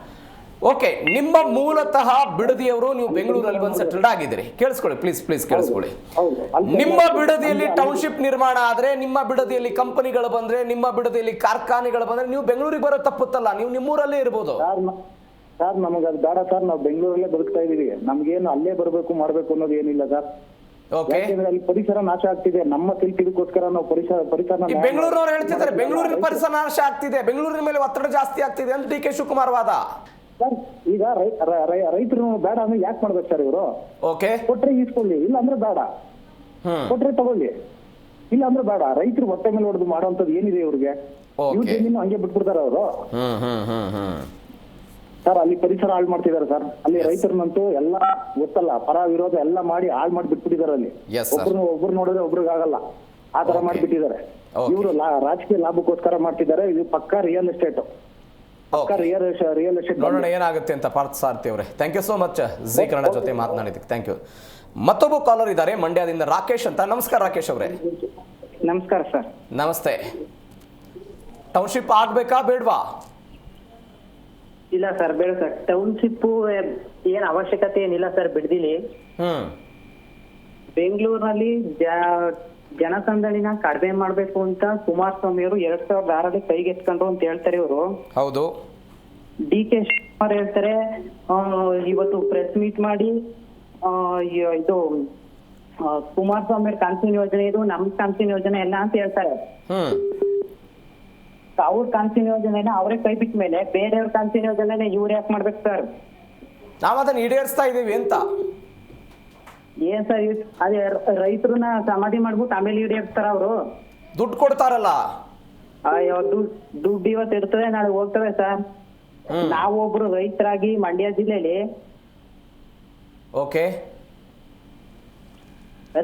ಓಕೆ, ನಿಮ್ಮ ಮೂಲತಃ ಬಿಡದಿಯವರು, ನೀವು ಬೆಂಗಳೂರಲ್ಲಿ ಬಂದು ಸೆಟಲ್ಡ್ ಆಗಿದ್ದೀರಿ. ಕೇಳಿಸ್ಕೊಳ್ಳಿ ಪ್ಲೀಸ್ ಕೇಳಿಸ್ಕೊಳ್ಳಿ. ನಿಮ್ಮ ಬಿಡದಿಯಲ್ಲಿ ಟೌನ್ಶಿಪ್ ನಿರ್ಮಾಣ ಆದ್ರೆ, ನಿಮ್ಮ ಬಿಡದಿಯಲ್ಲಿ ಕಂಪನಿಗಳು ಬಂದ್ರೆ, ನಿಮ್ಮ ಬಿಡದಿಯಲ್ಲಿ ಕಾರ್ಖಾನೆಗಳು ಬಂದ್ರೆ, ನೀವು ಬೆಂಗಳೂರಿಗೆ ಬರೋ ತಪ್ಪುತ್ತಲ್ಲ, ನೀವು ನಿಮ್ಮೂರಲ್ಲೇ ಇರ್ಬೋದು
ಸರ್. ನಮಗೆ ಅದು ಬೇಡ ಸರ್, ನಾವು ಬೆಂಗಳೂರಲ್ಲೇ ಬದುಕ್ತಾ ಇದೀವಿ. ನಮ್ಗೇನು ಅಲ್ಲೇ ಬರ್ಬೇಕು ಮಾಡ್ಬೇಕು ಅನ್ನೋದು ಏನಿಲ್ಲ ಸರ್. ಯಾಕೆಂದ್ರೆ ಅಲ್ಲಿ ಪರಿಸರ ನಾಶ ಆಗ್ತಿದೆ. ನಮ್ಮ ಇದಕ್ಕೋಸ್ಕರ ನಾವು ಪರಿಸರ
ಬೆಂಗಳೂರಿನವ್ರು ಹೇಳ್ತಿದ್ದಾರೆ, ಬೆಂಗಳೂರಿನ ಪರಿಸರ ನಾಶ ಆಗ್ತಿದೆ, ಬೆಂಗಳೂರಿನ ಮೇಲೆ ಒತ್ತಡ ಜಾಸ್ತಿ ಆಗ್ತಿದೆ ಅಂತ DK ಶಿವಕುಮಾರ್ ವಾದ.
ಸರ್ ಈಗ ರೈತರು ಬೇಡ ಅಂದ್ರೆ ಯಾಕೆ ಮಾಡ್ಬೇಕು ಸರ್ ಇವರು? ಕೊಟ್ರೆ ಈಸ್ಕೊಳ್ಳಿ, ಇಲ್ಲ ಅಂದ್ರೆ ಬೇಡ. ಕೊಟ್ರೆ ತಗೊಳ್ಳಿ, ಇಲ್ಲ ಅಂದ್ರೆ ಬೇಡ. ರೈತರು ಹೊಟ್ಟೆ ಮೇಲೆ ಹೊಡೆದು ಮಾಡುವಂತದ್ದು ಏನಿದೆ ಇವ್ರಿಗೆ? ಇವ್ರ ಜಮೀನು ಹಂಗೆ ಬಿಟ್ಬಿಡ್ತಾರ ಅವರು ಸರ್. ಅಲ್ಲಿ ಪರಿಸರ ಹಾಳು ಮಾಡ್ತಿದಾರೆ ಸರ್. ಅಲ್ಲಿ ರೈತರನ್ನಂತೂ ಎಲ್ಲ ಗೊತ್ತಲ್ಲ, ಪರ ವಿರೋಧ ಎಲ್ಲ ಮಾಡಿ ಹಾಳು ಮಾಡಿ ಬಿಟ್ಬಿಟ್ಟಿದ್ದಾರೆ. ಅಲ್ಲಿ ಒಬ್ರು ನೋಡಿದ್ರೆ ಒಬ್ರಿಗಾಗಲ್ಲ, ಆ ತರ ಮಾಡ್ಬಿಟ್ಟಿದ್ದಾರೆ.
Okay.
ಇವರು ರಾಜಕೀಯ ಲಾಭಕ್ಕೋಸ್ಕರ ಮಾಡ್ತಿದ್ದಾರೆ. ಇದು ಪಕ್ಕಾ ರಿಯಲ್ ಎಸ್ಟೇಟ್, ಪಕ್ಕಾ ರಿಯಲ್ ಎಸ್ಟೇಟ್.
ನೋಡೋಣ ಏನಾಗುತ್ತೆ ಅಂತ ಪಾರ್ಥ ಸಾರಥಿ ಅವರೇ. Thank you so much Zee Kannada ಜೊತೆ ಮಾತನಾಡಿದ್ದಕ್ಕೆ ಥ್ಯಾಂಕ್ ಯು. ಮತ್ತೊಬ್ಬ ಕಾಲರ್ ಇದ್ದಾರೆ ಮಂಡ್ಯದಿಂದ, ರಾಕೇಶ್ ಅಂತ. ನಮಸ್ಕಾರ ರಾಕೇಶ್ ಅವರೇ.
ನಮಸ್ಕಾರ ಸರ್.
ನಮಸ್ತೆ. ಟೌನ್ಶಿಪ್ ಆಗ್ಬೇಕಾ ಬೇಡವಾ?
ಇಲ್ಲ ಸರ್, ಬೇಡ ಸರ್. ಟೌನ್ಶಿಪ್ ಏನ್ ಅವಶ್ಯಕತೆ ಏನಿಲ್ಲ ಸರ್. ಬಿಡದಿಲಿ ಬೆಂಗಳೂರಿನಲ್ಲಿ ಜನಸಂದಣಿನ ಕಡಿಮೆ ಮಾಡ್ಬೇಕು ಅಂತ ಕುಮಾರಸ್ವಾಮಿ ಅವರು 2006 ಕೈಗೆತ್ಕೊಂಡ್ರು ಅಂತ ಹೇಳ್ತಾರೆ ಇವರು.
ಹೌದು.
DK ಶಿವಕುಮಾರ್ ಹೇಳ್ತಾರೆ ಇವತ್ತು ಪ್ರೆಸ್ ಮೀಟ್ ಮಾಡಿ ಇದು ಕುಮಾರಸ್ವಾಮಿ ಅವ್ರ ಕಾನ್ಸಿನ್ ಯೋಜನೆ ಇದು, ನಮ್ ಕಾನ್ಸಿನ್ ಯೋಜನೆ ಎಲ್ಲ ಅಂತ ಹೇಳ್ತಾರೆ. ಅವ್ರ ಕಾನ್ಸಿನ್ ಯೋಜನೆನ ಅವರೇ ಕೈ ಬಿಟ್ಟ ಮೇಲೆ ಬೇರೆಯವ್ರ ಕಾನ್ಸಿನ್ ಯೋಜನೆನ ಇವ್ರು ಯಾಕೆ ಮಾಡ್ಬೇಕು ಸರ್?
ನಾವ್ ಅದನ್ನ ಈಡೇರಿಸ್ತಾ ಇದೀವಿ ಅಂತ.
ಏನ್ ಸರ್ ಅದೇ ರೈತರನ್ನ ಸಮಾಧಿ ಮಾಡ್ಬಿಟ್ಟು ಆಮೇಲೆ ಈಡೇರಿಸ್ತಾರ ಅವರು?
ದುಡ್ಡು ಕೊಡ್ತಾರಲ್ಲ.
ಅಯ್ಯೋ, ದುಡ್ಡು ಇವತ್ತು ಇರ್ತದೆ, ನಾಳೆ ಹೋಗ್ತವೆ ಸರ್. ನಾವೊಬ್ರು ರೈತರಾಗಿ ಮಂಡ್ಯ ಜಿಲ್ಲೆಯಲ್ಲಿ
ಓಕೆ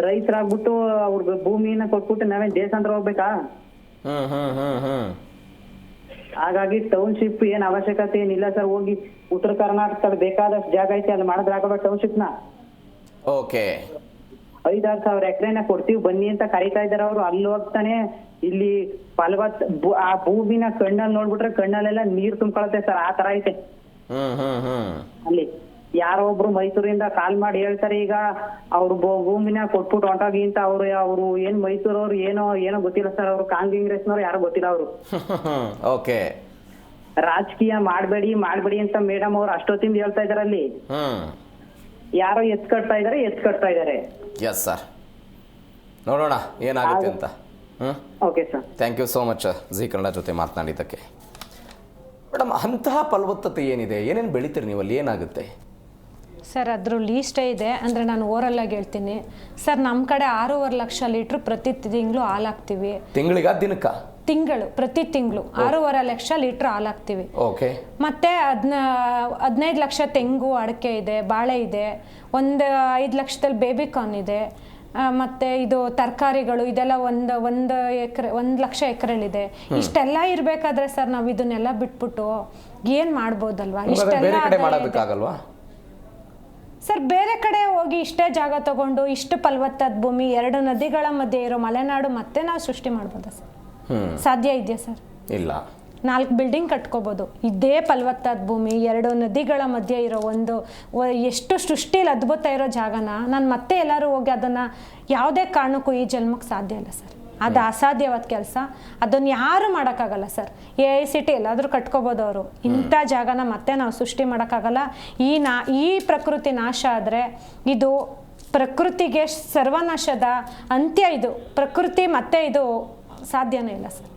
ರೈತರಾಗ್ಬಿಟ್ಟು ಅವ್ರ ಭೂಮಿನ ಕೊಟ್ಬಿಟ್ಟು ನಾವೇನ್ ದೇಶಾಂತರ ಹೋಗ್ಬೇಕಾ? ಹಾಗಾಗಿ ಟೌನ್ಶಿಪ್ ಏನ್ ಅವಶ್ಯಕತೆ ಏನಿಲ್ಲ ಸರ್. ಹೋಗಿ ಉತ್ತರ ಕರ್ನಾಟಕದಲ್ಲಿ ಬೇಕಾದಷ್ಟು ಜಾಗ ಐತೆ, ಅಲ್ಲಿ ಮಾಡಿದ್ರಾಗಲ್ಲ ಟೌನ್ಶಿಪ್ ನ.
ಓಕೆ.
5,000-6,000 ಎಕರೆನ ಕೊಡ್ತೀವಿ ಬನ್ನಿ ಅಂತ ಕರೀತಾ ಇದಾರೆ ಅವರು. ಅಲ್ಲಿ ಹೋಗ್ತಾನೆ ಇಲ್ಲಿ ಫಲವತ್ ಆ ಭೂಮಿನ ಕಣ್ಣಲ್ಲಿ ನೋಡ್ಬಿಟ್ರೆ ಕಣ್ಣಲ್ಲೆಲ್ಲ ನೀರ್ ತುಂಬ್ಕೊಳತ್ತೆ ಸರ್. ಆ ತರ ಐತೆ ಅಲ್ಲಿ. ಯಾರೋ ಒಬ್ರು ಮೈಸೂರಿಂದ ಕಾಲ್ ಮಾಡಿ ಹೇಳ್ತಾರೆ ಈಗ ಅವ್ರು ಭೂಮಿನ ಕೊಟ್ಬಿಟ್ಟು ಹೊಂಟೋಗಿ ಅಂತ. ಅವ್ರು ಏನ್ ಮೈಸೂರವ್ರು ಏನೋ ಗೊತ್ತಿಲ್ಲ ಸರ್. ಅವ್ರು ಕಾಂಗ್ರೆಸ್ನವ್ರು ಯಾರು ಗೊತ್ತಿಲ್ಲ ಅವರು.
ಓಕೆ.
ರಾಜಕೀಯ ಮಾಡ್ಬೇಡಿ ಅಂತ ಮೇಡಮ್ ಅವ್ರು ಅಷ್ಟೊತ್ತಿಂದ ಹೇಳ್ತಾ ಇದಾರೆ. ಅಲ್ಲಿ ಯಾರೋ ಎತ್ ಕಟ್ತಾ ಇದಾರೆ.
ಎಸ್ ಸರ್, ನೋಡೋಣ ಏನಾಗುತ್ತೆ ಅಂತ.
Okay sir,
thank you so much Zee Kannada ಜೊತೆ ಮಾತನಾಡಿದ್ದಕ್ಕೆ. ಮೇಡಮ್, ಅಂತಹ ಫಲವತ್ತತೆ ಏನಿದೆ? ಏನೇನು ಬೆಳಿತೀರಿ ನೀವು ಅಲ್ಲಿ? ಏನಾಗುತ್ತೆ
ಸರ್? ಅದ್ರ ಲೀಸ್ಟೇ ಇದೆ. ಅಂದರೆ ನಾನು ಓರಲ್ಲಾಗಿ ಹೇಳ್ತೀನಿ ಸರ್. ನಮ್ಮ ಕಡೆ 6.5 ಲಕ್ಷ ಲೀಟ್ರ್ ಪ್ರತಿ ತಿಂಗಳು ಹಾಲು ಹಾಕ್ತೀವಿ.
ದಿನಕ್ಕ?
ಪ್ರತಿ ತಿಂಗಳು 6.5 ಲಕ್ಷ ಲೀಟ್ರ್ ಹಾಲು ಹಾಕ್ತೀವಿ.
ಓಕೆ.
ಮತ್ತೆ 15 ಲಕ್ಷ ತೆಂಗು, ಅಡಿಕೆ ಇದೆ, ಬಾಳೆ ಇದೆ. 5 ಲಕ್ಷದಲ್ಲಿ ಬೇಬಿಕಾರ್ನ್ ಇದೆ. ಮತ್ತೆ ಇದು ತರಕಾರಿಗಳು ಇದೆಲ್ಲ ಒಂದು ಎಕರೆ 1 ಲಕ್ಷ ಎಕರೆಲಿದೆ. ಇಷ್ಟೆಲ್ಲ ಇರಬೇಕಾದ್ರೆ ಸರ್ ನಾವು ಇದನ್ನೆಲ್ಲ ಬಿಟ್ಬಿಟ್ಟು ಏನು ಮಾಡ್ಬೋದಲ್ವಾ?
ಮಾಡೋದಕ್ಕಾಗಲ್ವಾ
ಸರ್? ಬೇರೆ ಕಡೆ ಹೋಗಿ ಇಷ್ಟೇ ಜಾಗ ತಗೊಂಡು ಇಷ್ಟು ಫಲವತ್ತಾದ ಭೂಮಿ 2 ನದಿಗಳ ಮಧ್ಯೆ ಇರೋ ಮಲೆನಾಡು ಮತ್ತೆ ನಾವು ಸೃಷ್ಟಿ ಮಾಡ್ಬೋದಾ ಸರ್? ಸಾಧ್ಯ ಇದೆಯಾ ಸರ್?
ಇಲ್ಲ.
4 ಬಿಲ್ಡಿಂಗ್ ಕಟ್ಕೋಬೋದು. ಇದೇ ಫಲವತ್ತಾದ ಭೂಮಿ 2 ನದಿಗಳ ಮಧ್ಯೆ ಇರೋ ಎಷ್ಟು ಸೃಷ್ಟಿಯಲ್ಲಿ ಅದ್ಭುತ ಇರೋ ಜಾಗನ ನಾನು ಮತ್ತೆ ಎಲ್ಲರೂ ಹೋಗಿ ಅದನ್ನು ಯಾವುದೇ ಕಾರಣಕ್ಕೂ ಈ ಜನ್ಮಕ್ಕೆ ಸಾಧ್ಯ ಇಲ್ಲ ಸರ್. ಅದು ಅಸಾಧ್ಯವಾದ ಕೆಲಸ. ಅದನ್ನು ಯಾರು ಮಾಡೋಕ್ಕಾಗಲ್ಲ ಸರ್. AICT ಎಲ್ಲಾದರೂ ಕಟ್ಕೋಬೋದು ಅವರು. ಇಂಥ ಜಾಗನ ಮತ್ತೆ ನಾವು ಸೃಷ್ಟಿ ಮಾಡೋಕ್ಕಾಗಲ್ಲ. ಈ ಪ್ರಕೃತಿ ನಾಶ ಆದರೆ ಇದು ಪ್ರಕೃತಿಗೆ ಸರ್ವನಾಶದ ಅಂತ್ಯ. ಇದು ಪ್ರಕೃತಿ ಮತ್ತೆ ಇದು ಸಾಧ್ಯನೇ ಇಲ್ಲ ಸರ್.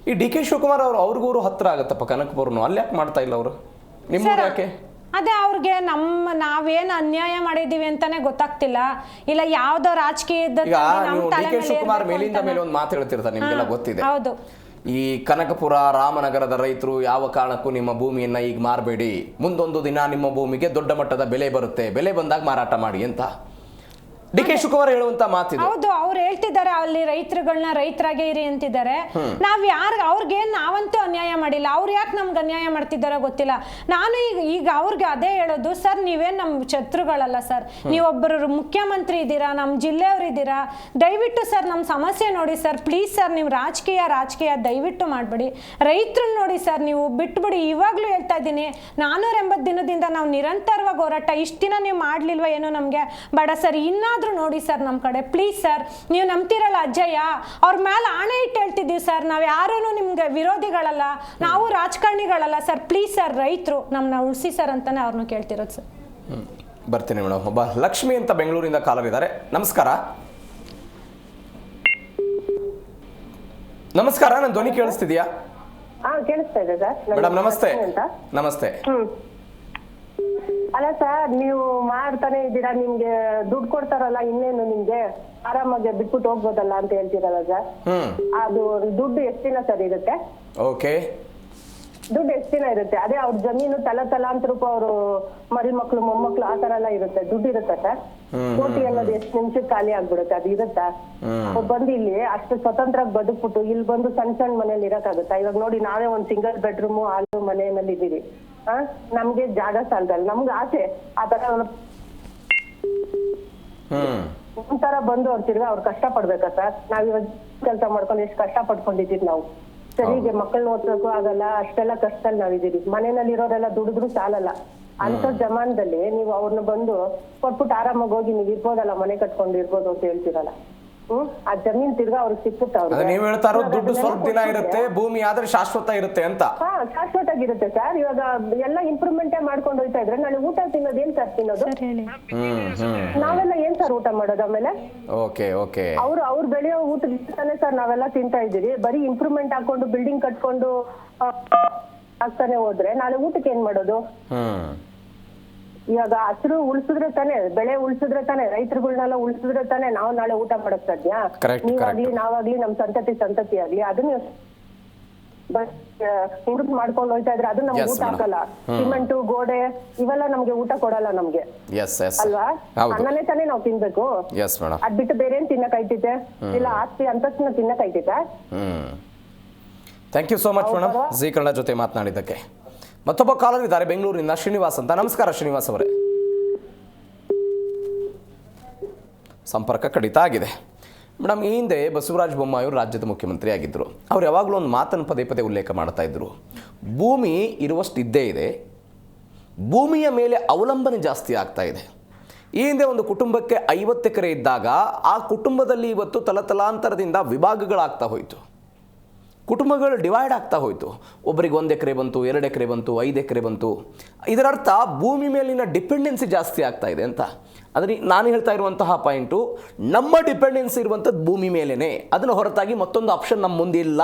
ಈ DK ಶಿವಕುಮಾರ್ ಅವ್ರಿಗೂ ಹತ್ರ ಆಗತ್ತಪ್ಪ ಕನಕಪುರನು. ಅಲ್ಲಿ ಯಾಕೆ ಮಾಡ್ತಾ ಇಲ್ಲ ಅವರು? ನಿಮ್ಮ ಯಾಕೆ?
ಅದೇ ಅವ್ರಿಗೆ ನಾವೇನು ಅನ್ಯಾಯ ಮಾಡಿದೀವಿ ಅಂತಾನೆ ಗೊತ್ತಾಗ್ತಿಲ್ಲ. ಇಲ್ಲ ಯಾವ್ದೋ ರಾಜಕೀಯದ
DK ಶಿವಕುಮಾರ್ ಮೇಲಿಂದ ಮೇಲೆ ಒಂದು ಮಾತು ಹೇಳ್ತಿರ್ತಾರೆ, ನಿಮ್ಗೆಲ್ಲ ಗೊತ್ತಿದೆ.
ಹೌದು.
ಈ ಕನಕಪುರ ರಾಮನಗರದ ರೈತರು ಯಾವ ಕಾರಣಕ್ಕೂ ನಿಮ್ಮ ಭೂಮಿಯನ್ನ ಈಗ ಮಾರಬೇಡಿ, ಮುಂದೊಂದು ದಿನ ನಿಮ್ಮ ಭೂಮಿಗೆ ದೊಡ್ಡ ಮಟ್ಟದ ಬೆಲೆ ಬರುತ್ತೆ, ಬೆಲೆ ಬಂದಾಗ ಮಾರಾಟ ಮಾಡಿ ಅಂತ DK ಶಿವಕುಮಾರ್ ಹೇಳುವಂತ ಮಾತಿದೆ.
ಹೌದು, ಅವ್ರು ಹೇಳ್ತಿದ್ದಾರೆ ಅಲ್ಲಿ ರೈತರುಗಳನ್ನ ರೈತರಾಗೆ ಇರಿ ಅಂತಿದ್ದಾರೆ. ಅವ್ರಿಗೆ ನಾವಂತೂ ಅನ್ಯಾಯ ಮಾಡಿಲ್ಲ. ಅವ್ರು ಯಾಕೆ ನಮ್ಗೆ ಅನ್ಯಾಯ ಮಾಡ್ತಿದ್ದಾರೋ ಗೊತ್ತಿಲ್ಲ. ನಾನು ಈಗ ಅವ್ರಿಗೆ ಅದೇ ಹೇಳೋದು ಸರ್, ನೀವೇನ್ ನಮ್ಮ ಶತ್ರುಗಳಲ್ಲ ಸರ್. ನೀವೊಬ್ಬರು ಮುಖ್ಯಮಂತ್ರಿ ಇದ್ದೀರಾ, ನಮ್ಮ ಜಿಲ್ಲೆಯವ್ರು ಇದ್ದೀರಾ. ದಯವಿಟ್ಟು ಸರ್ ನಮ್ಮ ಸಮಸ್ಯೆ ನೋಡಿ ಸರ್. ಪ್ಲೀಸ್ ಸರ್, ನೀವು ರಾಜಕೀಯ ದಯವಿಟ್ಟು ಮಾಡಬೇಡಿ. ರೈತರನ್ನ ನೋಡಿ ಸರ್, ನೀವು ಬಿಟ್ಬಿಡಿ. ಇವಾಗ್ಲೂ ಹೇಳ್ತಾ ಇದ್ದೀನಿ, 480 ದಿನದಿಂದ ನಾವು ನಿರಂತರವಾಗಿ ಹೋರಾಟ. ಇಷ್ಟು ದಿನ ನೀವು ಮಾಡ್ಲಿಲ್ವಾ ಏನೋ ನಮ್ಗೆ ಬೇಡ ಸರ್. ನೋಡಿ ಸರ್ ನಮ್ಮ ಕಡೆ ಪ್ಲೀಸ್ ಸರ್. ನೀವು ನಂಬ್ತಿರಲ್ಲ ಅಜ್ಜಯ್ಯ, ಅವ್ರ ಮೇಲೆ ಆಣೆ ಇಟ್ಟು ಹೇಳ್ತಿದ್ದೀವಿ ಸರ್. ನಾವು ಯಾರೂ ನಿಮ್ಗೆ ವಿರೋಧಿಗಳಲ್ಲ, ನಾವು ರಾಜಕಾರಣಿಗಳಲ್ಲ ಸರ್. ಪ್ಲೀಸ್ ಸರ್, ರೈತರು ನಮ್ಮನ್ನ ಉಳಿಸಿ ಸರ್ ಅಂತಾನೆ ಅವ್ರನ್ನ ಕೇಳ್ತಿರೋದು ಸರ್.
ಬರ್ತೀನಿ ಮೇಡಮ್. ಒಬ್ಬ ಲಕ್ಷ್ಮಿ ಅಂತ ಬೆಂಗಳೂರಿಂದ ಕಾಲರ್ ಇದ್ದಾರೆ. ನಮಸ್ಕಾರ. ನಮಸ್ಕಾರ, ನನ್ನ ಧ್ವನಿ ಕೇಳಿಸ್ತಿದ್ಯಾ?
ಕೇಳಿಸ್ತಾ ಇದೆ ಸರ್.
ಮೇಡಮ್ ನಮಸ್ತೆ. ನಮಸ್ತೆ.
ಅಲ್ಲ ಸರ್, ನೀವು ಮಾಡ್ತಾನೆ ಇದ್ದೀರಾ, ನಿಮ್ಗೆ ದುಡ್ಡು ಕೊಡ್ತಾರಲ್ಲ, ಇನ್ನೇನು ನಿಮ್ಗೆ ಆರಾಮಾಗಿ ಬಿಟ್ಬಿಟ್ಟು ಹೋಗ್ಬೋದಲ್ಲ ಅಂತ ಹೇಳ್ತೀರಲ್ಲ ಸರ್. ಅದು ದುಡ್ಡು ಎಷ್ಟು ದಿನ ಸರ್ ಇರುತ್ತೆ?
ಓಕೆ,
ದುಡ್ಡು ಎಷ್ಟು ದಿನ ಇರುತ್ತೆ? ಅದೇ ಅವ್ರ ಜಮೀನು ತಲಾಂತರಕ್ಕೂ ಅವರು ಮರಿ ಮಕ್ಳು ಮೊಮ್ಮಕ್ಳು ಆ ತರ ಎಲ್ಲ ಇರುತ್ತೆ, ದುಡ್ಡು ಇರುತ್ತೆ ಸರ್? ಕೋಟಿ ಅನ್ನೋದು ಎಷ್ಟು ನಿಮಿಷಕ್ಕೆ ಖಾಲಿ ಆಗ್ಬಿಡುತ್ತೆ, ಅದು ಇರುತ್ತಾ? ಬಂದು ಇಲ್ಲಿ ಅಷ್ಟು ಸ್ವತಂತ್ರವಾಗಿ ಬದುಕ್ಬಿಟ್ಟು ಇಲ್ಲಿ ಬಂದು ಸಣ್ಣ ಸಣ್ಣ ಮನೇಲಿ ಇರಕ್ಕಾಗುತ್ತಾ? ಇವಾಗ ನೋಡಿ, ನಾವೇ ಒಂದ್ ಸಿಂಗಲ್ ಬೆಡ್ರೂಮ್ ಹಾಲು ಮನೆಯಲ್ಲಿ ಇದೀವಿ. ನಮ್ಗೆ ಜಾಗ ಸಾಲದಲ್ಲ, ನಮ್ಗೆ ಆಸೆ ಆ ತರ ಒಂಥರ ಬಂದು ಅವ್ರು ತಿರ್ಗಾ ಅವ್ರು ಕಷ್ಟ ಪಡ್ಬೇಕಾ ಸರ್? ನಾವ್ ಇವಾಗ ಕೆಲಸ ಮಾಡ್ಕೊಂಡು ಎಷ್ಟು ಕಷ್ಟ ಪಡ್ಕೊಂಡಿದ್ದೀವಿ ನಾವು. ಸರಿಗೆ ಮಕ್ಕಳನ್ನ ಓದ್ಸೋಕು ಆಗಲ್ಲ, ಅಷ್ಟೆಲ್ಲ ಕಷ್ಟದಲ್ಲಿ ನಾವಿದ್ದೀವಿ. ಮನೆಯಲ್ಲಿ ಇರೋರೆಲ್ಲ ದುಡಿದ್ರು ಸಾಲಲ್ಲ. ಅಂತ ಜಮಾನದಲ್ಲಿ ನೀವು ಅವ್ರನ್ನ ಬಂದು ಕೊಟ್ಬಿಟ್ಟು ಆರಾಮಾಗಿ ಹೋಗಿ ನೀವ್ ಇರ್ಬೋದಲ್ಲ, ಮನೆ ಕಟ್ಕೊಂಡು ಇರ್ಬೋದು ಅಂತ ಹೇಳ್ತೀರಲ್ಲ. ಆ ಜಮೀನ್ ತಿರ್ಗಾ ಅವ್ರಿಗೆ ಸಿಕ್ಕುತ್ತೆ.
ನೀವ್ ಹೇಳ್ತಾ ಇರೋದು ದುಡ್ಡು ಸ್ವಲ್ಪ ದಿನ ಇರುತ್ತೆ, ಭೂಮಿ ಆದ್ರೆ ಶಾಶ್ವತ ಇರುತ್ತೆ ಅಂತ.
ಶಾಶ್ವತ ಆಗಿರುತ್ತೆ ಸರ್. ಇವಾಗ ಎಲ್ಲ ಇಂಪ್ರೂವ್ಮೆಂಟೇ ಮಾಡ್ಕೊಂಡು ಹೋಯ್ತಾ ಇದ್ರೆ ನಾಳೆ ಊಟ ತಿನ್ನೋದು ಏನ್ ಸರ್ ತಿನ್ನೋದು? ನಾವೆಲ್ಲ ಏನ್ ಸರ್ ಊಟ ಮಾಡೋದು ಆಮೇಲೆ? ಅವ್ರು ಬೆಳೆಯೋ ಊಟನೇ ಸರ್ ನಾವೆಲ್ಲ ತಿಂತಾ ಇದೀವಿ. ಬರೀ ಇಂಪ್ರೂವ್ಮೆಂಟ್ ಹಾಕೊಂಡು ಬಿಲ್ಡಿಂಗ್ ಕಟ್ಕೊಂಡು ಆಗ್ತಾನೆ ಹೋದ್ರೆ ನಾಳೆ ಊಟಕ್ಕೆ ಏನ್ ಮಾಡೋದು? ಇವಾಗ ಹಸಿರು ಉಳಿಸಿದ್ರೆ ತಾನೆ, ಬೆಳೆ ಉಳಿಸಿದ್ರೆ ತಾನೆ, ರೈತರುಗಳನ್ನೆಲ್ಲ ಉಳಿಸಿದ್ರೆ ತಾನೆ ನಾವು ನಾಳೆ ಊಟ ಮಾಡಕ್ ಸಾಧ್ಯ. ನೀವಾಗ್ಲಿ ನಾವಾಗ್ಲಿ ನಮ್ ಸಂತತಿ ಆಗ್ಲಿ ಅದನ್ನ ಇಂಪ್ರೂವ್ ಮಾಡ್ಕೊಂಡು ಹೋಯ್ತಾ ಇದ್ರೆ ಅದು ನಮ್ಗೆ ಊಟ ಹಾಕಲ್ಲ. ಸಿಮೆಂಟು ಗೋಡೆ ಇವೆಲ್ಲ ನಮ್ಗೆ ಊಟ ಕೊಡಲ್ಲ ನಮ್ಗೆ, ಅಲ್ವಾ? ಅನ್ನನೇ ತಾನೇ ನಾವು ತಿನ್ಬೇಕು. ಅದ್ ಬಿಟ್ಟು ಬೇರೆ ಏನ್ ತಿನ್ನಕ್ ಐತಿತೆ? ಇಲ್ಲ ಆಸ್ತಿ ಅಂತಸ್ತಿನ ತಿನ್ನಕ್ ಐತಿತೆ?
Thank you so much madam, Zee Kannada ಜೊತೆ ಮಾತನಾಡಿದ್ದಕ್ಕೆ. ಮತ್ತೊಬ್ಬ ಕಾಲರ್ ಇದ್ದಾರೆ ಬೆಂಗಳೂರಿನ ಶ್ರೀನಿವಾಸ್ ಅಂತ. ನಮಸ್ಕಾರ ಶ್ರೀನಿವಾಸ್ ಅವರೇ. ಸಂಪರ್ಕ ಕಡಿತ ಆಗಿದೆ. ಮೇಡಮ್, ಈ ಹಿಂದೆ ಬಸವರಾಜ ಬೊಮ್ಮಾಯಿ ಅವರು ರಾಜ್ಯದ ಮುಖ್ಯಮಂತ್ರಿ ಆಗಿದ್ದರು. ಅವ್ರು ಯಾವಾಗಲೂ ಒಂದು ಮಾತನ್ನು ಪದೇ ಪದೇ ಉಲ್ಲೇಖ ಮಾಡ್ತಾ ಇದ್ರು, ಭೂಮಿ ಇರುವಷ್ಟು ಇದ್ದೇ ಇದೆ, ಭೂಮಿಯ ಮೇಲೆ ಅವಲಂಬನೆ ಜಾಸ್ತಿ ಆಗ್ತಾ ಇದೆ. ಈ ಹಿಂದೆ ಒಂದು ಕುಟುಂಬಕ್ಕೆ 50 ಎಕರೆ ಇದ್ದಾಗ ಆ ಕುಟುಂಬದಲ್ಲಿ ಇವತ್ತು ತಲತಲಾಂತರದಿಂದ ವಿಭಾಗಗಳಾಗ್ತಾ ಹೋಯಿತು, ಕುಟುಂಬಗಳು ಡಿವೈಡ್ ಆಗ್ತಾ ಹೋಯಿತು. ಒಬ್ಬರಿಗೆ 1 ಎಕರೆ ಬಂತು, 2 ಎಕರೆ ಬಂತು, 5 ಎಕರೆ ಬಂತು. ಇದರರ್ಥ ಭೂಮಿ ಮೇಲಿನ ಡಿಪೆಂಡೆನ್ಸಿ ಜಾಸ್ತಿ ಆಗ್ತಾ ಇದೆ ಅಂತ. ಆದರೆ ನಾನು ಹೇಳ್ತಾ ಇರುವಂತಹ ಪಾಯಿಂಟು, ನಮ್ಮ ಡಿಪೆಂಡೆನ್ಸಿ ಇರುವಂಥದ್ದು ಭೂಮಿ ಮೇಲೇ, ಅದನ್ನು ಹೊರತಾಗಿ ಮತ್ತೊಂದು ಆಪ್ಷನ್ ನಮ್ಮ ಮುಂದೆ ಇಲ್ಲ.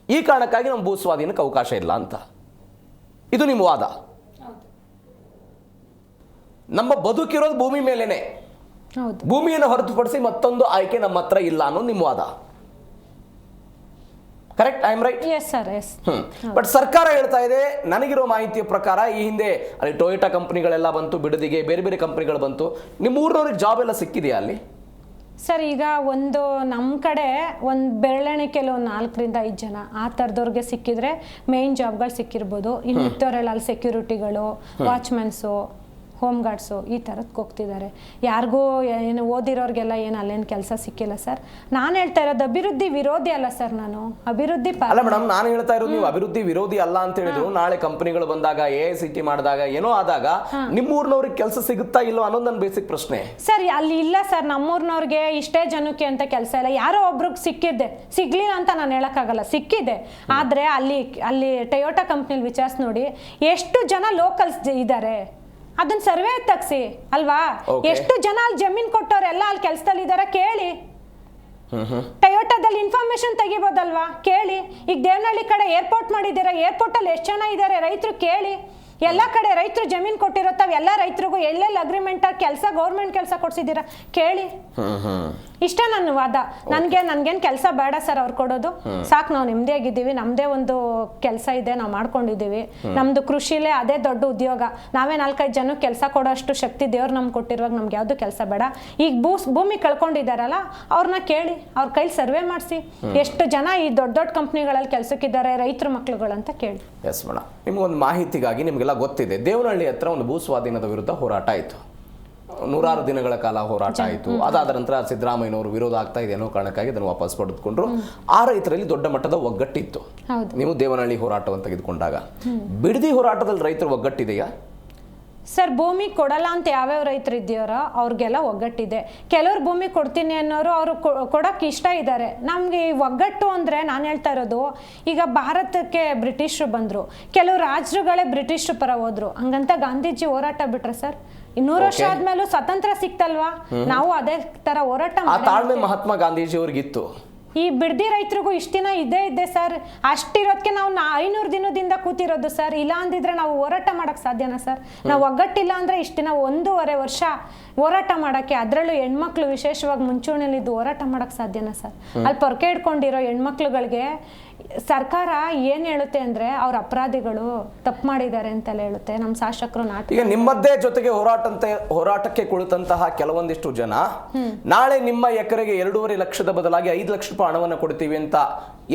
ಈ ಕಾರಣಕ್ಕಾಗಿ ನಮ್ಮ ಭೂ ಸ್ವಾಧೀನಕ್ಕೆ ಅವಕಾಶ ಇಲ್ಲ ಅಂತ. ಇದು ನಿಮ್ಮ ವಾದ. ನಮ್ಮ ಬದುಕಿರೋದು ಭೂಮಿ ಮೇಲೇನೆ, ಭೂಮಿಯನ್ನು ಹೊರತುಪಡಿಸಿ ಮತ್ತೊಂದು ಆಯ್ಕೆ ನಮ್ಮ ಹತ್ರ ಇಲ್ಲ ಅನ್ನೋದು ನಿಮ್ಮ ವಾದ. Correct? I am right?
Yes sir, yes.
But ಸರ್ಕಾರ ಹೇಳ್ತಾ ಇದೆ, ನನಗಿರೋ ಮಾಹಿತಿಯ ಪ್ರಕಾರ ಈ ಹಿಂದೆ ಅಲ್ಲಿ ಟೊಯೋಟಾ ಕಂಪನಿಗಳೆಲ್ಲ ಬಂತು, ಬಿಡದಿಗೆ ಬೇರೆ ಬೇರೆ ಕಂಪನಿಗಳು ಬಂತು. ನಿಮ್ಮ ಊರಿನವ್ರಿಗೆ ಜಾಬ್ ಎಲ್ಲ ಸಿಕ್ಕಿದೆಯಾ ಅಲ್ಲಿ?
ಸರ್, ಈಗ ಒಂದು ನಮ್ಮ ಕಡೆ ಒಂದು ಬೆರಳೆಣಿಕೆಯಲ್ಲಿ ಒಂದು 4ರಿಂದ 5 ಜನ ಆ ಥರದವ್ರಿಗೆ ಸಿಕ್ಕಿದ್ರೆ ಮೇನ್ ಜಾಬ್ಗಳು ಸಿಕ್ಕಿರ್ಬೋದು. ಇನ್ನು ಮಿಕ್ಕವರೆಲ್ಲ ಅಲ್ಲಿ ಸೆಕ್ಯೂರಿಟಿಗಳು, ವಾಚ್ಮೆನ್ಸು, ಹೋಮ್ ಗಾರ್ಡ್ಸು ಈ ಥರದ್ದು ಹೋಗ್ತಿದ್ದಾರೆ. ಯಾರಿಗೂ ಏನು ಓದಿರೋರಿಗೆಲ್ಲ ಏನು ಅಲ್ಲೇನು ಕೆಲಸ ಸಿಕ್ಕಿಲ್ಲ ಸರ್. ನಾನು ಹೇಳ್ತಾ ಇರೋದು ಅಭಿವೃದ್ಧಿ ವಿರೋಧಿ ಅಲ್ಲ ಸರ್, ನಾನು ಅಭಿವೃದ್ಧಿ
ಅಲ್ಲ ಮೇಡಮ್, ನಾನು ಹೇಳ್ತಾ ಇರೋದು ನೀವು ಅಭಿವೃದ್ಧಿ ವಿರೋಧಿ ಅಲ್ಲ ಅಂತ ಹೇಳಿದ್ರು. ನಾಳೆ ಕಂಪನಿಗಳು ಬಂದಾಗ, AICT ಮಾಡಿದಾಗ, ಏನೋ ಆದಾಗ ನಿಮ್ಮೂರ್ನವ್ರಿಗೆ ಕೆಲಸ ಸಿಗುತ್ತಾ ಇಲ್ಲೋ ಅನ್ನೋದು ನನ್ನ ಬೇಸಿಕ್ ಪ್ರಶ್ನೆ
ಸರ್. ಅಲ್ಲಿ ಇಲ್ಲ ಸರ್, ನಮ್ಮೂರ್ನವ್ರಿಗೆ ಇಷ್ಟೇ ಜನಕ್ಕೆ ಅಂತ ಕೆಲಸ ಇಲ್ಲ. ಯಾರೋ ಒಬ್ರಿಗೆ ಸಿಕ್ಕಿದ್ದೆ, ಸಿಗ್ಲಿಲ್ಲ ಅಂತ ನಾನು ಹೇಳಕ್ಕಾಗಲ್ಲ, ಸಿಕ್ಕಿದೆ. ಆದರೆ ಅಲ್ಲಿ ಟೊಯೋಟಾ ಕಂಪ್ನಿಲಿ ವಿಚಾರಿಸಿ ನೋಡಿ, ಎಷ್ಟು ಜನ ಲೋಕಲ್ಸ್ ಇದ್ದಾರೆ, ಅದನ್ನ ಸರ್ವೆ ತಗ್ಸಿ ಅಲ್ವಾ? ಎಷ್ಟು ಜನ ಅಲ್ಲಿ ಜಮೀನ್ ಕೊಟ್ಟವ್ರೆಲ್ಲ ಅಲ್ಲಿ ಕೆಲಸದಲ್ಲಿ ಇದಾರೆ ಕೇಳಿ. ಟೊಯೋಟಾದಲ್ಲಿ ಇನ್ಫಾರ್ಮೇಶನ್ ತೆಗಿಬೋದಲ್ವಾ? ಕೇಳಿ. ಈಗ ದೇವನಹಳ್ಳಿ ಕಡೆ ಏರ್ಪೋರ್ಟ್ ಮಾಡಿದ್ದೀರಾ, ಏರ್ಪೋರ್ಟ್ ಅಲ್ಲಿ ಎಷ್ಟು ಜನ ಇದ್ದಾರೆ ರೈತರು ಕೇಳಿ. ಎಲ್ಲ ಕಡೆ ರೈತರು ಜಮೀನ್ ಕೊಟ್ಟಿರುತ್ತವೆ, ಎಲ್ಲ ರೈತರಿಗೂ ಎಲ್ಲೆಲ್ಲಿ ಅಗ್ರಿಮೆಂಟ್ ಕೆಲಸ, ಗೌರ್ಮೆಂಟ್ ಕೆಲಸ ಕೊಡ್ಸಿದ್ದೀರಾ ಕೇಳಿ. ಇಷ್ಟ ನನ್ನ ವಾದ. ನನ್ಗೇನು ಕೆಲಸ ಬೇಡ ಸರ್ ಅವ್ರು ಕೊಡೋದು, ಸಾಕು, ನಾವು ನೆಮ್ಮದಿಯಾಗಿದ್ದೀವಿ, ನಮ್ಮದೇ ಒಂದು ಕೆಲಸ ಇದೆ, ನಾವು ಮಾಡ್ಕೊಂಡಿದ್ದೀವಿ, ನಮ್ದು ಕೃಷಿಲೇ ಅದೇ ದೊಡ್ಡ ಉದ್ಯೋಗ, ನಾವೇ 4-5 ಜನಕ್ಕೆ ಕೆಲಸ ಕೊಡೋ ಅಷ್ಟು ಶಕ್ತಿ ದೇವ್ರು ನಮ್ಗೆ ಕೊಟ್ಟಿರುವಾಗ ನಮ್ಗೆ ಯಾವುದು ಕೆಲಸ ಬೇಡ. ಈಗ ಭೂಮಿ ಕಳ್ಕೊಂಡಿದ್ದಾರಲ್ಲ ಅವ್ರನ್ನ ಕೇಳಿ, ಅವ್ರ ಕೈಲಿ ಸರ್ವೆ ಮಾಡಿಸಿ, ಎಷ್ಟು ಜನ ಈ ದೊಡ್ಡ ದೊಡ್ಡ ಕಂಪ್ನಿಗಳಲ್ಲಿ ಕೆಲಸಕ್ಕಿದ್ದಾರೆ ರೈತರ ಮಕ್ಳುಗಳು ಅಂತ ಕೇಳಿ.
ಎಸ್ ಮೇಡಮ್, ನಿಮ್ಗೊಂದು ಮಾಹಿತಿಗಾಗಿ, ನಿಮಗೆಲ್ಲ ಗೊತ್ತಿದೆ, ದೇವನಹಳ್ಳಿ ಹತ್ರ ಒಂದು ಭೂ ಸ್ವಾಧೀನದ ವಿರುದ್ಧ ಹೋರಾಟ ಆಯಿತು. 106 ದಿನಗಳ ಕಾಲ ಹೋರಾಟ ಆಯಿತು. ಅದಾದ ನಂತರ ಸಿದ್ದರಾಮಯ್ಯನವರು ವಿರೋಧ ಆಗ್ತಾ ಇದೆ ಅನ್ನೋ ಕಾರಣಕ್ಕಾಗಿ ಅದನ್ನು ವಾಪಸ್ ಪಡೆದುಕೊಂಡ್ರು. ಆ ರೈತರಲ್ಲಿ ದೊಡ್ಡ ಮಟ್ಟದ ಒಗ್ಗಟ್ಟಿತ್ತು. ನೀವು ದೇವನಹಳ್ಳಿ ಹೋರಾಟವನ್ನು ತೆಗೆದುಕೊಂಡಾಗ ಬಿಡದಿ ಹೋರಾಟದಲ್ಲಿ ರೈತರ ಒಗ್ಗಟ್ಟಿದೆಯಾ
ಸರ್? ಭೂಮಿ ಕೊಡಲ್ಲ ಅಂತ ಯಾವ್ಯಾವ ರೈತರು ಇದೆಯಾರೋ ಅವ್ರಿಗೆಲ್ಲ ಒಗ್ಗಟ್ಟಿದೆ. ಕೆಲವ್ರು ಭೂಮಿ ಕೊಡ್ತೀನಿ ಅನ್ನೋರು ಅವರು ಕೊಡೋಕೆ ಇಷ್ಟ ಇದ್ದಾರೆ. ನಮಗೆ ಈ ಒಗ್ಗಟ್ಟು ಅಂದರೆ ನಾನು ಹೇಳ್ತಾ ಇರೋದು, ಈಗ ಭಾರತಕ್ಕೆ ಬ್ರಿಟಿಷರು ಬಂದರು, ಕೆಲವು ರಾಜ್ಯಗಳೇ ಬ್ರಿಟಿಷರು ಪರ ಹೋದ್ರು, ಹಂಗಂತ ಗಾಂಧೀಜಿ ಹೋರಾಟ ಬಿಟ್ರೆ ಸರ್? 200 ವರ್ಷ ಆದ್ಮೇಲೂ ಸ್ವಾತಂತ್ರ್ಯ ಸಿಕ್ತಲ್ವಾ? ನಾವು ಅದೇ ತರ ಹೋರಾಟ
ತಾಳ್ಮೆ ಮಹಾತ್ಮ ಗಾಂಧೀಜಿ ಅವ್ರಿಗಿತ್ತು.
ಈ ಬಿಡದಿ ರೈತರಿಗೂ ಇಷ್ಟ ದಿನ ಇದ್ದೇ ಸರ್. ಅಷ್ಟಿರೋದಕ್ಕೆ ನಾವು 500 ದಿನದಿಂದ ಕೂತಿರೋದು ಸರ್. ಇಲ್ಲ ಅಂದಿದ್ರೆ ನಾವು ಹೋರಾಟ ಮಾಡಕ್ ಸಾಧ್ಯನಾ ಸರ್? ನಾವು ಒಗ್ಗಟ್ಟಿಲ್ಲ ಅಂದ್ರೆ ಇಷ್ಟ ದಿನ 1.5 ವರ್ಷ ಹೋರಾಟ ಮಾಡಕ್ಕೆ, ಅದರಲ್ಲೂ ಹೆಣ್ಮಕ್ಳು ವಿಶೇಷವಾಗಿ ಮುಂಚೂಣಿಯಲ್ಲಿದ್ದು ಹೋರಾಟ ಮಾಡಕ್ ಸಾಧ್ಯನಾ ಸರ್? ಅಲ್ಲಿ ಪೊರಕೆ ಇಟ್ಕೊಂಡಿರೋ ಹೆಣ್ಮಕ್ಳುಗಳಿಗೆ ಸರ್ಕಾರ ಏನು ಹೇಳುತ್ತೆ ಅಂದರೆ ಅವ್ರ ಅಪರಾಧಿಗಳು ತಪ್ಪು ಮಾಡಿದ್ದಾರೆ ಅಂತೆಲ್ಲ ಹೇಳುತ್ತೆ. ನಮ್ಮ ಶಾಸಕರು ನಾಟಕ
ಈಗ ನಿಮ್ಮದ್ದೇ ಜೊತೆಗೆ ಹೋರಾಟಕ್ಕೆ ಕುಳಿತಂತಹ ಕೆಲವೊಂದಿಷ್ಟು ಜನ ನಾಳೆ ನಿಮ್ಮ ಎಕರೆಗೆ 2.5 ಲಕ್ಷದ ಬದಲಾಗಿ 5 ಲಕ್ಷ ರೂಪಾಯಿ ಹಣವನ್ನು ಕೊಡ್ತೀವಿ ಅಂತ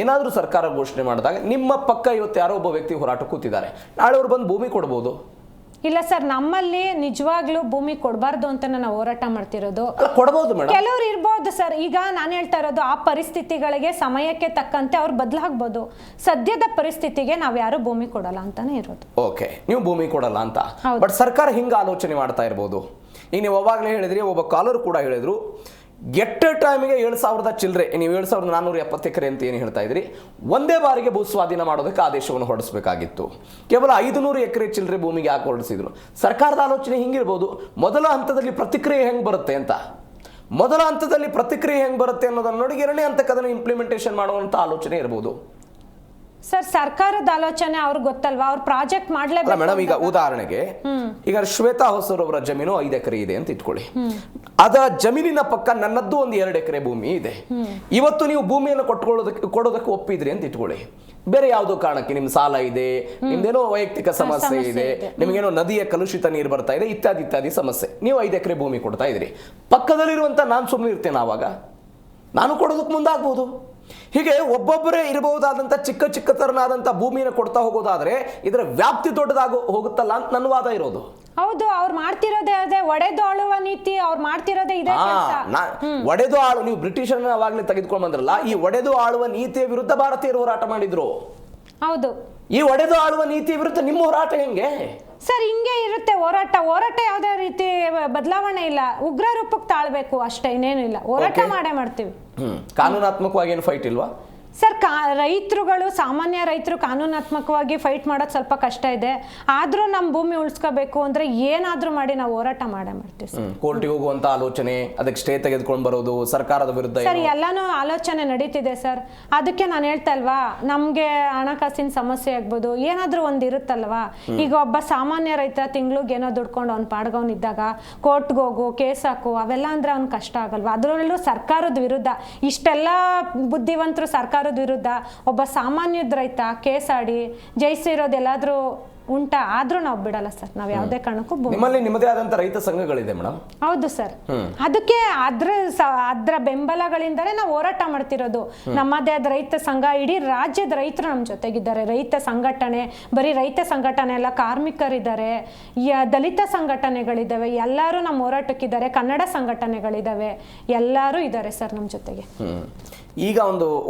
ಏನಾದರೂ ಸರ್ಕಾರ ಘೋಷಣೆ ಮಾಡಿದಾಗ ನಿಮ್ಮ ಪಕ್ಕ ಇವತ್ತು ಯಾರೋ ಒಬ್ಬ ವ್ಯಕ್ತಿ ಹೋರಾಟ ಕೂತಿದ್ದಾರೆ, ನಾಳೆ ಅವ್ರು ಬಂದು ಭೂಮಿ ಕೊಡ್ಬೋದು.
ಇಲ್ಲ ಸರ್, ನಮ್ಮಲ್ಲಿ ನಿಜವಾಗ್ಲೂ ಭೂಮಿ ಕೊಡಬಾರ್ದು ಅಂತ ನಾವು ಹೋರಾಟ ಮಾಡ್ತಿರೋದು.
ಕೊಡಬಹುದು ಮೇಡಮ್,
ಕೆಲವ್ರು ಇರ್ಬೋದು ಸರ್. ಈಗ ನಾನು ಹೇಳ್ತಾ ಇರೋದು ಆ ಪರಿಸ್ಥಿತಿಗಳಿಗೆ ಸಮಯಕ್ಕೆ ತಕ್ಕಂತೆ ಅವ್ರು ಬದಲಾಗ್ಬೋದು. ಸದ್ಯದ ಪರಿಸ್ಥಿತಿಗೆ ನಾವ್ ಯಾರು ಭೂಮಿ ಕೊಡಲ್ಲ ಅಂತಾನೆ ಇರೋದು.
ಓಕೆ, ನೀವು ಭೂಮಿ ಕೊಡಲ್ಲ ಅಂತ, ಬಟ್ ಸರ್ಕಾರ ಹಿಂಗ ಆಲೋಚನೆ ಮಾಡ್ತಾ ಇರ್ಬೋದು. ಈಗ ನೀವು ಅವಾಗಲೇ ಹೇಳಿದ್ರಿ, ಒಬ್ಬ ಕಾಲರ್ ಕೂಡ ಹೇಳಿದ್ರು ಎಟ್ ಟೈಮಿಗೆ 7,000 ಚಿಲ್ಲರೆ, ನೀವು 7,470 ಎಕರೆ ಅಂತ ಏನು ಹೇಳ್ತಾ ಇದ್ರಿ, ಒಂದೇ ಬಾರಿಗೆ ಭೂ ಸ್ವಾಧೀನ ಮಾಡೋದಕ್ಕೆ ಆದೇಶವನ್ನು ಹೊರಡಿಸಬೇಕಾಗಿತ್ತು. ಕೇವಲ 500 ಎಕರೆ ಚಿಲ್ಲರೆ ಭೂಮಿಗೆ ಯಾಕೆ ಹೊರಡಿಸಿದ್ರು? ಸರ್ಕಾರದ ಆಲೋಚನೆ ಹಿಂಗಿರ್ಬೋದು, ಮೊದಲ ಹಂತದಲ್ಲಿ ಪ್ರತಿಕ್ರಿಯೆ ಹೆಂಗೆ ಬರುತ್ತೆ ಅಂತ. ಮೊದಲ ಹಂತದಲ್ಲಿ ಪ್ರತಿಕ್ರಿಯೆ ಹೆಂಗೆ ಬರುತ್ತೆ ಅನ್ನೋದನ್ನು ನೋಡಿ 2ನೇ ಹಂತಕ್ಕೆ ಅದನ್ನು ಇಂಪ್ಲಿಮೆಂಟೇಷನ್ ಮಾಡುವಂಥ ಆಲೋಚನೆ ಇರ್ಬೋದು.
ಸರ್, ಸರ್ಕಾರದ ಆಲೋಚನೆ ಅವ್ರಿಗೆ ಗೊತ್ತಲ್ವಾ, ಅವ್ರ ಪ್ರಾಜೆಕ್ಟ್ ಮಾಡ್ಲೇಬೇಕು
ಮೇಡಮ್. ಈಗ ಉದಾಹರಣೆಗೆ ಈಗ ಶ್ವೇತಾ ಹೊಸೂರ್ ಅವರ ಜಮೀನು 5 ಎಕರೆ ಇದೆ ಅಂತ ಇಟ್ಕೊಳ್ಳಿ. ಅದ ಜಮೀನಿನ ಪಕ್ಕ ನನ್ನದ್ದು ಒಂದು 2 ಎಕರೆ ಭೂಮಿ ಇದೆ. ಇವತ್ತು ನೀವು ಭೂಮಿಯನ್ನು ಕೊಡೋದಕ್ಕೆ ಒಪ್ಪಿದ್ರಿ ಅಂತ ಇಟ್ಕೊಳ್ಳಿ. ಬೇರೆ ಯಾವುದೋ ಕಾರಣಕ್ಕೆ ನಿಮ್ ಸಾಲ ಇದೆ, ನಿಮ್ದೇನೋ ವೈಯಕ್ತಿಕ ಸಮಸ್ಯೆ ಇದೆ, ನಿಮ್ಗೇನೋ ನದಿಯ ಕಲುಷಿತ ನೀರು ಬರ್ತಾ ಇದೆ, ಇತ್ಯಾದಿ ಇತ್ಯಾದಿ ಸಮಸ್ಯೆ, ನೀವು 5 ಎಕರೆ ಭೂಮಿ ಕೊಡ್ತಾ ಇದ್ರಿ. ಪಕ್ಕದಲ್ಲಿರುವಂತ ನಾನು ಸುಮ್ಮನೆ ಇರ್ತೇನೆ, ಆವಾಗ ನಾನು ಕೊಡೋದಕ್ಕೆ ಮುಂದಾಗ್ಬೋದು. ಹೀಗೆ ಒಬ್ಬೊಬ್ಬರೇ ಇರಬಹುದಾದಂಥ ಚಿಕ್ಕ ತರನಾದಂಥ ಭೂಮಿಯನ್ನು ಕೊಡ್ತಾ ಹೋಗೋದಾದ್ರೆ ಇದರ ವ್ಯಾಪ್ತಿ ದೊಡ್ಡದಾಗಿ ಹೋಗುತ್ತಲ್ಲ ಅಂತ ನನ್ನ ವಾದ ಇರೋದು.
ಹೌದು, ಅವ್ರು ಮಾಡ್ತಿರೋದೇ ಅದೇ ಒಡೆದು ಆಳುವ ನೀತಿ. ಅವ್ರು ಮಾಡ್ತಿರೋದೇ ಇದೆ.
ಒಡೆದು ಆಳು, ನೀವು ಬ್ರಿಟಿಷರನ್ನ ಅವಾಗಲೇ ತೆಗೆದುಕೊಂಡು ಬಂದ್ರಲ್ಲ, ಈ ಒಡೆದು ಆಳುವ ನೀತಿಯ ವಿರುದ್ಧ ಭಾರತೀಯರು ಹೋರಾಟ ಮಾಡಿದ್ರು.
ಹೌದು,
ಈ ಒಡೆದು ಆಳುವ ನೀತಿಯ ವಿರುದ್ಧ ನಿಮ್ಮ ಹೋರಾಟ ಹೆಂಗೆ
ಸರ್? ಹಿಂಗೆ ಇರುತ್ತೆ ಹೋರಾಟ ಯಾವುದೇ ರೀತಿ ಬದಲಾವಣೆ ಇಲ್ಲ. ಉಗ್ರ ರೂಪಕ್ಕೆ ತಾಳ್ಬೇಕು ಅಷ್ಟೇ, ಇನ್ನೇನು ಇಲ್ಲ. ಹೋರಾಟ ಮಾಡೇ ಮಾಡ್ತೀವಿ.
ಕಾನೂನಾತ್ಮಕವಾಗಿ ಏನು ಫೈಟ್ ಇಲ್ವಾ
ಸರ್? ರೈತರುಗಳು, ಸಾಮಾನ್ಯ ರೈತರು ಕಾನೂನಾತ್ಮಕವಾಗಿ ಫೈಟ್ ಮಾಡೋದು ಸ್ವಲ್ಪ ಕಷ್ಟ ಇದೆ. ಆದ್ರೂ ನಮ್ಮ ಭೂಮಿ ಉಳಿಸ್ಕೋಬೇಕು ಅಂದ್ರೆ ಏನಾದ್ರೂ ಮಾಡಿ ನಾವು ಹೋರಾಟ ಮಾಡೇ ಮಾಡ್ತೀವಿ ಸರ್.
ಕೋರ್ಟಿಗೆ ಹೋಗುವಂತ ಆಲೋಚನೆ, ಅದಕ್ಕೆ ಸ್ಟೇ ತೆಗೆದುಕೊಂಡು ಬರೋದು, ಸರ್ಕಾರದ ವಿರುದ್ಧ
ಸರ್ ಎಲ್ಲಾನು ಆಲೋಚನೆ ನಡೀತಿದೆ ಸರ್. ಅದಕ್ಕೆ ನಾನು ಹೇಳ್ತಾ ಇಲ್ವಾ, ನಮ್ಗೆ ಹಣಕಾಸಿನ ಸಮಸ್ಯೆ ಆಗ್ಬೋದು, ಏನಾದ್ರೂ ಒಂದ್ ಇರುತ್ತಲ್ವಾ. ಈಗ ಒಬ್ಬ ಸಾಮಾನ್ಯ ರೈತ ತಿಂಗ್ಳಿಗೆ ಏನೋ ದುಡ್ಕೊಂಡು ಅವ್ನ ಪಾಡ್ಗವ್ನ ಇದ್ದಾಗ ಕೋರ್ಟ್ಗೆ ಹೋಗು, ಕೇಸ್ ಹಾಕು, ಅವೆಲ್ಲ ಅಂದ್ರೆ ಅವ್ನ್ ಕಷ್ಟ ಆಗಲ್ವಾ? ಅದರಲ್ಲೂ ಸರ್ಕಾರದ ವಿರುದ್ಧ ಇಷ್ಟೆಲ್ಲ ಬುದ್ಧಿವಂತರು ಸರ್ಕಾರ ವಿರುದ್ಧ ಒಬ್ಬ ಸಾಮಾನ್ಯದ ರೈತ ಕೇಸ್ ಆಡಿ ಜಯಿಸಿರೋದೆಲ್ಲಾದ್ರೂ ಉಂಟಾ? ಆದ್ರೂ ನಾವು ಬಿಡಲ್ಲ ಸರ್. ನಾವ್ ಯಾವ್ದೇ ಕಾರಣಕ್ಕೂ
ನಿಮ್ಮಲ್ಲಿ ನಿಮ್ಮದೇ ಆದಂತ ರೈತ ಸಂಘಗಳಿದೆ ಮೇಡಮ್?
ಹೌದು ಸರ್. ಅದಕ್ಕೆ ಅದ್ರ ಬೆಂಬಲಗಳಿಂದಲೇ ನಾವು ಹೋರಾಟ ಮಾಡ್ತಿರೋದು. ನಮ್ಮದೇ ಆದ ರೈತ ಸಂಘ, ಇಡೀ ರಾಜ್ಯದ ರೈತರು ನಮ್ಮ ಜೊತೆಗಿದ್ದಾರೆ. ರೈತ ಸಂಘಟನೆ, ಬರೀ ರೈತ ಸಂಘಟನೆ ಅಲ್ಲ, ಕಾರ್ಮಿಕರಿದ್ದಾರೆ, ದಲಿತ ಸಂಘಟನೆಗಳಿದ್ದಾವೆ, ಎಲ್ಲರೂ ನಮ್ಮ ಹೋರಾಟಕ್ಕಿದ್ದಾರೆ. ಕನ್ನಡ ಸಂಘಟನೆಗಳಿದ್ದಾವೆ, ಎಲ್ಲರೂ ಇದ್ದಾರೆ ಸರ್ ನಮ್ಮ ಜೊತೆಗೆ.
ಈಗ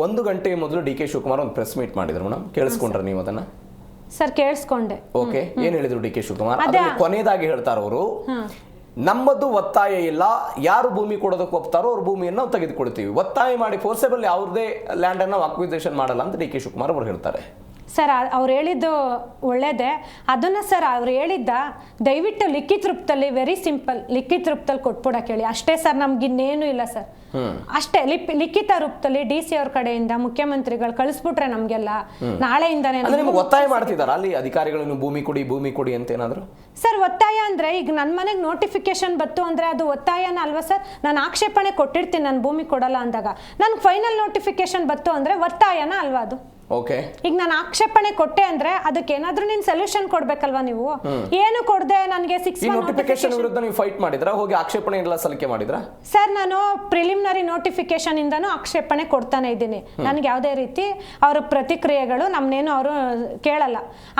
ಒಂದು ಗಂಟೆ ಮೊದಲು ಡಿ ಕೆ ಶಿವಕುಮಾರ್ ಒಂದು ಪ್ರೆಸ್ ಮೀಟ್ ಮಾಡಿದ್ರು ಮೇಡಮ್, ಕೇಳಿಸ್ಕೊಂಡ್ರೆ ನೀವು ಅದನ್ನ?
ಸರ್ ಕೇಳಿಸ್ಕೊಂಡೆ.
ಓಕೆ, ಏನ್ ಹೇಳಿದ್ರು ಡಿ ಕೆ ಶಿವಕುಮಾರ್? ಕೊನೆಯದಾಗಿ ಹೇಳ್ತಾರ ಅವರು, ನಮ್ಮದು ಒತ್ತಾಯ ಇಲ್ಲ, ಯಾರು ಭೂಮಿ ಕೊಡೋದಕ್ಕೆ ಒಪ್ತಾರೋ ಅವ್ರ ಭೂಮಿಯನ್ನು ನಾವು ತೆಗೆದುಕೊಳ್ತೀವಿ, ಒತ್ತಾಯ ಮಾಡಿ ಫೋರ್ಸೇಬಲ್ ಯಾವುದೇ ಲ್ಯಾಂಡ್ ಅನ್ನು ಅಕ್ವಿಸೇಷನ್ ಮಾಡಲ್ಲ ಅಂತ ಡಿ ಕೆ ಶಿವಕುಮಾರ್ ಅವರು ಹೇಳ್ತಾರೆ.
ಸರ್ ಅವ್ರು ಹೇಳಿದ್ದು ಒಳ್ಳೇದೇ. ಅದನ್ನ ಸರ್ ಅವ್ರು ಹೇಳಿದ್ದ ದಯವಿಟ್ಟು ಲಿಖಿತ ರೂಪದಲ್ಲಿ, ವೆರಿ ಸಿಂಪಲ್, ಲಿಖಿತ ರೂಪದಲ್ಲಿ ಕೊಟ್ಬಿಡಕ್ಕೆ ಹೇಳಿ ಅಷ್ಟೇ ಸರ್. ನಮ್ಗಿನ್ನೇನು ಇಲ್ಲ ಸರ್, ಅಷ್ಟೇ. ಲಿಖಿತ ರೂಪದಲ್ಲಿ DC ಅವ್ರ ಕಡೆಯಿಂದ ಮುಖ್ಯಮಂತ್ರಿಗಳು ಕಳಿಸ್ಬಿಟ್ರೆ ನಮ್ಗೆಲ್ಲ ನಾಳೆಯಿಂದಾನೇ.
ಒತ್ತಾಯ ಮಾಡ್ತಿದಾರ ಅಲ್ಲಿ ಅಧಿಕಾರಿಗಳು, ಭೂಮಿ ಕೊಡಿ ಅಂತ ಏನಾದ್ರು?
ಸರ್ ಒತ್ತಾಯ ಅಂದ್ರೆ ಈಗ ನನ್ನ ಮನೆಗೆ ನೋಟಿಫಿಕೇಶನ್ ಬತ್ತು ಅಂದ್ರೆ ಅದು ಒತ್ತಾಯನ ಅಲ್ವಾ ಸರ್? ನಾನು ಆಕ್ಷೇಪಣೆ ಕೊಟ್ಟಿರ್ತೀನಿ ನಾನು ಭೂಮಿ ಕೊಡಲ್ಲ ಅಂದಾಗ, ನನ್ಗೆ ಫೈನಲ್ ನೋಟಿಫಿಕೇಶನ್ ಬತ್ತು ಅಂದ್ರೆ ಒತ್ತಾಯನ ಅಲ್ವಾ ಅದು?
ಓಕೆ,
ಈಗ ನಾನು ಆಕ್ಷೇಪಣೆ ಕೊಟ್ಟೆ ಅಂದ್ರೆ ಅದಕ್ಕೆ ಏನಾದ್ರೂ ನೀನ್ ಸೊಲ್ಯೂಷನ್ ಕೊಡ್ಬೇಕಲ್ವಾ ನೀವು? ಏನು ಕೊಡದೆ ನನಗೆ 6 ಮಂತ್
ನೋಟಿಫಿಕೇಶನ್ ವಿರುದ್ಧ ನೀವು ಫೈಟ್ ಮಾಡಿದ್ರಾ? ಹೋಗಿ ಆಕ್ಷೇಪಣೆ ಎಲ್ಲ ಸಲ್ಲಿಕೆ ಮಾಡಿದ್ರಾ?
ಸರ್ ನಾನು ಪ್ರಿಲಿಮಿನರಿ ನೋಟಿಫಿಕೇಶನ್ ಇಂದನೂ ಆಕ್ಷೇಪಣೆ ಕೊಡ್ತಾನೆ ಇದ್ದೀನಿ. ನನಗೆ ಯಾವುದೇ ರೀತಿ ಅವ್ರ ಪ್ರತಿಕ್ರಿಯೆಗಳು ನಮ್ಮನ್ನೇನು ಅವರು ಕೇಳಲ್ಲ.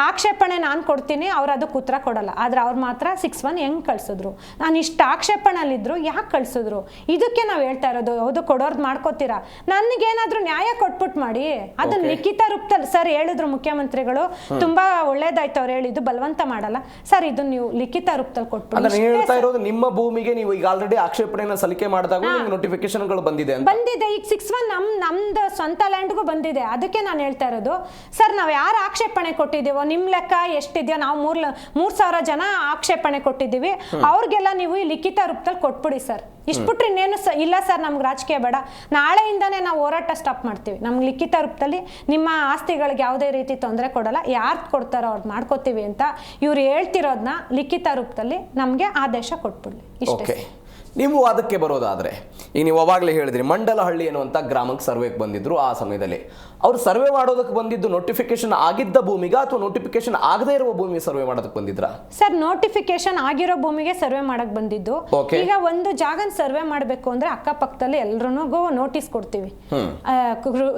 ಆಕ್ಷೇಪಣೆ ನಾನು ಕೊಡ್ತೀನಿ, ಅವ್ರು ಅದಕ್ಕೆ ಉತ್ತರ ಕೊಡಲ್ಲ. ಆದ್ರೆ ಅವ್ರು ಮಾತ್ರ 6-1 ಹೆಂಗ್ ಕಳ್ಸಿದ್ರು, ನಾನು ಇಷ್ಟು ಆಕ್ಷೇಪಣೆಯಲ್ಲಿದ್ರು ಯಾಕೆ ಕಳ್ಸಿದ್ರು? ಇದಕ್ಕೆ ನಾವು ಹೇಳ್ತಾ ಇರೋದು. ಹೌದು, ಕೊಡೋರ್ದು ಮಾಡ್ಕೋತೀರಾ, ನನಗೇನಾದ್ರೂ ನ್ಯಾಯ ಕೊಟ್ಬಿಟ್ಟು ಮಾಡಿ. ಅದನ್ನ ಲಿಖಿತ ರೂಪದಲ್ಲಿ ಸರ್ ಹೇಳಿದ್ರು ಮುಖ್ಯಮಂತ್ರಿಗಳು, ತುಂಬಾ ಒಳ್ಳೇದಾಯ್ತು ಅವ್ರು ಹೇಳಿದ್ದು, ಬಲವಂತ ಮಾಡಲ್ಲ ಸರ್. ಇದು ನೀವು ಲಿಖಿತ ರೂಪದಲ್ಲಿ ಕೊಟ್ಬಿಟ್ಟು
ಹೇಳ್ತಾ ಇರೋದು, ನಿಮ್ಮ ಭೂಮಿಗೆ ನೀವು ಈಗ ಆಲ್ರೆಡಿ ಆಕ್ಷೇಪಣೆಯನ್ನು ಸಲ್ಲಿಕೆ ಮಾಡಿದಾಗ ನೋಟಿಫಿಕೇಶನ್ಗಳು ಬಂದಿದೆ.
ಈಗ 6-1 ನಮ್ದು ಸ್ವಂತ ಲ್ಯಾಂಡ್ಗೂ ಬಂದಿದೆ. ಅದಕ್ಕೆ ನಾನು ಹೇಳ್ತಾ ಇರೋದು ಸರ್, ನಾವು ಯಾರು ಆಕ್ಷೇಪಣೆ ಕೊಟ್ಟಿದ್ದೀವೋ ನಿಮ್ ಲೆಕ್ಕ ಎಷ್ಟಿದೆಯೋ, ನಾವು 3,000 ಜನ ಆಕ್ಷೇಪಣೆ ಕೊಟ್ಟಿದ್ದೀವಿ, ಅವ್ರಿಗೆಲ್ಲ ನೀವು ಈ ಲಿಖಿತ ರೂಪದಲ್ಲಿ ಕೊಟ್ಬಿಡಿ ಸರ್. ಇಷ್ಟ್ಬಿಟ್ರೆ ಇನ್ನೇನು ಇಲ್ಲ ಸರ್, ನಮ್ಗೆ ರಾಜಕೀಯ ಬೇಡ. ನಾಳೆಯಿಂದಾನೇ ನಾವು ಹೋರಾಟ ಸ್ಟಾಪ್ ಮಾಡ್ತೀವಿ. ನಮ್ಗೆ ಲಿಖಿತ ರೂಪದಲ್ಲಿ ನಿಮ್ಮ ಆಸ್ತಿಗಳಿಗೆ ಯಾವುದೇ ರೀತಿ ತೊಂದರೆ ಕೊಡಲ್ಲ, ಯಾರು ಕೊಡ್ತಾರೋ ಅವ್ರು ಮಾಡ್ಕೋತೀವಿ ಅಂತ ಇವ್ರು ಹೇಳ್ತಿರೋದನ್ನ ಲಿಖಿತ ರೂಪದಲ್ಲಿ ನಮಗೆ ಆದೇಶ ಕೊಟ್ಬಿಡ್ಲಿ ಇಷ್ಟೇ.
ನೀವು ಅದಕ್ಕೆ ಬರೋದಾದ್ರೆ, ಈಗ ನೀವು ಅವಾಗಲೇ ಹೇಳಿದ್ರಿ ಮಂಡಲಹಳ್ಳಿ ಅನ್ನುವಂಥ ಗ್ರಾಮಕ್ಕೆ ಸರ್ವೆಗೆ ಬಂದಿದ್ರು. ಆ ಸಮಯದಲ್ಲಿ ಅವ್ರು ಸರ್ವೆ ಮಾಡೋದಕ್ಕೆ ಬಂದಿದ್ದು ನೋಟಿಫಿಕೇಶನ್ ಆಗಿದ್ದ ಭೂಮಿಗ ಅಥವಾ ನೋಟಿಫಿಕೇಶನ್ ಆಗದೇ ಇರುವ ಭೂಮಿ ಸರ್ವೆ ಮಾಡೋದಕ್ಕೆ ಬಂದಿದ್ರಾ?
ಸರ್ ನೋಟಿಫಿಕೇಶನ್ ಆಗಿರೋ ಭೂಮಿಗೆ ಸರ್ವೆ ಮಾಡಕ್ ಬಂದಿದ್ದು.
Okay.
ಈಗ ಒಂದು ಜಾಗನ ಸರ್ವೆ ಮಾಡಬೇಕು ಅಂದ್ರೆ ಅಕ್ಕಪಕ್ಕದಲ್ಲಿ ಎಲ್ರಿಗೂ ನೋಟಿಸ್ ಕೊಡ್ತೀವಿ.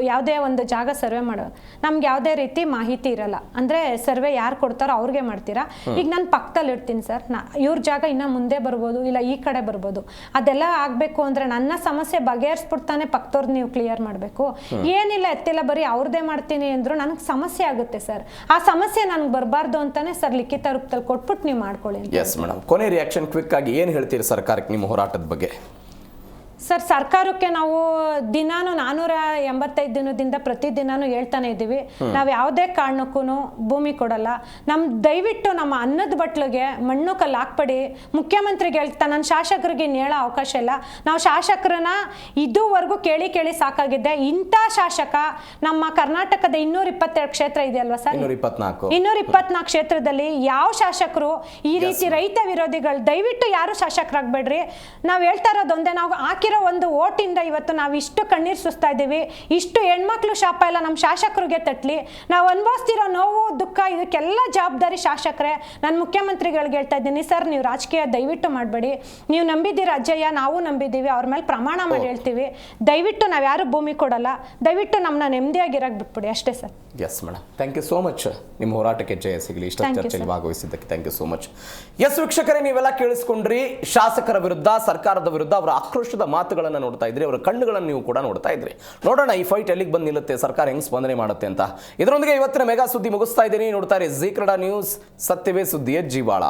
ಯಾವುದೇ ಒಂದು ಜಾಗ ಸರ್ವೆ ಮಾಡೋ ನಮ್ಗೆ ಯಾವುದೇ ರೀತಿ ಮಾಹಿತಿ ಇರಲ್ಲ. ಅಂದ್ರೆ ಸರ್ವೆ ಯಾರು ಕೊಡ್ತಾರೋ ಅವ್ರಿಗೆ ಮಾಡ್ತೀರಾ. ಈಗ ನಾನು ಪಕ್ಕದಲ್ಲಿ ಇರ್ತೀನಿ ಸರ್, ಇವ್ರ ಜಾಗ ಇನ್ನ ಮುಂದೆ ಬರ್ಬೋದು, ಇಲ್ಲ ಈ ಕಡೆ ಬರ್ಬೋದು. ಅದೆಲ್ಲ ಆಗ್ಬೇಕು ಅಂದ್ರೆ ನನ್ನ ಸಮಸ್ಯೆ ಬಗೆಹರಿಸ್ಬಿಡ್ತಾನೆ ಪಕ್ಕದವ್ರದ್ದು ನೀವು ಕ್ಲಿಯರ್ ಮಾಡಬೇಕು. ಏನಿಲ್ಲ ಎತ್ತಿಲ್ಲ ಬರೀ ಅವ್ರದ್ದೇ ಮಾಡ್ತೀನಿ ಅಂದ್ರು ನನಗೆ ಸಮಸ್ಯೆ ಆಗುತ್ತೆ ಸರ್. ಆ ಸಮಸ್ಯೆ ನನ್ಗೆ ಬರಬಾರ್ದು ಅಂತಾನೆ ಸರ್ ಲಿಖಿತ ರೂಪದಲ್ಲಿ ಕೊಟ್ಬಿಟ್ಟು ನೀವು ಮಾಡ್ಕೊಳ್ಳಿ.
ಎಸ್ ಮೇಡಮ್, ಕೊನೆ ರಿಯಾಕ್ಷನ್ ಕ್ವಿಕ್ ಆಗಿ ಏನು ಹೇಳ್ತೀರಿ ಸರ್ಕಾರಕ್ಕೆ ನಿಮ್ಮ ಹೋರಾಟದ ಬಗ್ಗೆ?
ಸರ್ ಸರ್ಕಾರಕ್ಕೆ ನಾವು ದಿನಾನು 485 ದಿನದಿಂದ ಪ್ರತಿದಿನಾನು ಹೇಳ್ತಾನೆ ಇದ್ದೀವಿ, ನಾವು ಯಾವುದೇ ಕಾರಣಕ್ಕೂ ಭೂಮಿ ಕೊಡಲ್ಲ. ದಯವಿಟ್ಟು ನಮ್ಮ ಅನ್ನದ ಬಟ್ಲಿಗೆ ಮಣ್ಣು ಕಲ್ಲು ಹಾಕ್ಬೇಡಿ. ಮುಖ್ಯಮಂತ್ರಿಗೆ ಹೇಳ್ತಾ ನನ್ನ ಶಾಸಕರಿಗೆ ಹೇಳೋ ಅವಕಾಶ ಇಲ್ಲ. ನಾವು ಶಾಸಕರನ್ನ ಇದುವರೆಗೂ ಕೇಳಿ ಸಾಕಾಗಿದೆ. ಇಂಥ ಶಾಸಕ ನಮ್ಮ ಕರ್ನಾಟಕದ 222 ಕ್ಷೇತ್ರ ಇದೆಯಲ್ವಾ ಸರ್, 224 ಕ್ಷೇತ್ರದಲ್ಲಿ ಯಾವ ಶಾಸಕರು ಈ ರೀತಿ ರೈತ ವಿರೋಧಿಗಳು ದಯವಿಟ್ಟು ಯಾರು ಶಾಸಕರಾಗಬೇಡ್ರಿ. ನಾವು ಹೇಳ್ತಾ ಇರೋದೊಂದೇ, ನಾವು ಹಾಕಿರೋ ಒಂದು ಓಟಿಂದ ಇವತ್ತು ನಾವು ಇಷ್ಟು ಕಣ್ಣೀರು ಸುಸ್ತಾ ಇದ್ದೀವಿ. ಇಷ್ಟು ಹೆಣ್ಮಕ್ಳು ಶಾಪ ಎಲ್ಲ ನಮ್ಮ ಶಾಸಕರಿಗೆ ತಟ್ಲಿ. ನಾವು ಅನುಭವಿಸ್ತಿರೋ ನೋವು ದುಃಖ ಇದಕ್ಕೆಲ್ಲ ಜವಾಬ್ದಾರಿ ಶಾಸಕರೇ. ನಾನು ಮುಖ್ಯಮಂತ್ರಿಗಳಿಗೆ ಹೇಳ್ತಾ ಇದ್ದೀನಿ, ಸರ್ ನೀವು ರಾಜಕೀಯ ದಯವಿಟ್ಟು ಮಾಡಬೇಡಿ. ನೀವು ನಂಬಿದ್ದೀರ ಅಜ್ಜಯ್ಯ, ನಾವು ನಂಬಿದ್ದೀವಿ, ಅವ್ರ ಮೇಲೆ ಪ್ರಮಾಣ ಮಾಡಿ ಹೇಳ್ತೀವಿ. ದಯವಿಟ್ಟು ನಾವು ಯಾರು ಭೂಮಿ ಕೊಡಲ್ಲ. ದಯವಿಟ್ಟು ನಮ್ಮನ್ನ ನೆಮ್ಮದಿಯಾಗಿರಕ್ಕೆ ಬಿಟ್ಬಿಡಿ ಅಷ್ಟೇ sir.
Yes madam, thank you so much. ನಿಮ್ಮ ಹೋರಾಟಕ್ಕೆ ಜಯ ಸಿಗಲಿ. ಇಷ್ಟ ಚರ್ಚೆಯಲ್ಲಿ ಭಾಗವಹಿಸಿದ್ದಕ್ಕೆ thank you so much. Yes ವೀಕ್ಷಕರೇ, ನೀವೆಲ್ಲ ಕೇಳಿಸ್ಕೊಂಡ್ರಿ. ಶಾಸಕರ ವಿರುದ್ಧ, ಸರ್ಕಾರದ ವಿರುದ್ಧ ಅವರ ಆಕ್ರೋಶದ ಮಾತುಗಳನ್ನು ನೋಡ್ತಾ ಇದ್ರಿ, ಅವರ ಕಣ್ಣುಗಳನ್ನು ನೀವು ಕೂಡ ನೋಡ್ತಾ ಇದ್ರಿ. ನೋಡೋಣ ಈ ಫೈಟ್ ಎಲ್ಲಿಗೆ ಬಂದು ನಿಲ್ಲುತ್ತೆ, ಸರ್ಕಾರ ಹೆಂಗ್ ಸ್ಪಂದನೆ ಮಾಡುತ್ತೆ ಅಂತ. ಇದರೊಂದಿಗೆ ಇವತ್ತಿನ ಮೆಗಾ ಸುದ್ದಿ ಮುಗಿಸ್ತಾ ಇದ್ದೀನಿ. ನೋಡ್ತಾ ಇರಿ ಜೀ ಕನ್ನಡ ನ್ಯೂಸ್, ಸತ್ಯವೇ ಸುದ್ದಿಯ ಜೀವಾಳ.